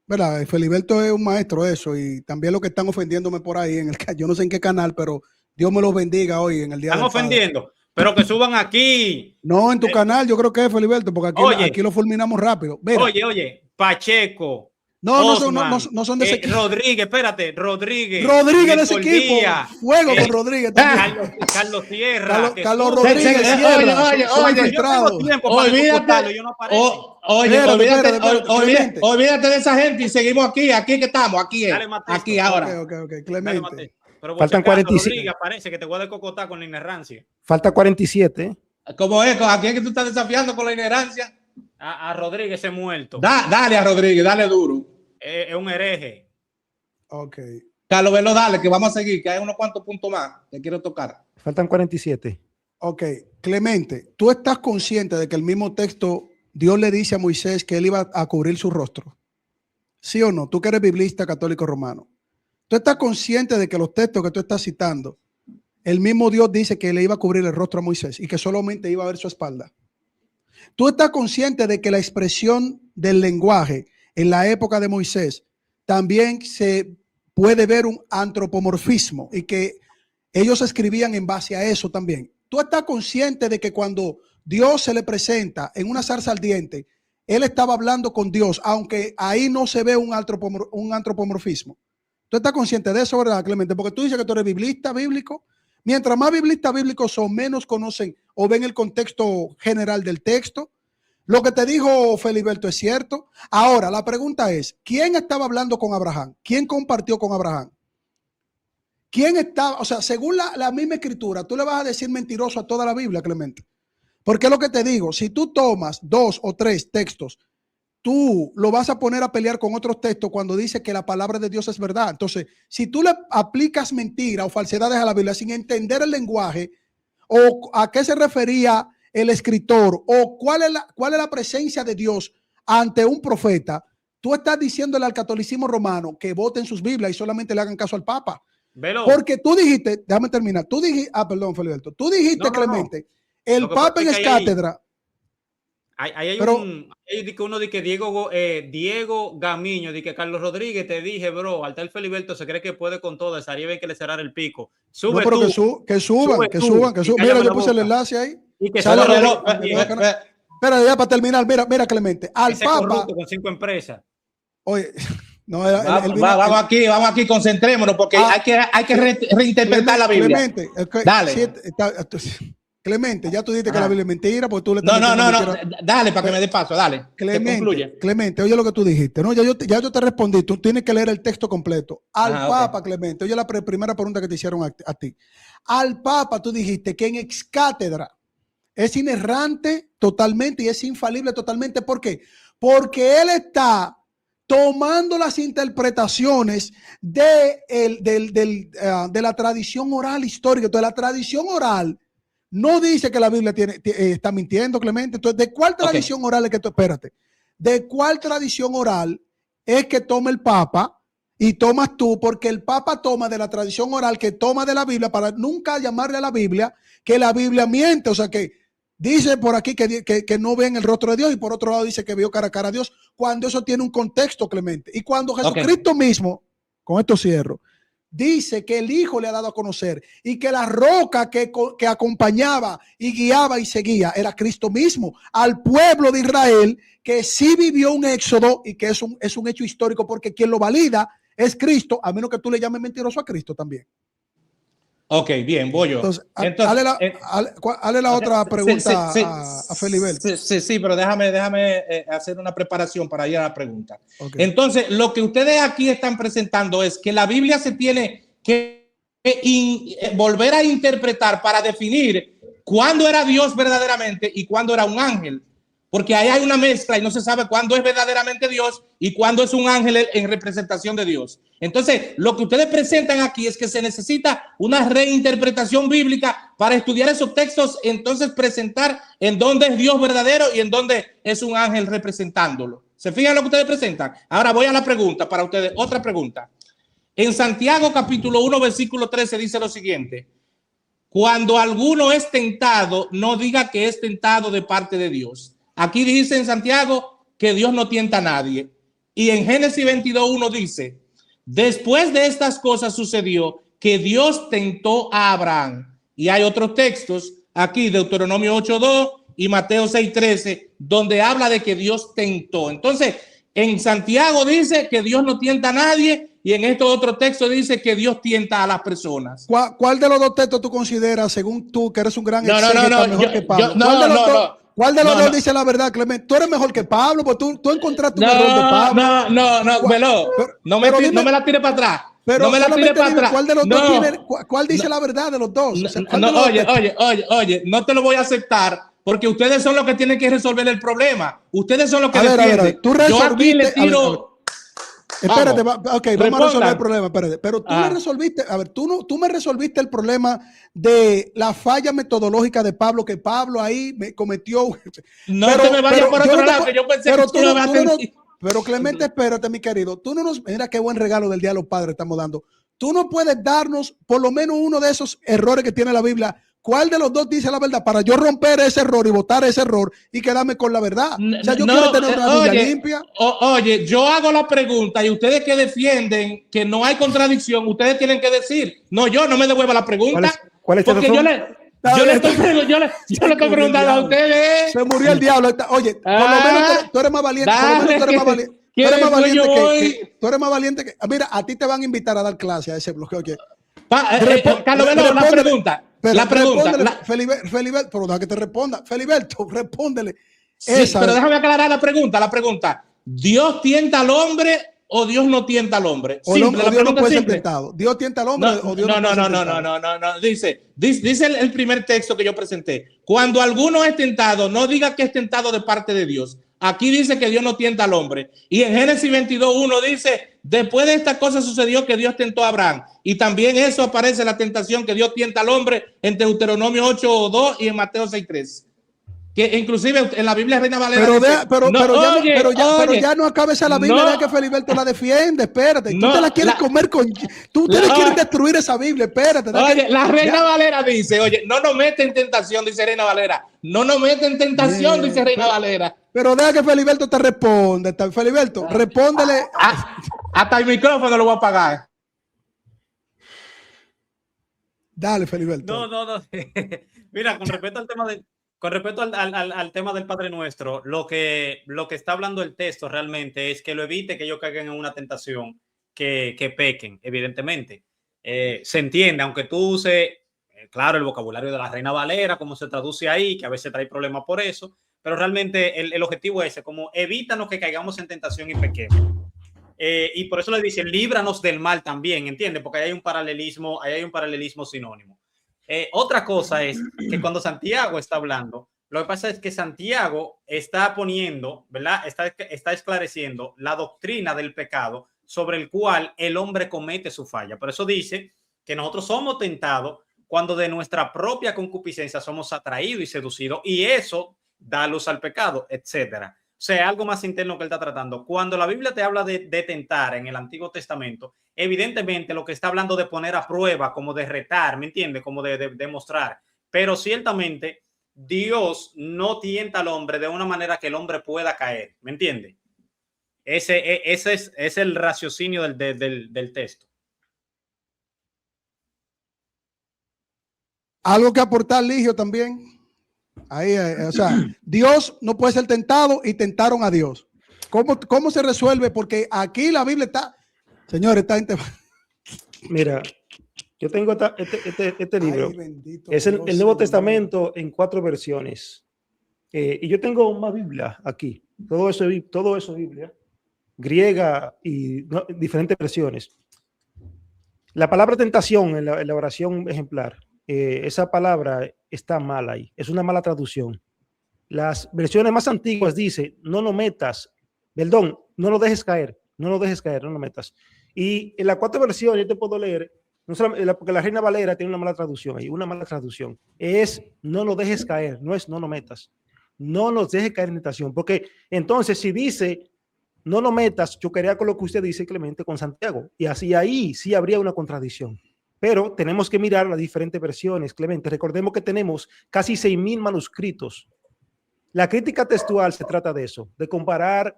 ¿Verdad? Feliberto es un maestro de eso y también lo que están ofendiéndome por ahí yo no sé en qué canal, pero Dios me los bendiga hoy en el día. Están ofendiendo, pero que suban aquí. No, en tu canal yo creo que es Feliberto, porque aquí lo fulminamos rápido. Mira. Oye, Pacheco. No son de ese equipo. Rodríguez, espérate, Rodríguez de ese equipo. Fuego con Rodríguez también. Carlos Sierra. Carlos Rodríguez. Olvídate de esa gente y seguimos aquí que estamos, aquí ahora. Okay, Clemente. Pero faltan 47. Rodríguez, parece que te voy a decocotar con la inerrancia. Falta 47. ¿Cómo es? ¿A quién es que tú estás desafiando con la inerrancia? A Rodríguez ese muerto. Dale a Rodríguez, dale duro. Es un hereje. Ok. Carlos Velo, dale, que vamos a seguir, que hay unos cuantos puntos más que quiero tocar. Faltan 47. Ok. Clemente, ¿tú estás consciente de que el mismo texto Dios le dice a Moisés que él iba a cubrir su rostro? ¿Sí o no? Tú que eres biblista católico romano. ¿Tú estás consciente de que los textos que tú estás citando, el mismo Dios dice que le iba a cubrir el rostro a Moisés y que solamente iba a ver su espalda? ¿Tú estás consciente de que la expresión del lenguaje en la época de Moisés también se puede ver un antropomorfismo y que ellos escribían en base a eso también? ¿Tú estás consciente de que cuando Dios se le presenta en una zarza ardiente, él estaba hablando con Dios, aunque ahí no se ve un antropomorfismo? ¿Tú estás consciente de eso, verdad, Clemente? Porque tú dices que tú eres biblista bíblico. Mientras más biblistas bíblicos son, menos conocen o ven el contexto general del texto. Lo que te dijo Feliberto es cierto. Ahora, la pregunta es, ¿quién estaba hablando con Abraham? ¿Quién compartió con Abraham? ¿Quién estaba? O sea, según la misma escritura, tú le vas a decir mentiroso a toda la Biblia, Clemente. Porque es lo que te digo, si tú tomas 2 o 3 textos, tú lo vas a poner a pelear con otros textos cuando dice que la palabra de Dios es verdad. Entonces, si tú le aplicas mentira o falsedades a la Biblia sin entender el lenguaje o a qué se refería el escritor o cuál es la presencia de Dios ante un profeta, tú estás diciéndole al catolicismo romano que voten sus Biblias y solamente le hagan caso al Papa. Velo. Porque tú dijiste, déjame terminar, tú dijiste, perdón, Feliberto, tú dijiste, Clemente, el Papa en cátedra. Hay uno de que Diego Gamiño, de que Carlos Rodríguez, te dije, bro, Altar Feliberto se cree que puede con todo, estaría bien que le cerrara el pico. Sube, no, pero tú, que suban. Mira, yo puse el enlace ahí. Espera, ya para terminar, mira, Clemente, al Papa con 5 empresas. Oye, no, vamos aquí, concentrémonos, porque hay que reinterpretar la Biblia. Clemente, dale. Clemente, ya tú dijiste que la Biblia es mentira, pues tú le No, dale para que me dé paso, dale. Clemente, oye lo que tú dijiste, ¿no? Ya yo te respondí, tú tienes que leer el texto completo. Al Papa, okay. Clemente, oye la primera pregunta que te hicieron a ti. Al Papa tú dijiste que en ex cátedra es inerrante totalmente y es infalible totalmente. ¿Por qué? Porque él está tomando las interpretaciones de la tradición oral histórica. Entonces, la tradición oral no dice que la Biblia está mintiendo, Clemente. Entonces, ¿de cuál tradición oral es que tú, espérate, de cuál tradición oral es que toma el Papa y tomas tú? Porque el Papa toma de la tradición oral que toma de la Biblia para nunca llamarle a la Biblia que la Biblia miente. O sea que dice por aquí que no ven el rostro de Dios y por otro lado dice que vio cara a cara a Dios, cuando eso tiene un contexto, Clemente. Y cuando Jesucristo mismo, con esto cierro, dice que el Hijo le ha dado a conocer y que la roca que acompañaba y guiaba y seguía era Cristo mismo, al pueblo de Israel, que sí vivió un éxodo y que es un hecho histórico, porque quien lo valida es Cristo, a menos que tú le llames mentiroso a Cristo también. Ok, bien, voy yo. Entonces hazle la otra pregunta a Feliberto. Sí, pero déjame hacer una preparación para ir a la pregunta. Okay. Entonces, lo que ustedes aquí están presentando es que la Biblia se tiene que volver a interpretar para definir cuándo era Dios verdaderamente y cuándo era un ángel. porque ahí hay una mezcla y no se sabe cuándo es verdaderamente Dios y cuándo es un ángel en representación de Dios. Entonces, lo que ustedes presentan aquí es que se necesita una reinterpretación bíblica para estudiar esos textos, entonces presentar en dónde es Dios verdadero y en dónde es un ángel representándolo. ¿Se fijan lo que ustedes presentan? Ahora voy a la pregunta para ustedes. Otra pregunta. En Santiago capítulo 1, versículo 13 dice lo siguiente: cuando alguno es tentado, no diga que es tentado de parte de Dios. Aquí dice en Santiago que Dios no tienta a nadie. Y en Génesis 22:1 dice: después de estas cosas sucedió que Dios tentó a Abraham. Y hay otros textos aquí, Deuteronomio 8:2 y Mateo 6:13, donde habla de que Dios tentó. Entonces, en Santiago dice que Dios no tienta a nadie, y en estos otros textos dice que Dios tienta a las personas. ¿Cuál de los dos textos tú consideras, según tú, que eres un gran exégeta, mejor que Pablo? ¿Cuál de los dos dice la verdad, Clemente? Tú eres mejor que Pablo, porque tú encontraste un error de Pablo. No me la tires para atrás. Pero no me la tires para atrás. ¿Cuál de los dos tiene, cuál dice la verdad de los dos? O sea, Oye, no te lo voy a aceptar, porque ustedes son los que tienen que resolver el problema. Ustedes son los que defienden. A ver, tú resolviste, yo aquí le tiro... Espérate, ok, vamos a resolver el problema, espérate. Pero tú me resolviste, a ver, tú me resolviste el problema de la falla metodológica de Pablo, que Pablo ahí me cometió. No te me vayas por otro lado, que yo pensé que tú no me atendías. Pero Clemente, espérate, mi querido, tú no nos, mira qué buen regalo del Día de los Padres estamos dando. Tú no puedes darnos por lo menos uno de esos errores que tiene la Biblia. ¿Cuál de los dos dice la verdad? Para yo romper ese error y votar ese error y quedarme con la verdad. O sea, yo quiero tener una Biblia limpia. Oye, yo hago la pregunta y ustedes que defienden que no hay contradicción, ustedes tienen que decir, no, yo no me devuelva la pregunta. ¿Cuál es porque yo le estoy preguntando a ustedes. Se murió el diablo. Oye, por lo menos tú eres más valiente. Por lo menos tú eres más valiente. Tú eres más valiente que. Mira, a ti te van a invitar a dar clase a ese bloqueo. Oye. Carlos, la pregunta. Feliberto, pero deja que te responda. Feliberto, respóndele. Sí, pero déjame aclarar la pregunta. ¿Dios tienta al hombre o Dios no tienta al hombre? Simple, Dios no puede ser tentado. ¿Dios tienta al hombre o Dios no puede ser tentado? No. Dice el primer texto que yo presenté. Cuando alguno es tentado, no diga que es tentado de parte de Dios. Aquí dice que Dios no tienta al hombre. Y en Génesis 22:1 dice, después de esta cosa sucedió que Dios tentó a Abraham. Y también eso aparece la tentación que Dios tienta al hombre en Deuteronomio 8:2 y en Mateo 6:3. Que inclusive en la Biblia Reina Valera pero ya no acabes a la Biblia, ya que Feliberto la defiende, espérate, tú te la quieres comer con, ustedes quieren destruir esa Biblia, espérate. La Reina Valera dice, no nos mete en tentación, dice Reina Valera, no nos mete en tentación, dice Reina Valera. Pero deja que Feliberto te responda, Feliberto, respóndele. Hasta el micrófono lo voy a apagar. Dale, Feliberto. No. Mira, con respecto al tema al tema del Padre Nuestro, lo que está hablando el texto realmente es que lo evite que ellos caigan en una tentación, que pequen, evidentemente. Se entiende, aunque tú uses, claro, el vocabulario de la Reina Valera, como se traduce ahí, que a veces trae problemas por eso, pero realmente el objetivo es ese, como evítanos que caigamos en tentación y pequemos. Y por eso le dicen, líbranos del mal también, ¿entiendes? Porque ahí hay un paralelismo sinónimo. Otra cosa es que cuando Santiago está hablando, lo que pasa es que Santiago está poniendo, ¿verdad? Está esclareciendo la doctrina del pecado sobre el cual el hombre comete su falla. Por eso dice que nosotros somos tentados cuando de nuestra propia concupiscencia somos atraídos y seducidos, y eso da luz al pecado, etcétera. O sea, algo más interno que él está tratando. Cuando la Biblia te habla de tentar en el Antiguo Testamento, evidentemente lo que está hablando de poner a prueba, como de retar, ¿me entiendes? Como de demostrar. Pero ciertamente Dios no tienta al hombre de una manera que el hombre pueda caer, ¿me entiendes? Ese es el raciocinio del texto. Algo que aportar, Ligio, también. Ahí, o sea, Dios no puede ser tentado y tentaron a Dios. ¿Cómo se resuelve? Porque aquí la Biblia está, señores, está. Mira, yo tengo este libro. Ay, es el Nuevo Testamento en 4 versiones. Y yo tengo más Biblia aquí. Todo eso es Biblia. Griega y diferentes versiones. La palabra tentación en la oración ejemplar, esa palabra está mal ahí. Es una mala traducción. Las versiones más antiguas dice, no lo metas, perdón, no lo dejes caer, no lo dejes caer, no lo metas. Y en la 4 versión yo te puedo leer, no solamente, porque la Reina Valera tiene una mala traducción ahí, una mala traducción. Es no lo dejes caer, no es no lo metas. No nos dejes caer en tentación, porque entonces si dice no lo metas, chocaría con lo que usted dice, Clemente, con Santiago. Y así ahí sí habría una contradicción. Pero tenemos que mirar las diferentes versiones, Clemente. Recordemos que tenemos casi 6.000 manuscritos. La crítica textual se trata de eso, de comparar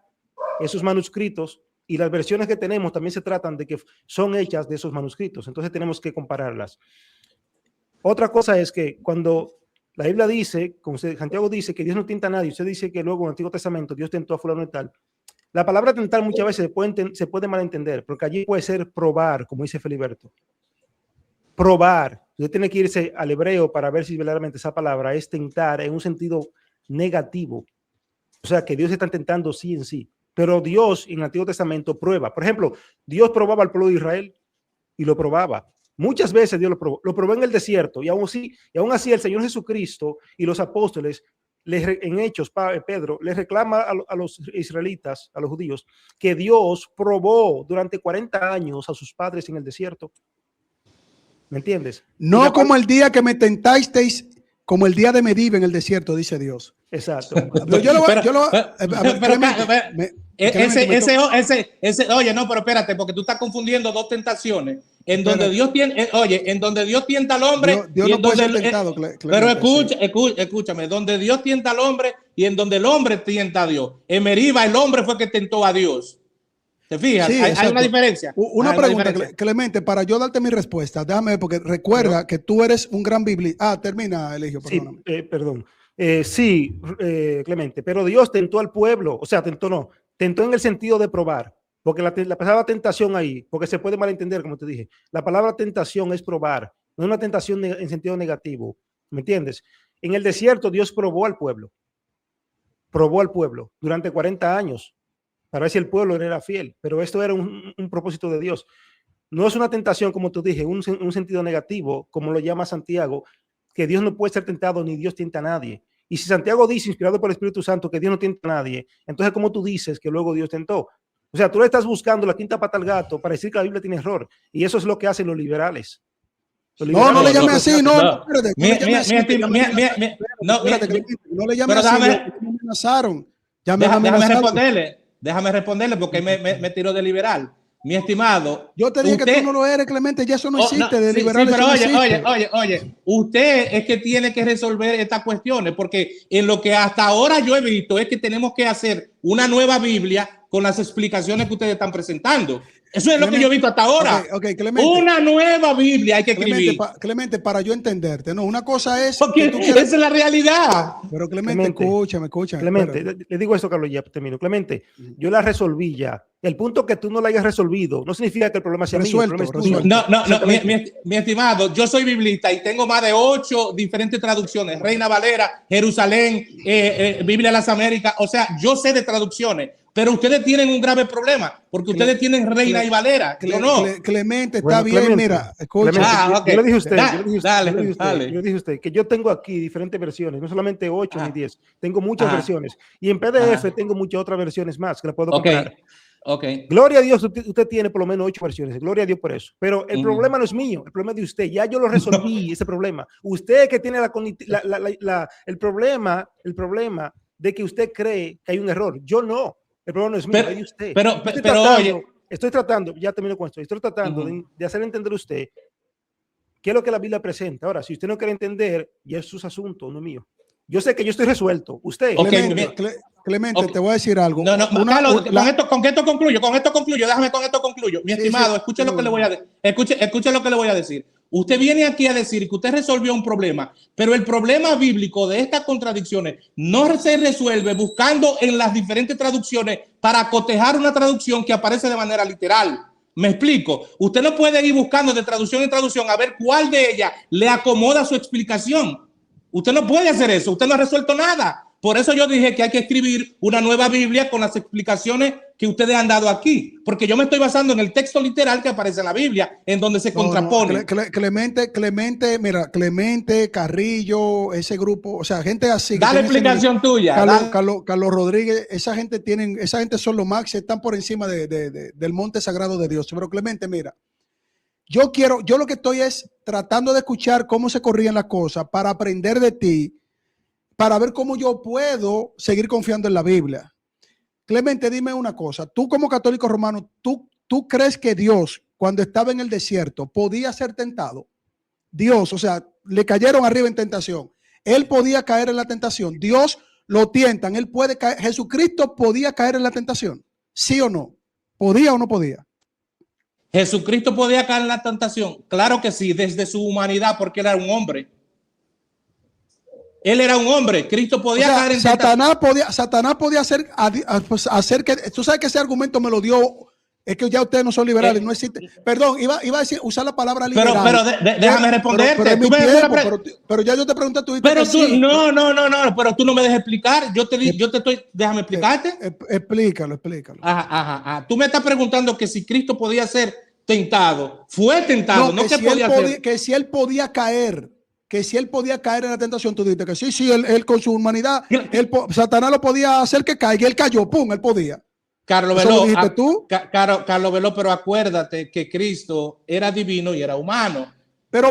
esos manuscritos, y las versiones que tenemos también se tratan de que son hechas de esos manuscritos. Entonces tenemos que compararlas. Otra cosa es que cuando la Biblia dice, como Santiago dice, que Dios no tienta a nadie, usted dice que luego en el Antiguo Testamento Dios tentó a fulano y tal. La palabra tentar muchas veces se puede malentender, porque allí puede ser probar, como dice Feliberto. Probar. Usted tiene que irse al hebreo para ver si verdaderamente esa palabra es tentar en un sentido negativo. O sea, que Dios está tentando sí en sí. Pero Dios en el Antiguo Testamento prueba. Por ejemplo, Dios probaba al pueblo de Israel y lo probaba. Muchas veces Dios lo probó en el desierto, y aún así el Señor Jesucristo y los apóstoles, en Hechos, Pedro les reclama a los israelitas, a los judíos, que Dios probó durante 40 años a sus padres en el desierto. ¿Me entiendes? No como el día que me tentasteis, como el día de Medib en el desierto, dice Dios. Exacto. Oye, no, pero espérate, porque tú estás confundiendo dos tentaciones. En donde Dios tiene, en donde Dios tienta al hombre, Dios no puede ser tentado, pero escúchame, donde Dios tienta al hombre y en donde el hombre tienta a Dios. En Meriba el hombre fue que tentó a Dios. ¿Te fijas? Sí, hay una diferencia. Una pregunta, Clemente, para yo darte mi respuesta, déjame, porque recuerda que tú eres un gran biblista. Termina, Eligio, perdóname. Sí, perdón. Sí, Clemente, pero Dios tentó al pueblo, o sea, tentó en el sentido de probar, porque la palabra tentación ahí, porque se puede malentender, como te dije, la palabra tentación es probar, no es una tentación en sentido negativo, ¿me entiendes? En el desierto Dios probó al pueblo durante 40 años, para ver si el pueblo era fiel, pero esto era un propósito de Dios. No es una tentación, como tú dije, un sentido negativo, como lo llama Santiago, que Dios no puede ser tentado ni Dios tienta a nadie. Y si Santiago dice, inspirado por el Espíritu Santo, que Dios no tienta a nadie, entonces ¿cómo tú dices que luego Dios tentó? O sea, tú le estás buscando la quinta pata al gato para decir que la Biblia tiene error. Y eso es lo que hacen los liberales. No le llame así, no le llame así. Me amenazaron. Déjame responderle porque me tiró de liberal. Mi estimado. Yo te dije que tú no lo eres, Clemente, ya eso no existe, de liberal. Sí, pero oye, usted es que tiene que resolver estas cuestiones, porque en lo que hasta ahora yo he visto es que tenemos que hacer una nueva Biblia con las explicaciones que ustedes están presentando. Eso es lo que yo he visto hasta ahora. Okay, Clemente, una nueva Biblia hay que escribir. Clemente, para yo entenderte, no, una cosa es porque esa es la realidad. Pero Clemente, escúchame. Clemente, le digo esto, Carlos, ya termino. Clemente, yo la resolví ya. El punto que tú no la hayas resolvido no significa que el problema sea resuelto. No, mi estimado, yo soy biblista y tengo más de 8 diferentes traducciones. Reina Valera, Jerusalén, Biblia de las Américas. O sea, yo sé de traducciones. Pero ustedes tienen un grave problema, porque ustedes tienen Reina y Valera. Yo no. Clemente, está bien, Clemente, mira, escucha. Yo le dije a usted que yo tengo aquí diferentes versiones, no solamente 8 ni 10, tengo muchas versiones. Y en PDF tengo muchas otras versiones más que la puedo comprar. Gloria a Dios, usted tiene por lo menos 8 versiones. Gloria a Dios por eso. Pero el problema no es mío, el problema es de usted. Ya yo lo resolví, ese problema. Usted que tiene el problema de que usted cree que hay un error. Yo no. El problema no es mío, es de usted. Pero estoy tratando, ya termino con esto, estoy tratando de hacer entender a usted qué es lo que la Biblia presenta. Ahora, si usted no quiere entender, ya es su asunto, no mío. Yo sé que yo estoy resuelto. Usted. Clemente, te voy a decir algo. Con esto concluyo. Déjame con esto concluyo. Mi estimado, escuche lo que le voy a decir. Escuche lo que le voy a decir. Usted viene aquí a decir que usted resolvió un problema, pero el problema bíblico de estas contradicciones no se resuelve buscando en las diferentes traducciones para cotejar una traducción que aparece de manera literal. ¿Me explico? Usted no puede ir buscando de traducción en traducción a ver cuál de ellas le acomoda su explicación. Usted no puede hacer eso. Usted no ha resuelto nada. Por eso yo dije que hay que escribir una nueva Biblia con las explicaciones que ustedes han dado aquí, porque yo me estoy basando en el texto literal que aparece en la Biblia, en donde se contrapone. Clemente, Carrillo, ese grupo, o sea, gente así. Dale explicación tuya. Carlos Rodríguez, esa gente son los más, están por encima del monte sagrado de Dios. Pero Clemente, mira, yo lo que estoy es tratando de escuchar cómo se corrían las cosas para aprender de ti, para ver cómo yo puedo seguir confiando en la Biblia. Clemente, dime una cosa. Tú como católico romano, ¿tú crees que Dios, cuando estaba en el desierto, podía ser tentado? Dios, o sea, le cayeron arriba en tentación. Él podía caer en la tentación. Dios lo tientan. Él puede caer. Jesucristo podía caer en la tentación. ¿Sí o no? ¿Podía o no podía? ¿Jesucristo podía caer en la tentación? Claro que sí, desde su humanidad, porque él era un hombre. Él era un hombre. Cristo podía caer en tentación. Satanás podía hacer que... Tú sabes que ese argumento me lo dio... Es que ya ustedes no son liberales, no existe. Perdón, iba a decir, usar la palabra liberal. Pero déjame responderte. Pero ya yo te pregunté, tú pero tú, sí. No, pero tú no me dejas explicar. Déjame explicarte. Explícalo. Ajá. Tú me estás preguntando que si Cristo podía ser tentado. Fue tentado, no que podía ser. Que si él podía caer. Que si él podía caer en la tentación, tú dijiste que sí, él con su humanidad, Satanás lo podía hacer que caiga, él cayó, pum, él podía. Carlos Veló, pero acuérdate que Cristo era divino y era humano. Pero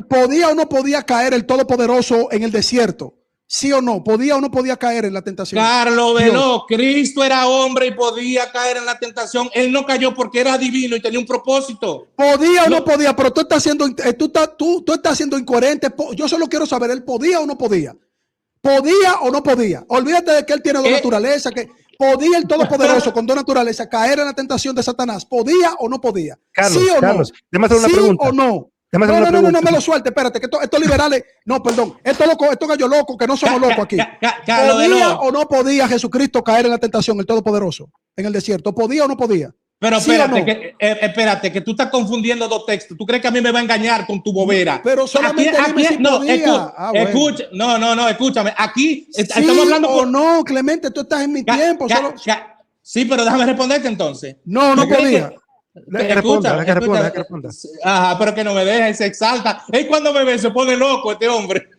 podía o no podía caer el Todopoderoso en el desierto. ¿Sí o no? ¿Podía o no podía caer en la tentación? Carlos Veló, Cristo era hombre y podía caer en la tentación. Él no cayó porque era divino y tenía un propósito. ¿Podía o no podía? Pero tú estás siendo incoherente. Yo solo quiero saber, ¿él podía o no podía? ¿Podía o no podía? Olvídate de que él tiene dos naturalezas, que podía el Todopoderoso con dos naturalezas caer en la tentación de Satanás. ¿Podía o no podía? Carlos, ¿Sí o no? déjame hacer una pregunta. ¿Sí o no? No me lo suelte, espérate, que estos liberales, no, perdón, estos gallos locos, que no somos locos aquí. ¿Podía o no podía Jesucristo caer en la tentación, el Todopoderoso, en el desierto? ¿Podía o no podía? Pero espérate, que tú estás confundiendo dos textos. ¿Tú crees que a mí me va a engañar con tu bobera? Pero solamente dime si podía. Escúchame, aquí ¿Sí estamos hablando o no, Clemente? Tú estás en mi tiempo. Sí, pero déjame responderte entonces. No podía. Responda. Ajá, pero que no me deja y se exalta. Es cuando me ve, se pone loco este hombre.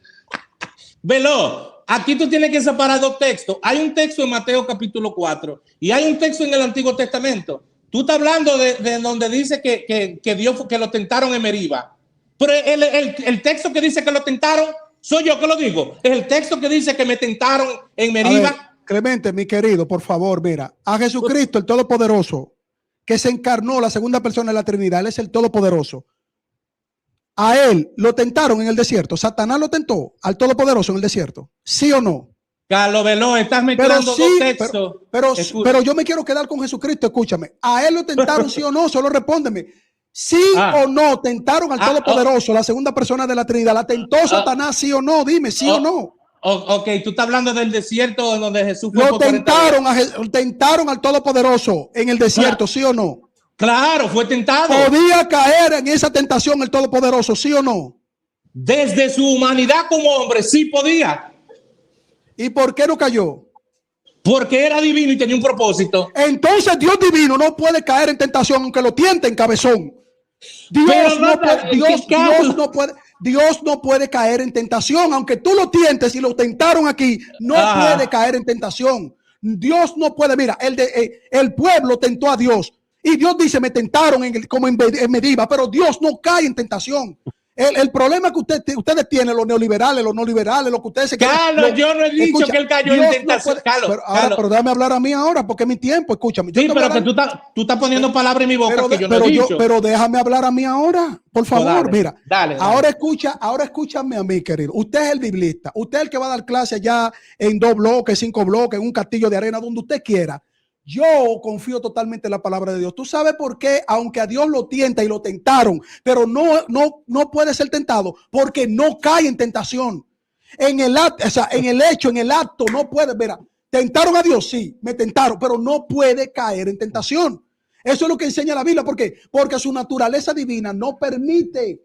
Veló, aquí tú tienes que separar dos textos. Hay un texto en Mateo capítulo 4 y hay un texto en el Antiguo Testamento. Tú estás hablando de donde dice que Dios, que lo tentaron en Meriba. Pero el texto que dice que lo tentaron, soy yo que lo digo. Es el texto que dice que me tentaron en Meriba. Clemente, mi querido, por favor, mira, a Jesucristo, el Todopoderoso, que se encarnó la segunda persona de la Trinidad, él es el Todopoderoso. A él lo tentaron en el desierto. Satanás lo tentó al Todopoderoso en el desierto. ¿Sí o no? Carlos Veló, estás mezclando dos textos. Pero yo me quiero quedar con Jesucristo, escúchame. ¿A él lo tentaron sí o no? Solo respóndeme. ¿Sí o no tentaron al Todopoderoso, la segunda persona de la Trinidad? ¿La tentó Satanás sí o no? Dime, ¿sí o no? Ok, tú estás hablando del desierto donde Jesús fue. Lo tentaron al Todopoderoso en el desierto, ¿sí o no? Claro, fue tentado. ¿Podía caer en esa tentación el Todopoderoso, sí o no? Desde su humanidad como hombre, sí podía. ¿Y por qué no cayó? Porque era divino y tenía un propósito. Entonces Dios divino no puede caer en tentación aunque lo tienten, cabezón. Dios no puede caer en tentación, aunque tú lo tientes y lo tentaron aquí, no puede caer en tentación. Dios no puede, mira, el pueblo tentó a Dios y Dios dice, me tentaron como en Meriba, pero Dios no cae en tentación. El problema que ustedes tienen, los neoliberales, lo que ustedes se quieren. Carlos, yo no he dicho que él cayó en tentación. Pero déjame hablar a mí ahora, porque es mi tiempo, escúchame. Sí, pero que tú estás poniendo palabras en mi boca que yo no he dicho. Pero déjame hablar a mí ahora, por favor, mira. Dale. Ahora escúchame a mí, querido. Usted es el biblista, usted es el que va a dar clase allá en 2 bloques, 5 bloques, en un castillo de arena, donde usted quiera. Yo confío totalmente en la palabra de Dios. ¿Tú sabes por qué? Aunque a Dios lo tienta y lo tentaron, pero no puede ser tentado porque no cae en tentación. En el acto, no puede. Mira, tentaron a Dios, sí, me tentaron, pero no puede caer en tentación. Eso es lo que enseña la Biblia. ¿Por qué? Porque su naturaleza divina no permite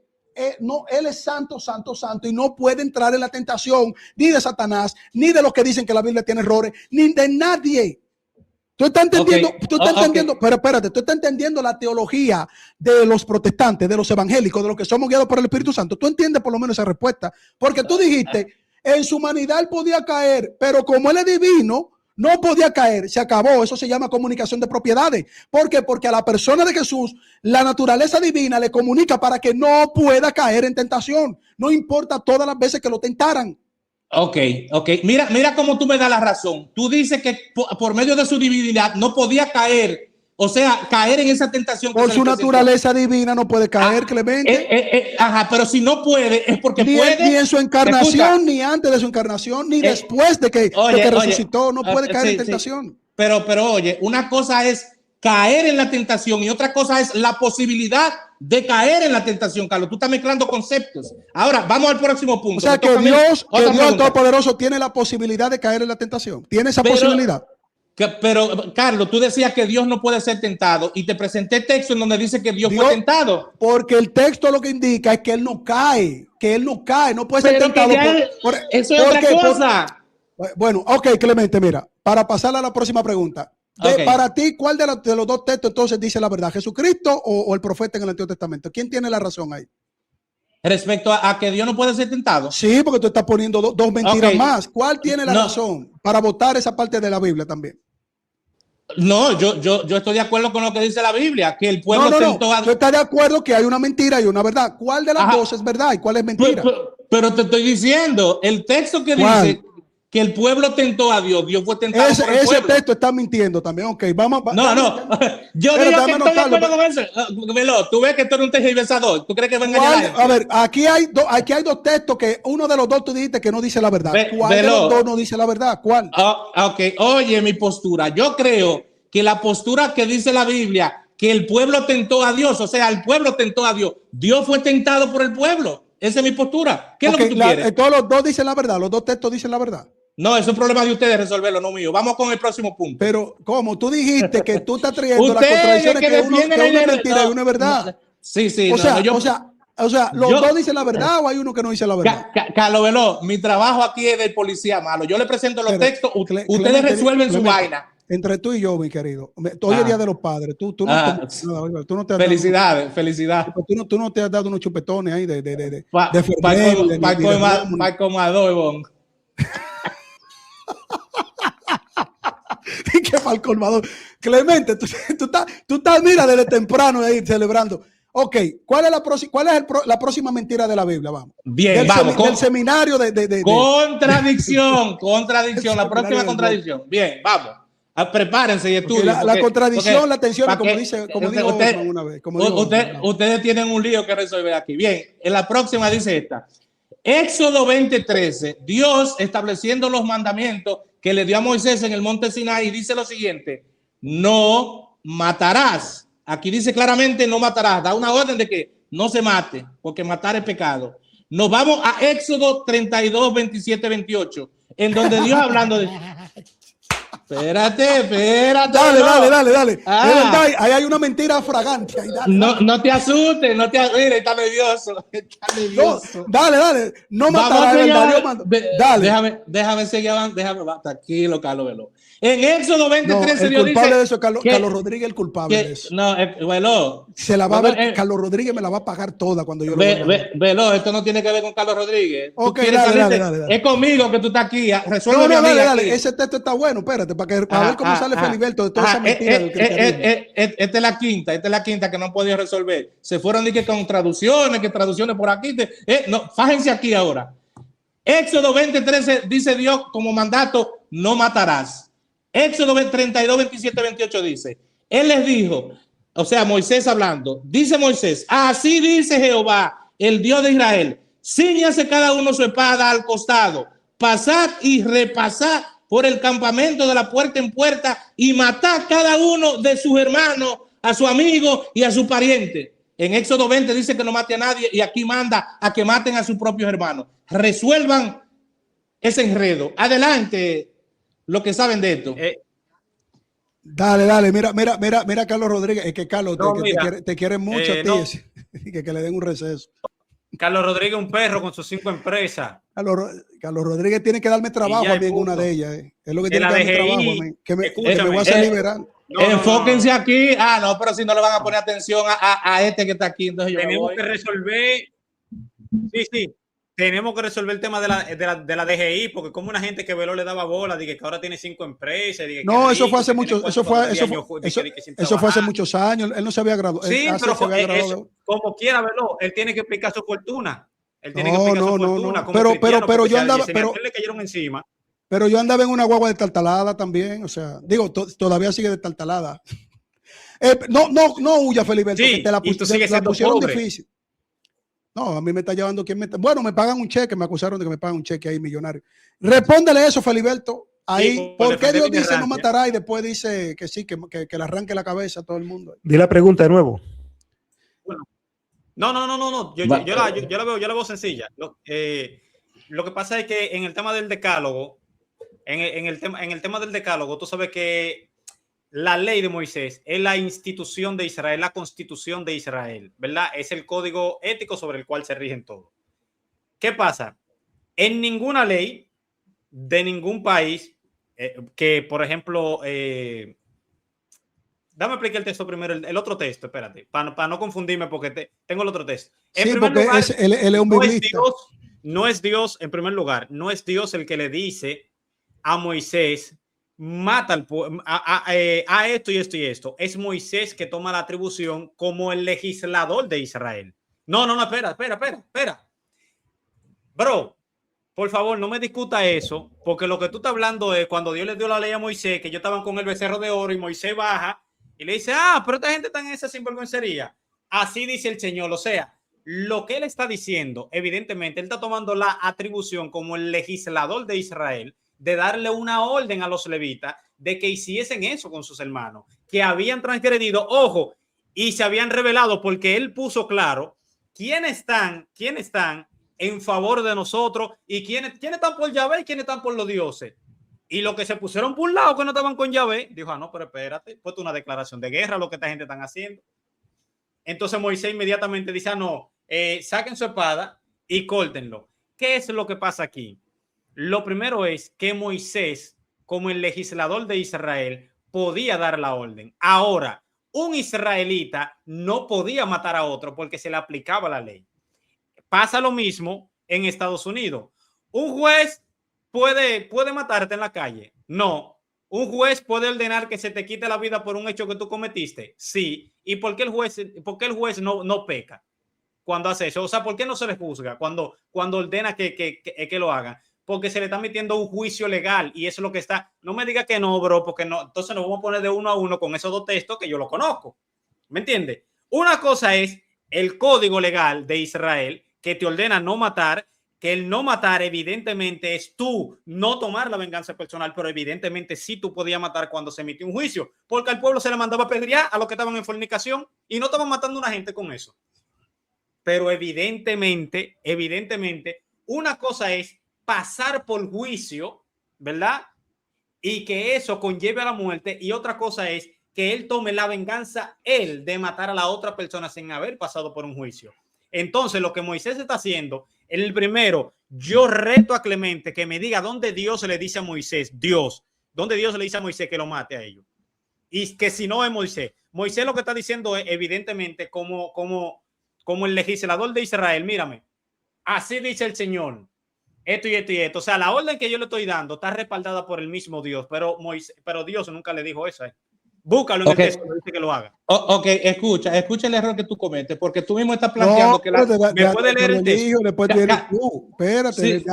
no, él es santo, santo, santo y no puede entrar en la tentación ni de Satanás, ni de los que dicen que la Biblia tiene errores, ni de nadie. Tú estás entendiendo, pero espérate, tú estás entendiendo la teología de los protestantes, de los evangélicos, de los que somos guiados por el Espíritu Santo. Tú entiendes por lo menos esa respuesta, porque tú dijiste, en su humanidad él podía caer, pero como él es divino, no podía caer, se acabó. Eso se llama comunicación de propiedades. ¿Por qué? Porque a la persona de Jesús, la naturaleza divina le comunica para que no pueda caer en tentación. No importa todas las veces que lo tentaran. Ok. Mira cómo tú me das la razón. Tú dices que por medio de su divinidad no podía caer, o sea, caer en esa tentación. Por su naturaleza divina no puede caer, Clemente. Pero si no puede, es porque ni puede. Ni en su encarnación, ni antes de su encarnación, ni después de que resucitó, no puede caer en tentación. Sí. Pero oye, una cosa es caer en la tentación y otra cosa es la posibilidad de caer en la tentación, Carlos. Tú estás mezclando conceptos. Ahora, vamos al próximo punto. O sea, que Dios Todopoderoso tiene la posibilidad de caer en la tentación. Tiene esa posibilidad. Pero, Carlos, tú decías que Dios no puede ser tentado y te presenté texto en donde dice que Dios fue tentado. Porque el texto lo que indica es que Él no cae, no puede ser tentado. Eso es otra cosa. Bueno, ok, Clemente, mira, para pasar a la próxima pregunta. Para ti, ¿cuál de los dos textos entonces dice la verdad? ¿Jesucristo o el profeta en el Antiguo Testamento? ¿Quién tiene la razón ahí? Respecto a que Dios no puede ser tentado. Sí, porque tú estás poniendo dos mentiras más. ¿Cuál tiene la razón para votar esa parte de la Biblia también? No, yo estoy de acuerdo con lo que dice la Biblia, que el pueblo tentó a... Tú estás de acuerdo que hay una mentira y una verdad. ¿Cuál de las dos es verdad y cuál es mentira? Pero te estoy diciendo, el texto que dice que el pueblo tentó a Dios, Dios fue tentado por el pueblo. Ese texto está mintiendo también. Ok, vamos. No. Yo digo que estoy de acuerdo con eso. Velo, tú ves que tú eres un tergiversador. ¿Tú crees que van a engañar? A ver, aquí hay dos textos que uno de los dos tú dijiste que no dice la verdad. ¿Cuál de los dos no dice la verdad? ¿Cuál? Ok, oye mi postura. Yo creo que la postura que dice la Biblia, que el pueblo tentó a Dios, o sea, el pueblo tentó a Dios. Dios fue tentado por el pueblo. Esa es mi postura. ¿Qué es lo que tú quieres? Todos los dos dicen la verdad. Los dos textos dicen la verdad. No, eso es un problema de ustedes resolverlo, no mío. Vamos con el próximo punto. Pero, ¿cómo? Tú dijiste que tú estás trayendo las contradicciones que uno es mentira y uno es verdad. Sí. O sea, ¿los dos dicen la verdad o hay uno que no dice la verdad? Carlos Veló, mi trabajo aquí es del policía malo. Yo le presento los textos, ustedes resuelven su vaina. Entre tú y yo, mi querido. Hoy es Día de los Padres. Tú no te has felicidades. Tú no te has dado unos chupetones ahí de colmador. Y que para el colmador. Clemente, tú estás, mira, desde temprano ahí celebrando. Ok, ¿cuál es la próxima mentira de la Biblia? Vamos. Bien, vamos. Del seminario Contradicción. La próxima contradicción. Bien, vamos. Prepárense y estudien. La contradicción, la tensión, como dijo una vez. Ustedes tienen un lío que resolver aquí. Bien, en la próxima dice esta. Éxodo 20:13, Dios estableciendo los mandamientos que le dio a Moisés en el monte Sinaí, dice lo siguiente: no matarás. Aquí dice claramente no matarás, da una orden de que no se mate, porque matar es pecado. Nos vamos a Éxodo 32, 27, 28, en donde Dios hablando de... Espérate. Dale. Ahí hay una mentira fragante. Ahí, no te asustes, mira, está nervioso. Dale. No matarás. Dale. Déjame seguir avanzando. Tranquilo, Carlos Veló. En Éxodo 23, Dios dice... de eso, Carlos Rodríguez, el culpable de eso. No, Veló. Se la va a ver, Carlos Rodríguez me la va a pagar toda cuando yo lo vea. Veló, esto no tiene que ver con Carlos Rodríguez. Ok, dale. Es conmigo que tú estás aquí. Resuelve dale. Ese texto está bueno, espérate, para ver cómo sale Feliberto de toda esa mentira del cristianismo. Esta es la quinta que no han podido resolver. Se fueron de que con traducciones por aquí. No, fájense aquí ahora. Éxodo 20:13 dice Dios como mandato, no matarás. Éxodo 32, 27, 28 dice, él les dijo, o sea, Moisés hablando, dice Moisés, así dice Jehová, el Dios de Israel, cíñase cada uno su espada al costado, pasad y repasad por el campamento de la puerta en puerta y matad cada uno de sus hermanos, a su amigo y a su pariente. En Éxodo 20 dice que no mate a nadie y aquí manda a que maten a sus propios hermanos. Resuelvan ese enredo. Adelante, lo que saben de esto. Dale, mira Carlos Rodríguez, es que Carlos te quiere mucho a ti, que le den un receso. Carlos Rodríguez, un perro con sus 5 empresas. Carlos Rodríguez tiene que darme trabajo a mí en una de ellas. Es lo que tiene que darme trabajo a mí. Que me voy a hacer liberal. Enfóquense aquí. Ah, no, pero si no le van a poner atención a este que está aquí, entonces yo tenemos que resolver. Sí. Tenemos que resolver el tema de la DGI, porque como una gente que Veló le daba bola, dije que ahora tiene 5 empresas. No, eso fue hace mucho, eso fue hace muchos años. Él no se había graduado. Sí, pero como quiera Veló, él tiene que explicar su fortuna. Él tiene que explicar su fortuna. Pero yo andaba, le cayeron encima. Pero yo andaba en una guagua destartalada también, o sea, digo, todavía sigue destartalada. No huya, Feliberto, sí, que te la pusieron pobre. Difícil. No, a mí me está llevando quien me está. Bueno, me pagan un cheque, me acusaron de que me pagan un cheque ahí millonario. Respóndele eso, Feliberto. Ahí, sí, ¿por qué Dios dice no matará y después dice que sí, que le arranque la cabeza a todo el mundo? Di la pregunta de nuevo. Bueno, no. Yo la veo sencilla. Lo que pasa es que en el tema del decálogo, en el tema del decálogo, tú sabes que la ley de Moisés es la institución de Israel, la constitución de Israel, ¿verdad? Es el código ético sobre el cual se rigen todo. ¿Qué pasa? En ninguna ley de ningún país que, por ejemplo, dame explicar el texto primero, el otro texto, espérate, para no confundirme porque tengo el otro texto. Sí, porque lugar, él es un biblista. No es Dios, en primer lugar, no es Dios el que le dice a Moisés, mata a esto y esto y esto. Es Moisés que toma la atribución como el legislador de Israel. No, espera. Bro, por favor, no me discuta eso, porque lo que tú estás hablando es cuando Dios le dio la ley a Moisés, que ellos estaban con el becerro de oro y Moisés baja y le dice, pero esta gente está en esa sinvergüencería. Así dice el Señor. O sea, lo que él está diciendo, evidentemente, él está tomando la atribución como el legislador de Israel de darle una orden a los levitas de que hiciesen eso con sus hermanos, que habían transgredido, ojo, y se habían revelado, porque él puso claro quiénes están en favor de nosotros y quiénes están por Yahvé y quiénes están por los dioses. Y los que se pusieron por un lado que no estaban con Yahvé, dijo, no, pero espérate, pues una declaración de guerra lo que esta gente están haciendo. Entonces Moisés inmediatamente dice, saquen su espada y córtenlo. ¿Qué es lo que pasa aquí? Lo primero es que Moisés, como el legislador de Israel, podía dar la orden. Ahora, un israelita no podía matar a otro porque se le aplicaba la ley. Pasa lo mismo en Estados Unidos. ¿Un juez puede matarte en la calle? No. ¿Un juez puede ordenar que se te quite la vida por un hecho que tú cometiste? Sí. ¿Y por qué el juez no peca cuando hace eso? O sea, ¿por qué no se le juzga cuando ordena que lo hagan? Porque se le está metiendo un juicio legal y eso es lo que está. No me diga que no, bro, porque no. Entonces nos vamos a poner de uno a uno con esos dos textos que yo lo conozco. ¿Me entiendes? Una cosa es el código legal de Israel que te ordena no matar, que el no matar evidentemente es tú no tomar la venganza personal, pero evidentemente sí tú podías matar cuando se emitió un juicio, porque al pueblo se le mandaba a apedrear a los que estaban en fornicación y no estaban matando a una gente con eso. Pero evidentemente, una cosa es pasar por juicio, ¿verdad? Y que eso conlleve a la muerte. Y otra cosa es que él tome la venganza, él, de matar a la otra persona sin haber pasado por un juicio. Entonces, lo que Moisés está haciendo, el primero, yo reto a Clemente que me diga dónde Dios le dice a Moisés, dónde Dios le dice a Moisés que lo mate a ellos. Y que si no es Moisés. Moisés lo que está diciendo es, evidentemente, como el legislador de Israel, mírame, así dice el Señor. Esto y esto y esto. O sea, la orden que yo le estoy dando está respaldada por el mismo Dios, pero Dios nunca le dijo eso. Búscalo en el texto, dice que lo haga. Escucha el error que tú cometes, porque tú mismo estás planteando que ¿me puede leer el texto? Espérate,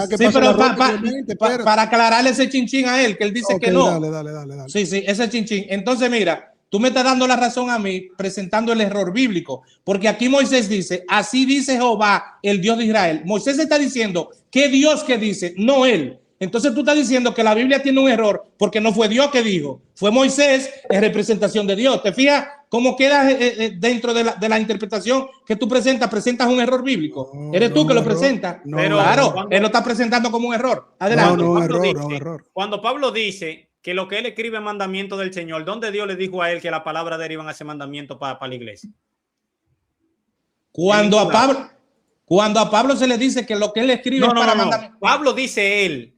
para aclararle ese chinchín a él, que él dice que no. Dale. Sí, ese chinchín. Entonces, mira, tú me estás dando la razón a mí presentando el error bíblico, porque aquí Moisés dice, así dice Jehová, el Dios de Israel. Moisés está diciendo que Dios que dice, no él. Entonces tú estás diciendo que la Biblia tiene un error porque no fue Dios que dijo, fue Moisés en representación de Dios. ¿Te fijas cómo queda dentro de la interpretación que tú presentas un error bíblico? Eres tú que lo presentas. Pero claro, él lo está presentando como un error. Adelante. Error. Cuando Pablo dice que lo que él escribe es mandamiento del Señor, ¿dónde Dios le dijo a él que la palabra derivan a ese mandamiento para la iglesia? Cuando a Pablo... Cuando a Pablo se le dice que lo que él escribe es para mandar. Pablo dice él,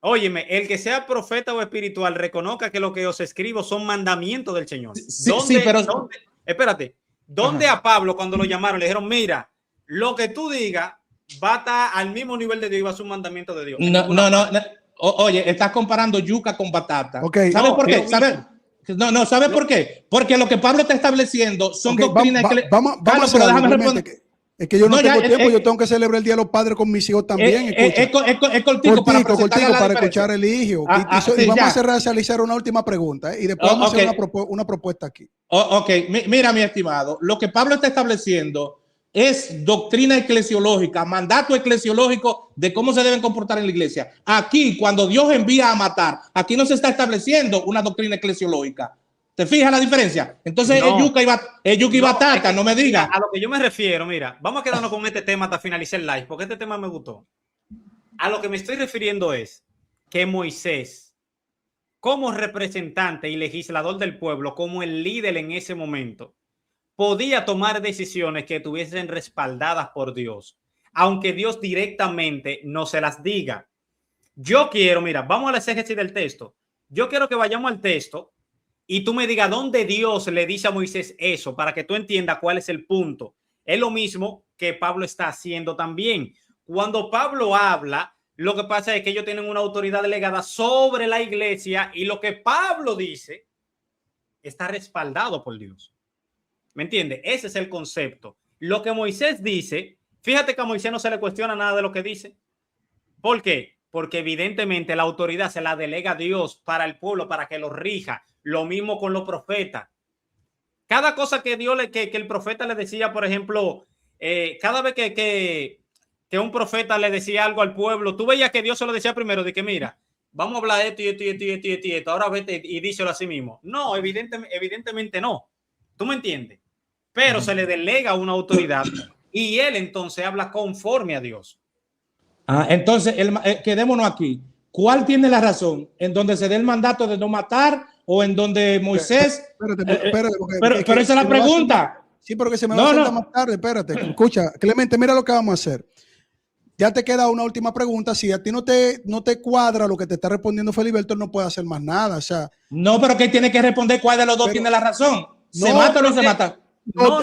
óyeme, el que sea profeta o espiritual reconozca que lo que os escribo son mandamientos del Señor. Sí, pero... Espérate, ¿dónde a Pablo cuando lo llamaron le dijeron, mira, lo que tú digas va a estar al mismo nivel de Dios y va a ser un mandamiento de Dios? No. Oye, estás comparando yuca con batata. Okay. ¿Sabes por qué? ¿Sabes por qué? Porque lo que Pablo está estableciendo son doctrinas que... Vamos Carlos, pero déjame responder. Es que yo no tengo tiempo, yo tengo que celebrar el Día de los Padres con mis hijos también. Es cortico para escuchar el hijo. Y vamos a realizar una última pregunta y después vamos a hacer una propuesta aquí. Ok, mira, mi estimado, lo que Pablo está estableciendo es doctrina eclesiológica, mandato eclesiológico de cómo se deben comportar en la iglesia. Aquí, cuando Dios envía a matar, aquí no se está estableciendo una doctrina eclesiológica. ¿Te fijas la diferencia? Entonces es yuca y batata, no me digas. A lo que yo me refiero, mira, vamos a quedarnos con este tema hasta finalizar el live, porque este tema me gustó. A lo que me estoy refiriendo es que Moisés, como representante y legislador del pueblo, como el líder en ese momento, podía tomar decisiones que estuviesen respaldadas por Dios, aunque Dios directamente no se las diga. Yo quiero, mira, vamos a la exégesis del texto. Yo quiero que vayamos al texto y tú me digas dónde Dios le dice a Moisés eso, para que tú entiendas cuál es el punto. Es lo mismo que Pablo está haciendo también. Cuando Pablo habla, lo que pasa es que ellos tienen una autoridad delegada sobre la iglesia y lo que Pablo dice está respaldado por Dios. ¿Me entiendes? Ese es el concepto. Lo que Moisés dice, fíjate que a Moisés no se le cuestiona nada de lo que dice. ¿Por qué? Porque evidentemente la autoridad se la delega a Dios para el pueblo, para que lo rija. Lo mismo con los profetas. Cada cosa que Dios que el profeta le decía, por ejemplo, cada vez que un profeta le decía algo al pueblo, tú veías que Dios se lo decía primero, de que mira, vamos a hablar de esto, ahora vete y díselo a sí mismo. No, evidentemente no. ¿Tú me entiendes? Pero se le delega una autoridad y él entonces habla conforme a Dios. Entonces, quedémonos aquí. ¿Cuál tiene la razón? ¿En donde se dé el mandato de no matar o en donde Moisés? Espérate, pero esa es la pregunta. Sí, pero que se me va a hacer más tarde. Espérate, escucha, Clemente, mira lo que vamos a hacer. Ya te queda una última pregunta. Si a ti no te cuadra lo que te está respondiendo Feliberto, no puede hacer más nada. O sea, no, pero que tiene que responder cuál de los dos tiene la razón. ¿Se mata o no se mata? No.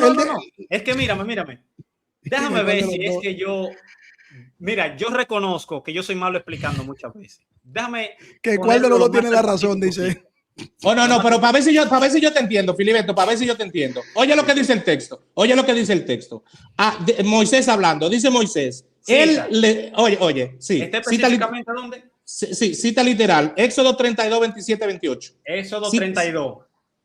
Es que mírame. Déjame ver si es que yo... Mira, yo reconozco que yo soy malo explicando muchas veces. Déjame... que cuál de los dos tiene la razón, dice. No, pero para ver si yo te entiendo, Filiberto, para ver si yo te entiendo. Oye lo que dice el texto. Moisés hablando, dice Moisés. Oye, sí. ¿Está específicamente dónde? Sí, cita literal. Éxodo 32, 27, 28. Éxodo 32.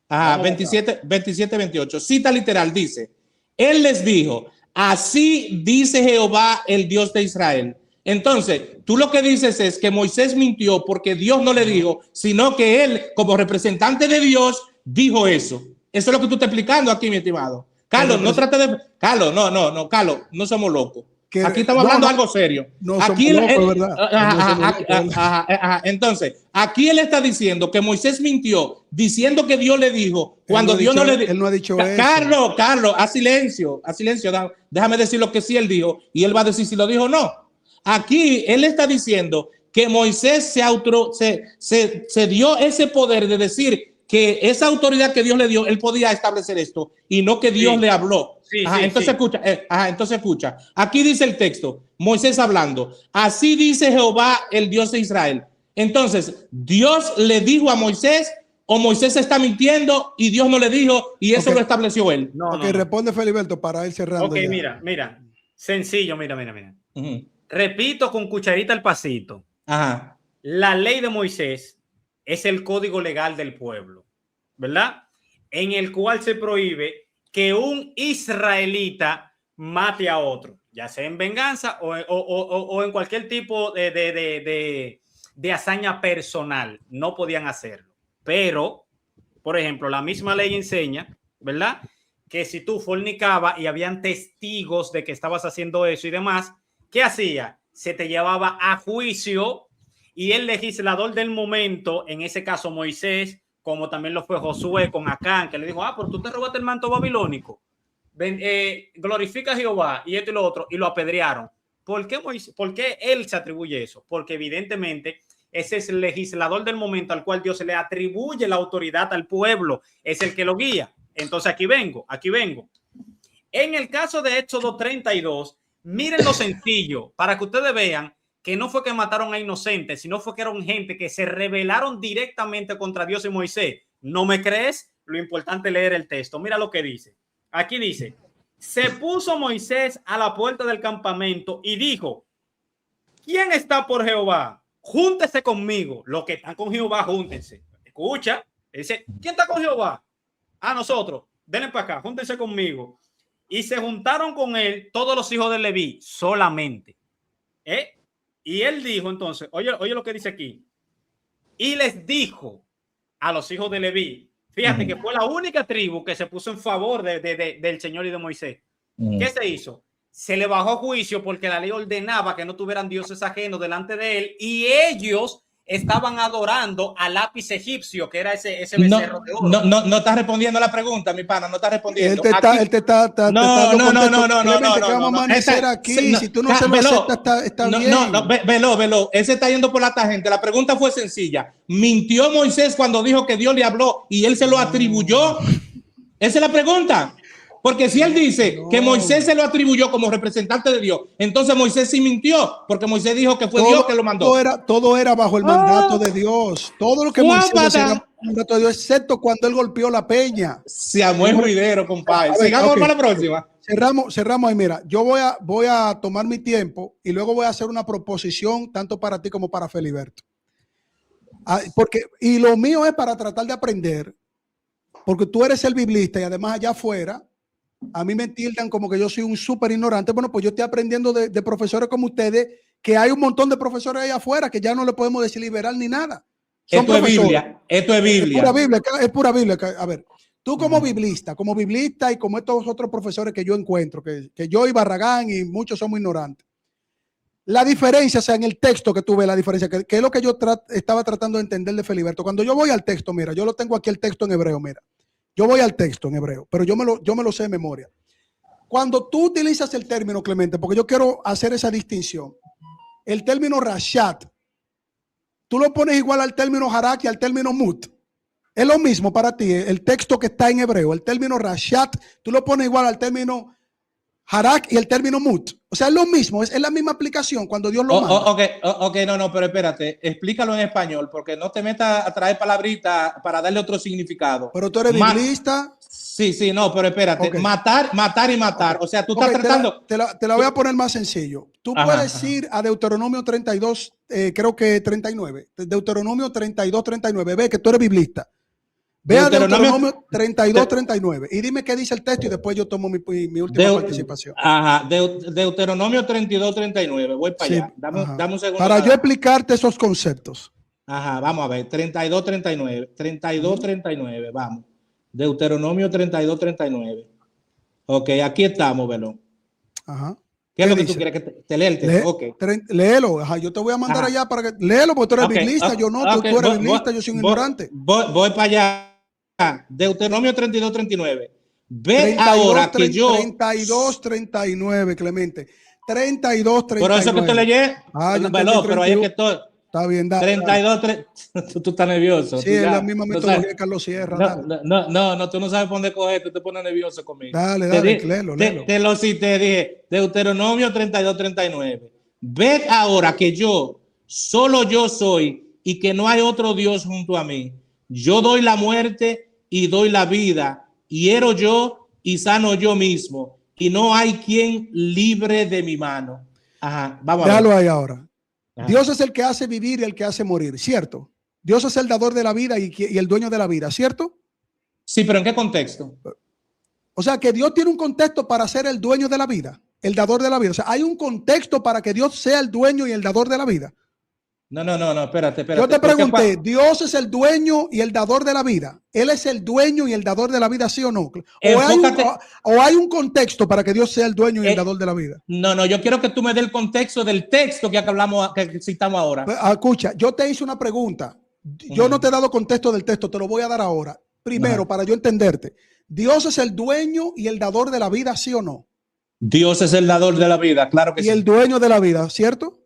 27, 28. Cita literal, dice. Él les dijo, así dice Jehová, el Dios de Israel. Entonces, tú lo que dices es que Moisés mintió porque Dios no le dijo, sino que él, como representante de Dios, dijo eso. Eso es lo que tú estás explicando aquí, mi estimado. Carlos, no trate de... Carlos, no somos locos. Aquí estamos hablando algo serio. No aquí somos locos, ¿verdad? Entonces, aquí él está diciendo que Moisés mintió, diciendo que Dios le dijo, cuando Dios no le dijo. Él no ha dicho eso. Carlos, haz silencio. Déjame decir lo que sí él dijo y él va a decir si lo dijo o no. Aquí él está diciendo que Moisés se dio ese poder de decir que esa autoridad que Dios le dio, él podía establecer esto y no que Dios le habló. Entonces escucha. Aquí dice el texto, Moisés hablando, así dice Jehová, el Dios de Israel. Entonces, ¿Dios le dijo a Moisés o Moisés está mintiendo y Dios no le dijo y eso lo estableció él? No. Responde Feliberto para ir cerrando. Ok, mira. Sencillo, mira. Repito con cucharita al pasito. Ajá. La ley de Moisés es el código legal del pueblo, ¿verdad? En el cual se prohíbe que un israelita mate a otro, ya sea en venganza o en cualquier tipo de hazaña personal. No podían hacerlo. Pero, por ejemplo, la misma ley enseña, ¿verdad?, que si tú fornicabas y habían testigos de que estabas haciendo eso y demás, ¿qué hacía? Se te llevaba a juicio y el legislador del momento, en ese caso Moisés, como también lo fue Josué con Acán, que le dijo, pero tú te robaste el manto babilónico. glorifica a Jehová y esto y lo otro, y lo apedrearon. ¿Por qué él se atribuye eso? Porque evidentemente ese es el legislador del momento al cual Dios se le atribuye la autoridad al pueblo, es el que lo guía. Entonces aquí vengo. En el caso de Éxodo 32, miren lo sencillo, para que ustedes vean que no fue que mataron a inocentes, sino fue que eran gente que se rebelaron directamente contra Dios y Moisés. ¿No me crees? Lo importante es leer el texto. Mira lo que dice. Aquí dice, se puso Moisés a la puerta del campamento y dijo, ¿quién está por Jehová? Júntese conmigo. Los que están con Jehová, júntense. Escucha, dice, ¿quién está con Jehová? A nosotros. Denle para acá, júntense conmigo. Y se juntaron con él todos los hijos de Leví, solamente. Y él dijo entonces, oye lo que dice aquí. Y les dijo a los hijos de Leví, fíjate que fue la única tribu que se puso en favor del Señor y de Moisés. ¿Qué se hizo? Se le bajó juicio porque la ley ordenaba que no tuvieran dioses ajenos delante de él y ellos estaban adorando al lápiz egipcio, que era ese becerro de oro. No estás respondiendo a la pregunta, mi pana, no estás respondiendo. Él te está No. vamos a amanecer aquí. Si tú no se lo aceptas, está bien. Velo. Él se está yendo por la tangente. La pregunta fue sencilla. ¿Mintió Moisés cuando dijo que Dios le habló y él se lo atribuyó? Esa es la pregunta. Porque si él dice que Moisés se lo atribuyó como representante de Dios, entonces Moisés sí mintió, porque Moisés dijo que fue Dios que lo mandó. Todo era bajo el mandato de Dios. Todo lo que Moisés decía era bajo el mandato de Dios, excepto cuando él golpeó la peña. Se amó el ruidero, compadre. Sigamos para la próxima. Cerramos ahí. Mira, yo voy a tomar mi tiempo y luego voy a hacer una proposición tanto para ti como para Feliberto. Y lo mío es para tratar de aprender, porque tú eres el biblista y además allá afuera a mí me tildan como que yo soy un súper ignorante. Bueno, pues yo estoy aprendiendo de profesores como ustedes, que hay un montón de profesores ahí afuera que ya no le podemos decir liberal ni nada. Esto es Biblia. Es pura Biblia. A ver, tú como biblista y como estos otros profesores que yo encuentro, que yo y Barragán y muchos somos ignorantes. La diferencia, o sea, en el texto que tú ves, la diferencia, que es lo que yo estaba tratando de entender de Feliberto. Cuando yo voy al texto, mira, yo lo tengo aquí el texto en hebreo, mira. Yo voy al texto en hebreo, pero yo me lo sé de memoria. Cuando tú utilizas el término, Clemente, porque yo quiero hacer esa distinción, el término rashat, tú lo pones igual al término harak y al término mut. Es lo mismo para ti, el texto que está en hebreo, el término rashat, tú lo pones igual al término harak y el término mut. O sea, es lo mismo, es la misma aplicación cuando Dios lo manda. No, pero espérate, explícalo en español, porque no te metas a traer palabritas para darle otro significado. Pero tú eres biblista. Sí, no, pero espérate, okay. Matar y matar. O sea, tú estás tratando. Te la voy a poner más sencillo. Tú puedes ir a Deuteronomio 32, creo que 39. Deuteronomio 32, 39. Ve que tú eres biblista. Ve a Deuteronomio 32, 39 y dime qué dice el texto y después yo tomo mi última participación. Deuteronomio 32, 39. Voy para allá. Dame un segundo. Para yo explicarte esos conceptos. Vamos a ver. 32, 39. 32, 39. Vamos. Deuteronomio 32, 39. Ok, aquí estamos, Belón. ¿Qué es lo que tú quieres que te lea el texto? Okay. Léelo, yo te voy a mandar allá para que léelo, porque tú eres biblista, yo no, tú eres biblista, yo soy un ignorante. Voy para allá. Deuteronomio 32, 39. Ve ahora que yo 32, 39, Clemente. 32, 39. Por eso que te leí. Pero ahí es que estoy. Está bien, dale. 32, tú estás nervioso. Sí, es la misma metodología de Carlos Sierra. No, tú no sabes por dónde coger, tú te pones nervioso conmigo. Dale, léelo. Te lo cité, dije, Deuteronomio 32, 39. Ved ahora que solo yo soy, y que no hay otro Dios junto a mí. Yo doy la muerte y doy la vida, hiero yo y sano yo mismo, y no hay quien libre de mi mano. Vamos a ver. Déjalo ahí ahora. Dios es el que hace vivir y el que hace morir, ¿cierto? Dios es el dador de la vida y el dueño de la vida, ¿cierto? Sí, pero ¿en qué contexto? O sea, que Dios tiene un contexto para ser el dueño de la vida, el dador de la vida. O sea, hay un contexto para que Dios sea el dueño y el dador de la vida. No, espérate. Yo te pregunté, ¿Dios es el dueño y el dador de la vida? ¿Él es el dueño y el dador de la vida, sí o no? ¿O hay un contexto para que Dios sea el dueño y el dador de la vida? No, yo quiero que tú me des el contexto del texto que citamos ahora. Escucha, yo te hice una pregunta. Yo no te he dado contexto del texto, te lo voy a dar ahora. primero, Ajá. para yo entenderte, ¿Dios es el dueño y el dador de la vida, sí o no? Dios es el dador de la vida, claro que Y sí. el dueño de la vida, ¿cierto?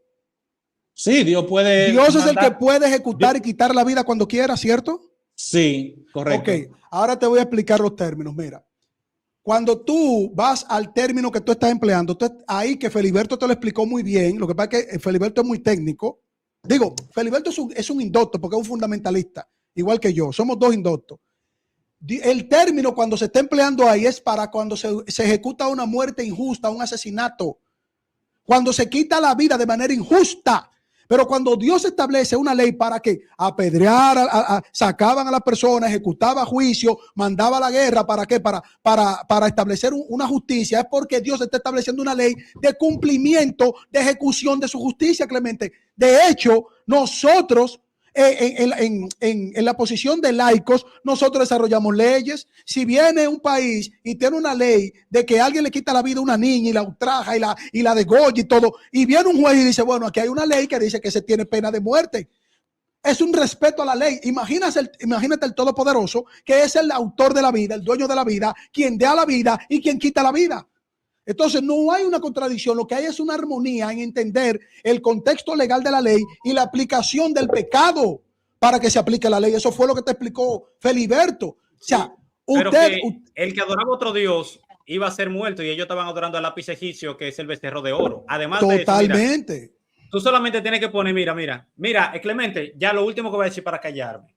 Sí, Dios puede Dios es el que mandar. puede ejecutar Dios- y quitar la vida cuando quiera, ¿cierto? Sí, correcto. Ok, ahora te voy a explicar los términos. Mira, cuando tú vas al término que tú estás empleando, ahí que Feliberto te lo explicó muy bien, lo que pasa es que Feliberto es muy técnico. Digo, Feliberto es un indocto porque es un fundamentalista, igual que yo, somos dos indoctos. El término cuando se está empleando ahí es para cuando se ejecuta una muerte injusta, un asesinato, cuando se quita la vida de manera injusta. Pero cuando Dios establece una ley para que apedrear, sacaban a las personas, ejecutaba juicio, mandaba a la guerra, ¿para qué? Para establecer una justicia, es porque Dios está estableciendo una ley de cumplimiento, de ejecución de su justicia, Clemente. De hecho, nosotros en la posición de laicos, nosotros desarrollamos leyes. Si viene un país y tiene una ley de que alguien le quita la vida a una niña y la ultraja y la degolla y todo, y viene un juez y dice, bueno, aquí hay una ley que dice que se tiene pena de muerte. Es un respeto a la ley. Imagínate el Todopoderoso, que es el autor de la vida, el dueño de la vida, quien da la vida y quien quita la vida. Entonces no hay una contradicción, lo que hay es una armonía en entender el contexto legal de la ley y la aplicación del pecado para que se aplique la ley. Eso fue lo que te explicó Feliberto. O sea, pero que el que adoraba a otro Dios iba a ser muerto y ellos estaban adorando al lápiz egipcio, que es el becerro de oro. Además totalmente. De eso, mira, tú solamente tienes que poner, mira, Clemente, ya lo último que voy a decir para callarme.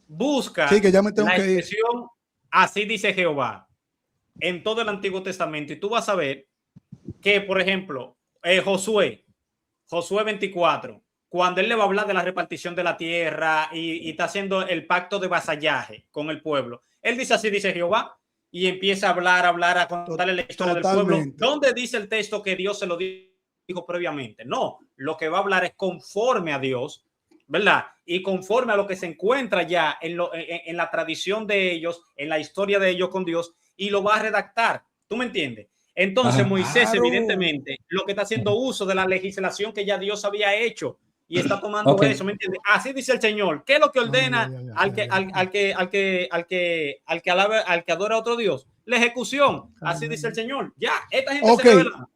Busca sí, que ya me tengo la que expresión, así dice Jehová, en todo el Antiguo Testamento, y tú vas a ver que, por ejemplo, Josué 24, cuando él le va a hablar de la repartición de la tierra y está haciendo el pacto de vasallaje con el pueblo, él dice, así dice Jehová, y empieza a hablar, a contarle la historia del pueblo. ¿Dónde dice el texto que Dios se lo dijo previamente? No, lo que va a hablar es conforme a Dios, ¿verdad? Y conforme a lo que se encuentra ya en la tradición de ellos, en la historia de ellos con Dios, y lo va a redactar. ¿Tú me entiendes? Entonces Moisés, evidentemente, lo que está haciendo uso de la legislación que ya Dios había hecho y está tomando eso, ¿me entiendes? Así dice el Señor. ¿Qué es lo que ordena al que adora a otro Dios? La ejecución. Así dice el Señor. Ya, esta gente se revela.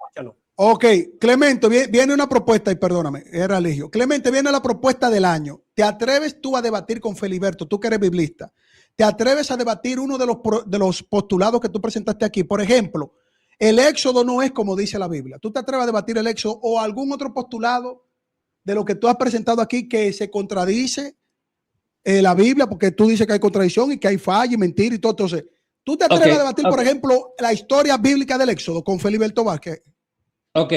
Ok, Clemente, viene una propuesta, y perdóname, era Eligio. Clemente, viene la propuesta del año. ¿Te atreves tú a debatir con Feliberto, tú que eres biblista? ¿Te atreves a debatir uno de los postulados que tú presentaste aquí? Por ejemplo, el éxodo no es como dice la Biblia. ¿Tú te atreves a debatir el éxodo o algún otro postulado de lo que tú has presentado aquí que se contradice la Biblia? Porque tú dices que hay contradicción y que hay falla y mentira y todo. Entonces, ¿tú te atreves a debatir, por ejemplo, la historia bíblica del éxodo con Feliberto Vázquez? Ok,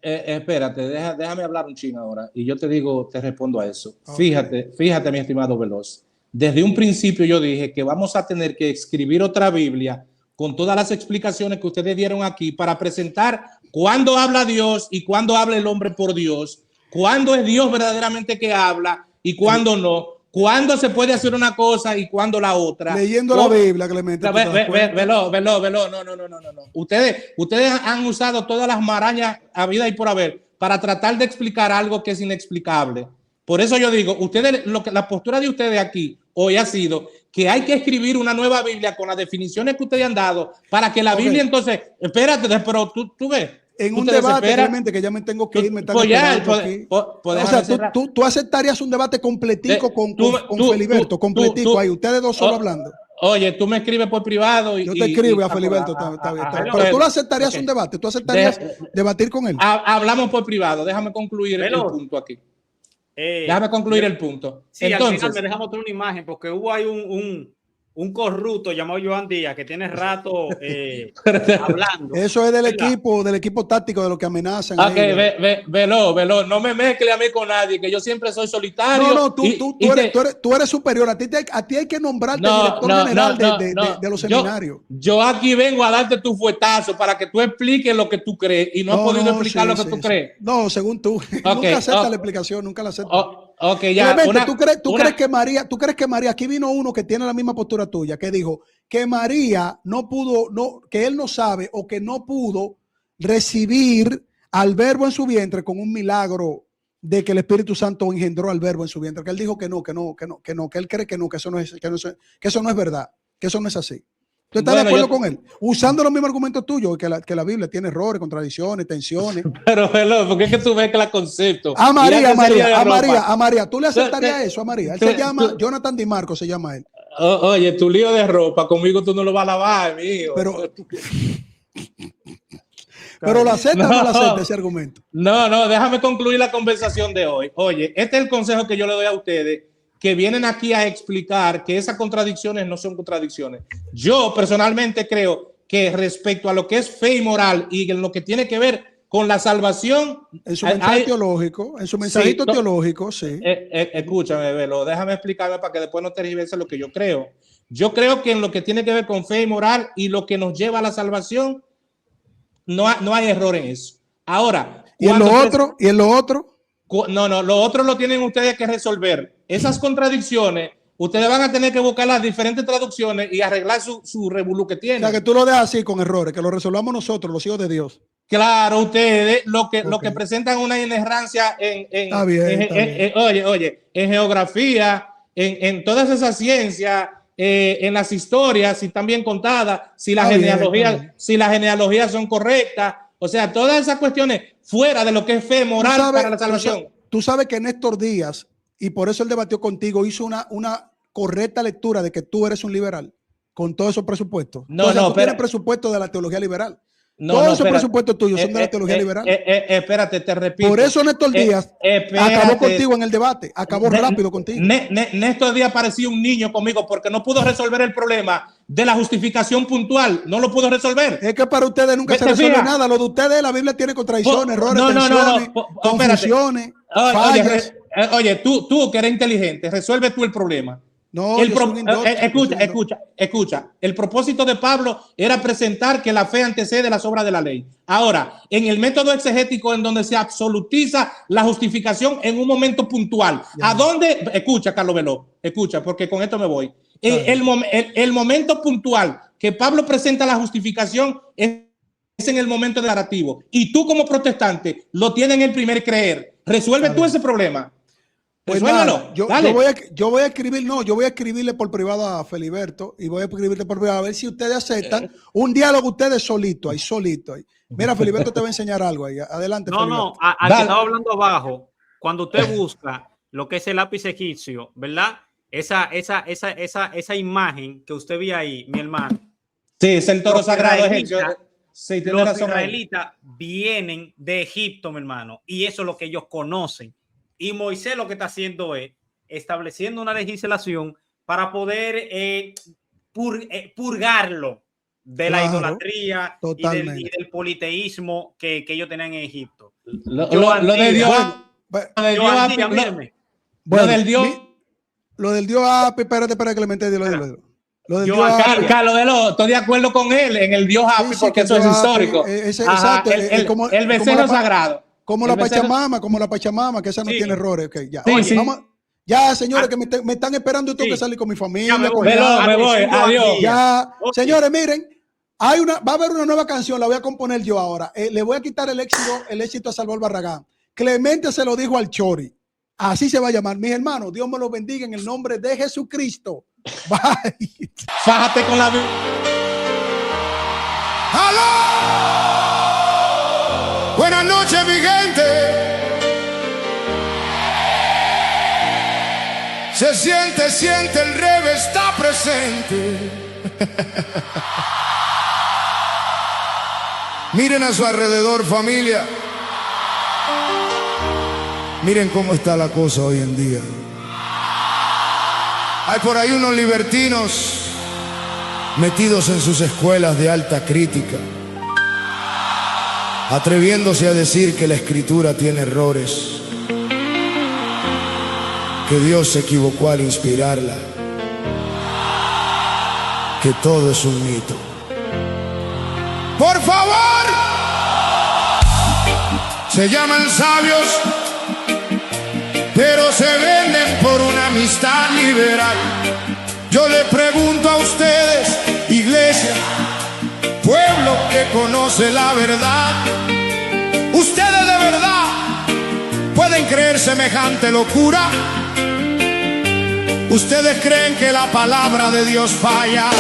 espérate, déjame hablar un ching ahora y yo te digo, te respondo a eso. Okay. Fíjate, mi estimado Veloz. Desde un principio yo dije que vamos a tener que escribir otra Biblia con todas las explicaciones que ustedes dieron aquí para presentar cuándo habla Dios y cuándo habla el hombre por Dios, cuándo es Dios verdaderamente que habla y cuándo no, cuándo se puede hacer una cosa y cuándo la otra. Leyendo la Biblia, Clemente. Velo, no. Ustedes han usado todas las marañas a vida y por haber para tratar de explicar algo que es inexplicable. Por eso yo digo, la postura de ustedes aquí hoy ha sido que hay que escribir una nueva Biblia con las definiciones que ustedes han dado para que la Biblia entonces, espérate, pero tú ves. En un debate, Clemente, que ya me tengo que ir, me están esperando aquí. O sea, tú aceptarías un debate completico con Feliberto, completico ahí, ustedes dos solo hablando. Oye, tú me escribes por privado. Yo te escribo a Feliberto, está bien. Pero tú lo aceptarías un debate, tú aceptarías debatir con él. Hablamos por privado, déjame concluir el punto aquí. Déjame concluir el punto. Sí, entonces, al final me dejamos otra imagen porque hubo ahí un corrupto llamado Joan Díaz que tiene rato hablando. Eso es del equipo táctico de lo que amenazan. Ok, velo, no me mezcle a mí con nadie, que yo siempre soy solitario. No, tú eres superior. A ti hay que nombrarte director general de los seminarios. Yo aquí vengo a darte tu fuetazo para que tú expliques lo que tú crees y no has podido explicar lo que tú crees. No, según tú. Nunca aceptas la explicación, nunca la aceptas. Okay, ya. Clemente, ¿tú crees que María, aquí vino uno que tiene la misma postura tuya, que dijo que María que él no sabe o que no pudo recibir al verbo en su vientre con un milagro de que el Espíritu Santo engendró al verbo en su vientre, que él dijo que no, que él cree que no, que eso no es verdad, que eso no es así. ¿Tú estás de acuerdo con él? Usando los mismos argumentos tuyos, que la Biblia tiene errores, contradicciones, tensiones. Pero, ¿por qué es que tú ves que la concepto? A María, ¿tú le aceptarías eso a María? Él se llama Jonathan Di Marco, se llama él. Oye, tu lío de ropa, conmigo tú no lo vas a lavar, mío. Pero ¿lo acepta o no lo acepta ese argumento? No, déjame concluir la conversación de hoy. Oye, este es el consejo que yo le doy a ustedes, que vienen aquí a explicar que esas contradicciones no son contradicciones. Yo personalmente creo que respecto a lo que es fe y moral y en lo que tiene que ver con la salvación, en su mensaje teológico, en su mensajito teológico, sí. Escúchame, Velo, déjame explicarme para que después no tergiverse lo que yo creo. Yo creo que en lo que tiene que ver con fe y moral y lo que nos lleva a la salvación, no hay error en eso. Ahora, ¿y en lo otro? No, lo otro lo tienen ustedes que resolver. Esas contradicciones, ustedes van a tener que buscar las diferentes traducciones y arreglar su revolú que tienen. O sea, que tú lo dejas así con errores, que lo resolvamos nosotros, los hijos de Dios. Claro, ustedes lo que presentan una inerrancia está bien. en geografía, en todas esas ciencias, en las historias, si están bien contadas, si las genealogías son correctas, o sea, todas esas cuestiones fuera de lo que es fe moral para la salvación. Tú sabes que Néstor Díaz, y por eso él debatió contigo, hizo una correcta lectura de que tú eres un liberal con todos esos presupuestos. Tú tienes presupuesto de la teología liberal. Todos esos presupuestos tuyos son de la teología liberal. Espérate, te repito. Por eso Néstor Díaz acabó contigo en el debate. Acabó rápido contigo. Néstor Díaz parecía un niño conmigo porque no pudo resolver el problema de la justificación puntual. No lo pudo resolver. Es que para ustedes nunca se resuelve nada. Lo de ustedes, la Biblia tiene contradicciones, errores, tensiones, confusiones, fallas. Oye, tú que eres inteligente, resuelve tú el problema. No, escucha. El propósito de Pablo era presentar que la fe antecede las obras de la ley. Ahora, en el método exegético en donde se absolutiza la justificación en un momento puntual. ¿A dónde? Escucha, Carlos Veló, escucha, porque con esto me voy. El momento puntual que Pablo presenta la justificación es en el momento declarativo. Y tú como protestante lo tienes en el primer creer. Resuelve tú ese problema. Pues nada, yo voy a escribirle por privado a Feliberto y voy a escribirle por privado a ver si ustedes aceptan un diálogo ustedes solito ahí. Mira, Feliberto te va a enseñar algo ahí. Adelante, Feliberto. Al que estaba hablando abajo, cuando usted busca lo que es el lápiz egipcio, ¿verdad? Esa imagen que usted ve ahí, mi hermano. Sí, es el toro sagrado egipcio. Sí, los israelitas vienen de Egipto, mi hermano, y eso es lo que ellos conocen. Y Moisés lo que está haciendo es estableciendo una legislación para poder purgarlo de la idolatría y del politeísmo que ellos tenían en Egipto. Lo del Dios Api, espérate que le menté lo del Dios Api. Carlos, estoy de acuerdo con él en el Dios Api porque eso es histórico. Exacto. El becerro sagrado. Como la Pachamama, que esa no tiene errores. Okay, ya. Vamos, señores, que me están esperando y tengo que salir con mi familia. Me voy, adiós. Ya, señores, miren, va a haber una nueva canción, la voy a componer yo ahora. Le voy a quitar el éxito a Salvador Barragán. Clemente se lo dijo al Chori. Así se va a llamar. Mis hermanos, Dios me los bendiga en el nombre de Jesucristo. Bye. Fájate con la... ¡Aló! Buenas noches, mi gente. Se siente, el rebe está presente. Miren a su alrededor, familia. Miren cómo está la cosa hoy en día. Hay por ahí unos libertinos metidos en sus escuelas de alta crítica, atreviéndose a decir que la escritura tiene errores, que Dios se equivocó al inspirarla, que todo es un mito. Por favor, se llaman sabios, pero se venden por una amistad liberal. Yo le pregunto a ustedes, iglesia, pueblo que conoce la verdad, ustedes de verdad pueden creer semejante locura? ¿Ustedes creen que la palabra de Dios falla?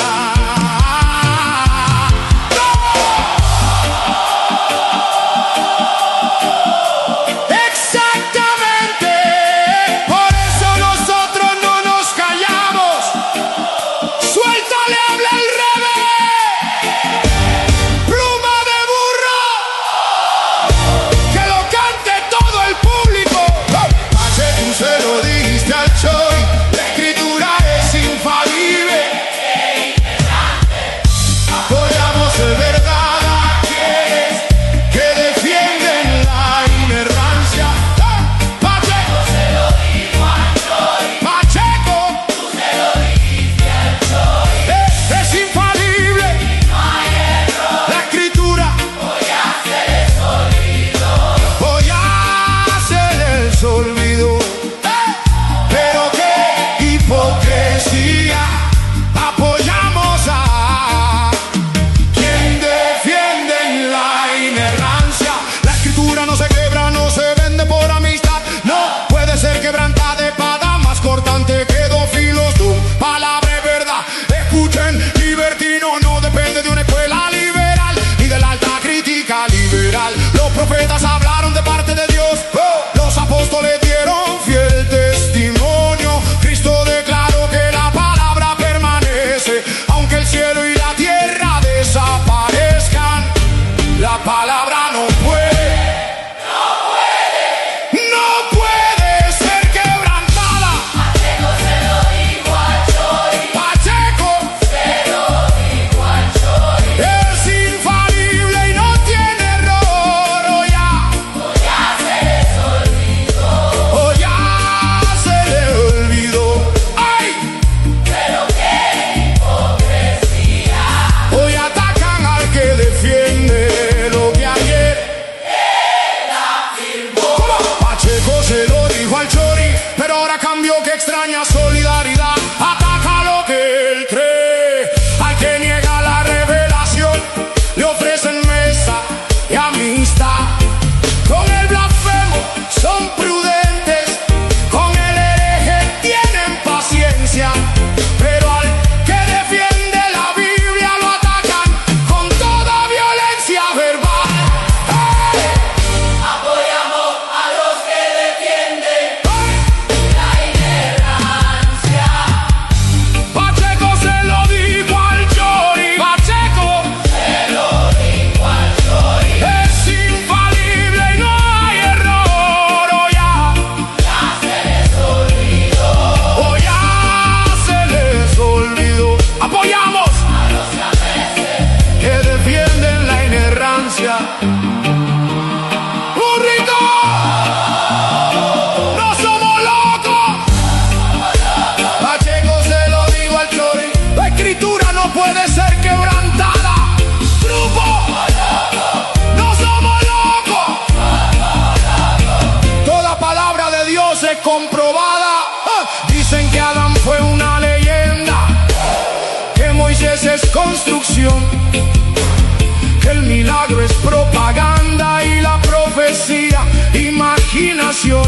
Los profetas hablaron de parte de Dios, los apóstoles dieron fiel testimonio. Cristo declaró que la palabra permanece, aunque el cielo y la tierra desaparezcan. La palabra no puede ser quebrantada. Pacheco se lo dijo al Chori. Pacheco Se lo dijo al Chori. es infalible y no tiene error. O ya Se les olvidó. ¡Ay! Pero qué hipocresía. Hoy atacan al que defiende lo que ayer ¿Cómo? Pacheco se lo dijo al Chori, pero ahora cambió, que extraña solidaridad. Ataca lo que él cree. Al que niega la revelación le ofrecen mesa y amistad. Con el blasfemo son prudentes, con el hereje tienen paciencia, pero al que defiende la Biblia lo atacan con toda violencia verbal. ¡Hey! Apoyamos a los que defienden ¡Hey! la inerrancia. Pacheco se lo dijo al Chori. Pacheco Se lo dijo al Chori. es infalible y no hay error. O ya Se les olvidó. se les olvidó. Apoyamos A los que defienden la inerrancia. ¡Burrito! ¡No somos locos! Pacheco se lo dijo al Chori. La escritura no puede ser quebrantada. ¡Grupo! ¡No somos locos! Toda palabra de Dios es comprobada. Dicen que Adán fue una leyenda, que Moisés es construcción, que el milagro es propaganda y la profecía imaginación.